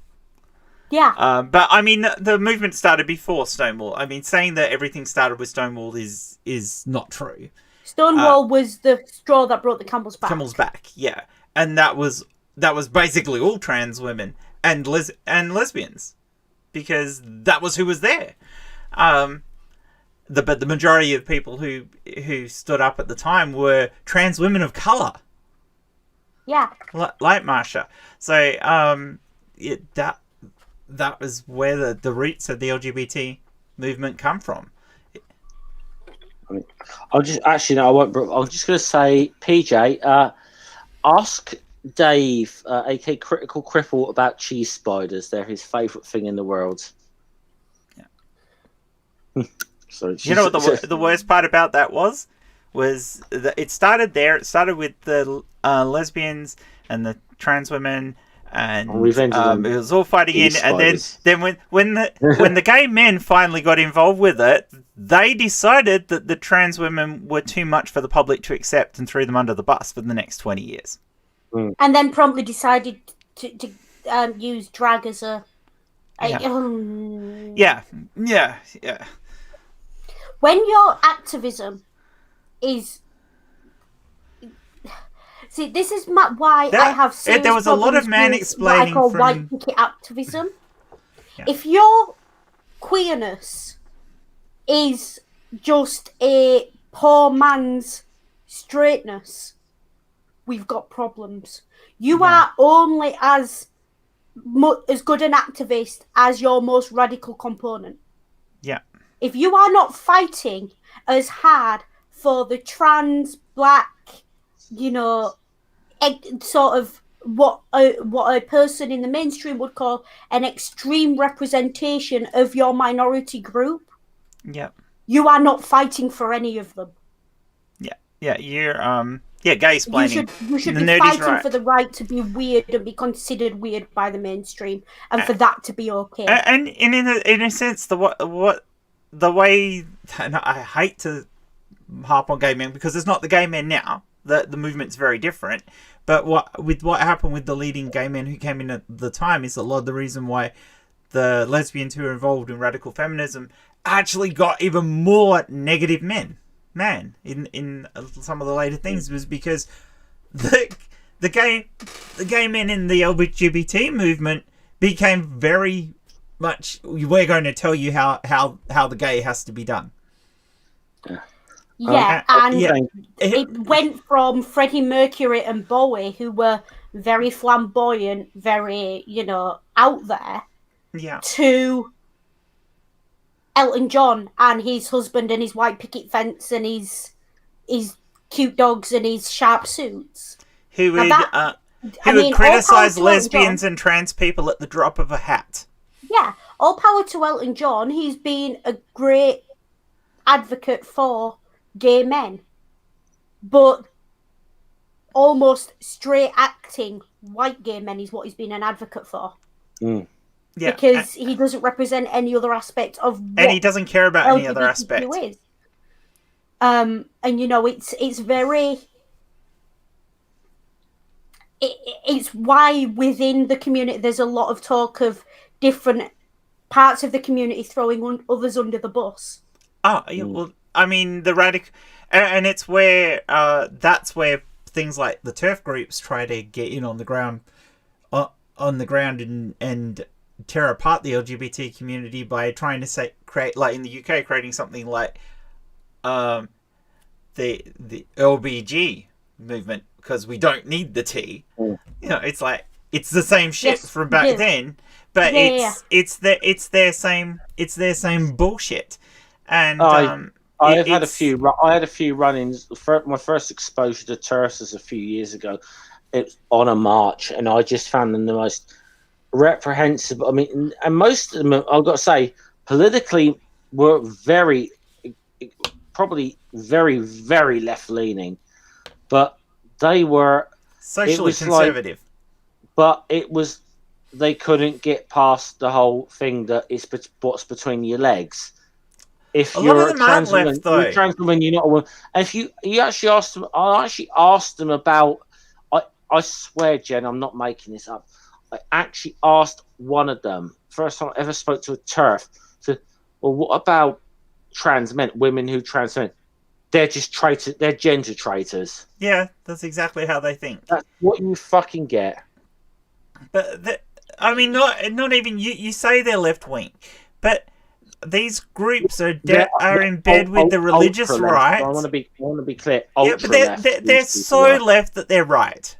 Yeah. But I mean, the movement started before Stonewall. I mean, saying that everything started with Stonewall is not true. Stonewall was the straw that brought the camel's back. Camel's back, yeah. And that was basically all trans women and lesbians, because that was who was there. But the majority of people who stood up at the time were trans women of colour. Yeah. Like Marsha. So that was where the roots of the LGBT movement come from. I won't. I'm just going to say, PJ, ask Dave, aka Critical Cripple, about cheese spiders. They're his favourite thing in the world. Yeah. So you know what the worst part about that was that it started there. It started with the lesbians and the trans women, and it was all fighting in. And then when the gay men finally got involved with it, they decided that the trans women were too much for the public to accept and threw them under the bus for the next 20 years. And then promptly decided to use drag as a. Yeah. When your activism is. See, this is why I have serious there was a lot of man-explaining what I call white picket activism. Yeah. If your queerness is just a poor man's straightness, we've got problems. You are only as good an activist as your most radical component. Yeah. If you are not fighting as hard for the trans, black, sort of what a person in the mainstream would call an extreme representation of your minority group, you are not fighting for any of them. Yeah, you're gay-splaining. You should be fighting for the right to be weird and be considered weird by the mainstream, and for that to be okay. And in a sense, the way, and I hate to harp on gay men because it's not the gay men now. The movement's very different. But what happened with the leading gay men who came in at the time is a lot of the reason why the lesbians who were involved in radical feminism actually got even more negative in some of the later things, was because the gay men in the LGBT movement became very much, we're going to tell you how the gay has to be done. It went from Freddie Mercury and Bowie, who were very flamboyant, very, out there, to Elton John and his husband and his white picket fence and his cute dogs and his sharp suits. Who would criticise lesbians and trans people at the drop of a hat. Yeah, all power to Elton John. He's been a great advocate for gay men. but almost straight acting white gay men is what he's been an advocate for. Mm. Yeah, because he doesn't represent any other aspect of what and he doesn't care about any other aspect. Is. And you know, it's very. It's why within the community there's a lot of talk of different parts of the community throwing others under the bus. Oh, yeah, well, I mean, the radical, and it's where that's where things like the turf groups try to get in on the ground, and tear apart the LGBT community by trying to create, like in the UK, creating something like the LBG movement, because we don't need the T. You know, it's like it's the same shit from back then, but it's their same bullshit. And I had a few run-ins. My first exposure to turfs was a few years ago. It was on a march, and I just found them the most reprehensible. I mean, and most of them, I've got to say, politically were probably very, very left-leaning, but they were socially conservative. But they couldn't get past the whole thing that it's what's between your legs. If you're a trans woman, you're not a woman. And if you actually asked them, I actually asked them about. I swear, Jen, I'm not making this up. I actually asked one of them, first time I ever spoke to a TERF, said, well, what about trans men, women who trans men? They're just traitors, they're gender traitors. Yeah, that's exactly how they think. That's what you fucking get. But, I mean, not even, you say they're left-wing, but these groups are in bed with the religious right. I want to be clear. Yeah, but they're so left that they're right.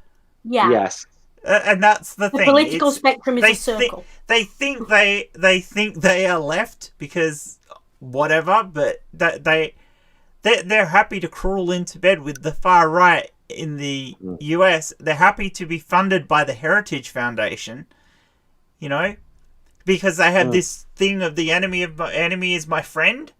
Yeah. Yes. And that's the thing. The political spectrum is a circle. They think they are left because whatever, but they're happy to crawl into bed with the far right in the US. They're happy to be funded by the Heritage Foundation, you know, because they have this thing of the enemy is my friend.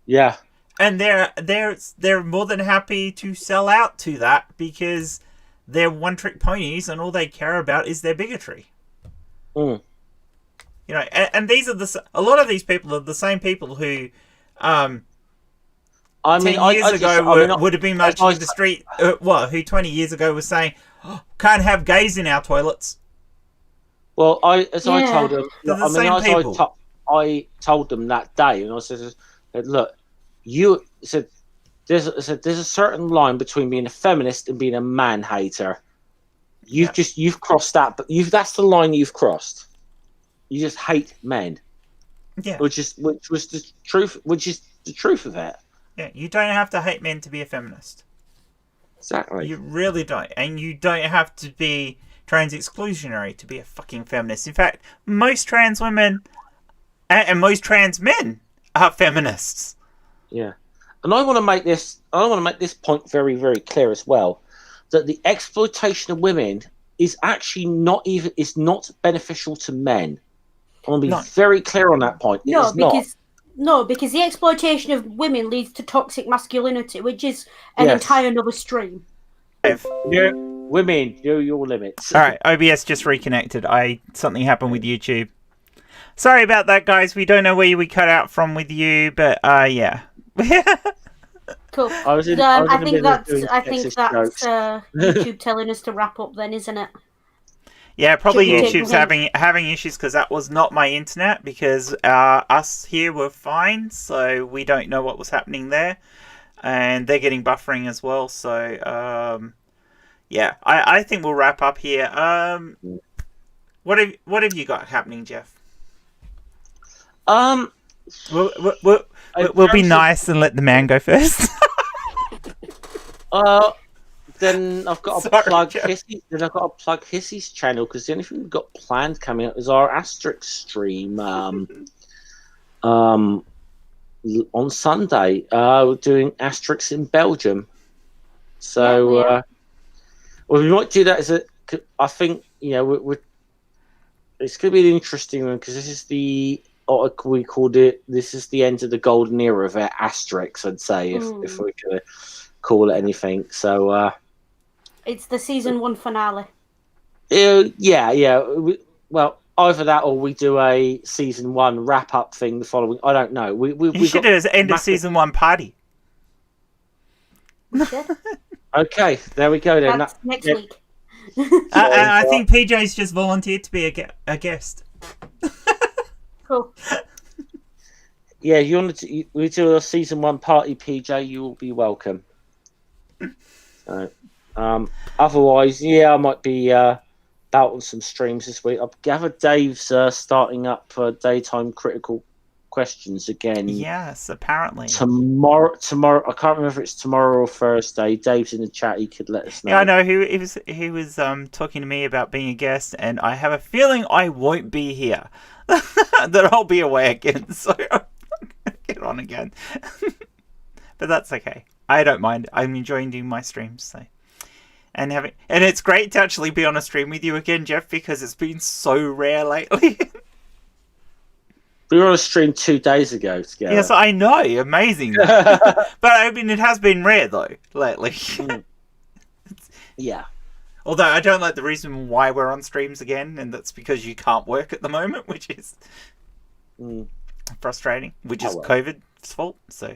Yeah. And they're more than happy to sell out to that because they're one-trick ponies and all they care about is their bigotry. You know, and these are a lot of these people are the same people who 10 years ago would have been marching in the street, who 20 years ago was saying, can't have gays in our toilets. Well, I told them, I told them that day, and I said, look, there's a certain line between being a feminist and being a man hater. You've crossed that, but that's the line you've crossed. You just hate men. Yeah. Which is the truth of it. Yeah, you don't have to hate men to be a feminist. Exactly. You really don't. And you don't have to be trans exclusionary to be a fucking feminist. In fact, most trans women and most trans men are feminists. Yeah. And I want to make this point very, very clear as well, that the exploitation of women is actually not beneficial to men. I want to be very clear on that point. Because the exploitation of women leads to toxic masculinity, which is an entire another stream. Women, know your limits. All right, OBS just reconnected. Something happened with YouTube. Sorry about that, guys. We don't know where we cut out from with you, but yeah. Cool. I think that's YouTube telling us to wrap up then, isn't it? Yeah, probably YouTube's having issues because that was not my internet, because us here were fine, so we don't know what was happening there, and they're getting buffering as well. So yeah, I think we'll wrap up here. What have you got happening, Jeff? We'll be nice and let the man go first. Then I've got to plug Hissy. Then I've got to plug Hissy's channel, because the only thing we've got planned coming up is our Asterix stream on Sunday. We're doing Asterix in Belgium, so we might do that I think we're it's going to be an interesting one, because this is we called it. This is the end of the golden era of Asterix, I'd say, if we could. call it anything. So it's the season 1 finale. Yeah. Well, either that or we do a season 1 wrap up thing the following. I don't know. We should do an end of season 1 party. We should. Okay, there we go then. That's next week. I think PJ's just volunteered to be a guest. Cool. Yeah, we do a season 1 party, PJ. You will be welcome. So, otherwise, yeah, I might be out on some streams this week. I've gathered Dave's starting up daytime critical questions again. Yes, apparently tomorrow. I can't remember if it's tomorrow or Thursday. Dave's in the chat. He could let us know. Yeah, I know. He was talking to me about being a guest, and I have a feeling I won't be here. That I'll be away again, so I'm gonna get on again. But that's okay. I don't mind. I'm enjoying doing my streams, so and it's great to actually be on a stream with you again, Jeff, because it's been so rare lately. We were on a stream 2 days ago together. Yes, I know. Amazing. But I mean, it has been rare, though, lately. Yeah. Although I don't like the reason why we're on streams again, and that's because you can't work at the moment, which is frustrating, which is COVID's fault. So,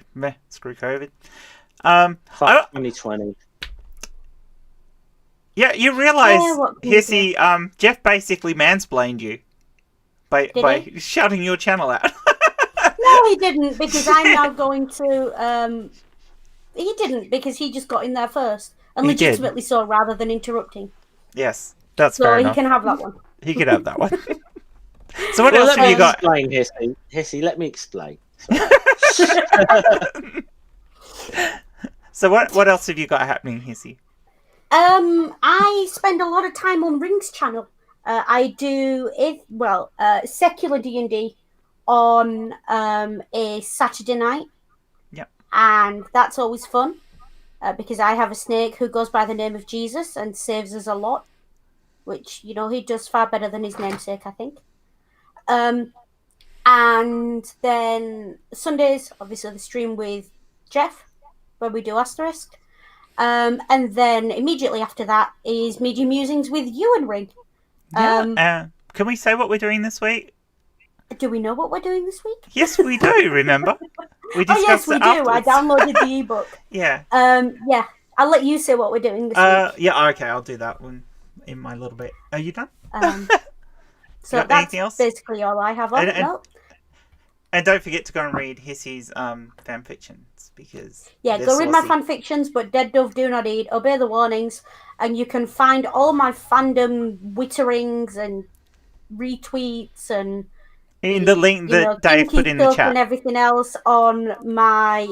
screw COVID. Fuck 2020. Yeah, you realise, Hissy, Jeff basically mansplained you. By shouting your channel out. No, he didn't, because I'm now going to... he didn't, because he just got in there first. And legitimately so, rather than interrupting. Yes, that's fair enough. So he can have that one. He can have that one. So what else have you got? Explain, Hissy, let me explain. So what else have you got happening, Hissy? I spend a lot of time on Ring's channel. I do secular D&D on a Saturday night. Yep. And that's always fun because I have a snake who goes by the name of Jesus and saves us a lot, which, he does far better than his namesake, I think. And then Sundays, obviously the stream with Jeff, where we do Asterisk. And then immediately after that is Media Musings with you and Ring. Can we say what we're doing this week? Do we know what we're doing this week? Yes, we do, remember? We discussed we do. I downloaded the ebook. Yeah. Yeah. I'll let you say what we're doing this week. Yeah, okay, I'll do that one in my little bit. Are you done? So that's basically all I have on. And don't forget to go and read Hissy's fan fictions, because... Yeah, go read my fan fictions, but Dead Dove Do Not Eat, obey the warnings, and you can find all my fandom witterings and retweets and... In the link that Dave put in the chat. And everything else on my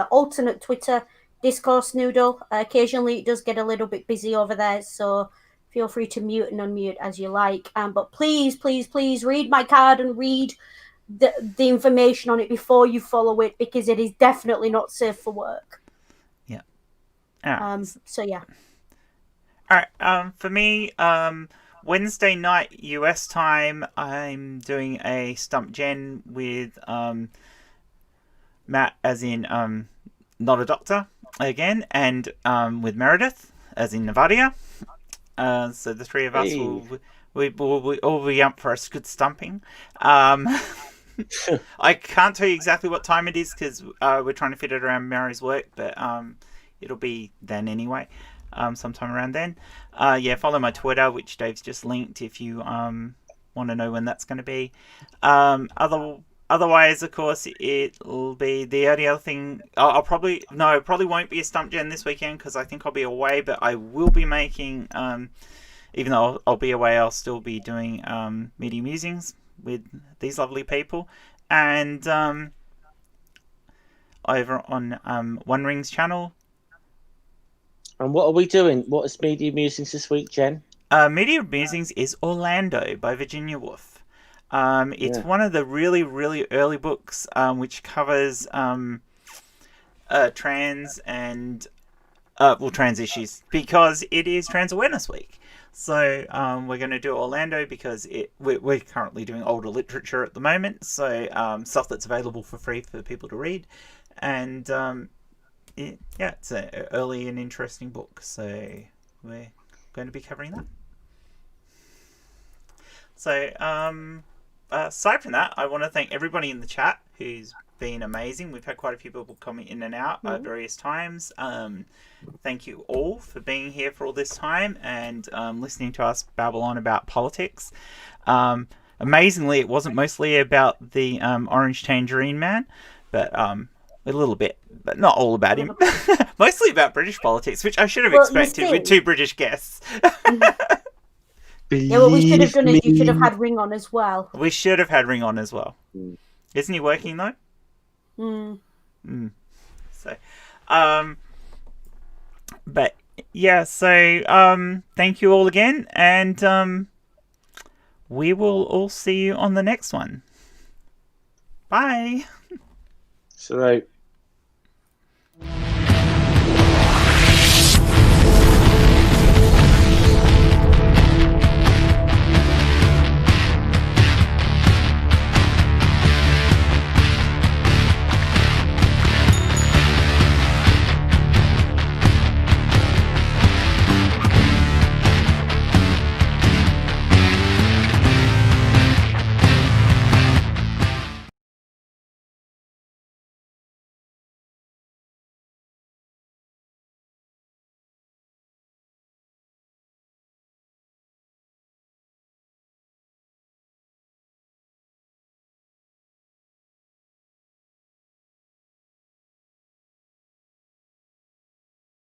alternate Twitter, Discourse Noodle. Occasionally it does get a little bit busy over there, so feel free to mute and unmute as you like. But please, please, please read my card and read the information on it before you follow it, because it is definitely not safe for work. Yeah. So yeah. All right. For me, Wednesday night US time, I'm doing a Stump Gen with Matt, as in not a doctor again, and with Meredith, as in Navadia. So the three of us will all be up for a good stumping. I can't tell you exactly what time it is, because we're trying to fit it around Mary's work, but it'll be then anyway, sometime around then. Yeah, follow my Twitter, which Dave's just linked, if you want to know when that's going to be. Otherwise, of course, it'll be the only other thing. Probably won't be a Stump Gen this weekend, because I think I'll be away, but I will be making, even though I'll be away, I'll still be doing Media Musings with these lovely people, and over on One Ring's channel. And what are we doing? What is Media Musings this week, Jen? Media Musings is Orlando by Virginia Woolf. It's one of the really, really early books which covers trans and trans issues, because it is Trans Awareness Week. So we're going to do Orlando because we're currently doing older literature at the moment, so stuff that's available for free for people to read. And it's an early and interesting book, so we're going to be covering that. So, aside from that, I want to thank everybody in the chat who's been amazing. We've had quite a few people coming in and out at various times. Thank you all for being here for all this time and listening to us babble on about politics. Amazingly, it wasn't mostly about the Orange Tangerine Man, but a little bit, but not all about him. Mostly about British politics, which I should have expected with two British guests. Yeah, what we should have done is you should have had Ring on as well. We should have had Ring on as well. Isn't he working though? So, but yeah, so thank you all again, and we will all see you on the next one. Bye. So.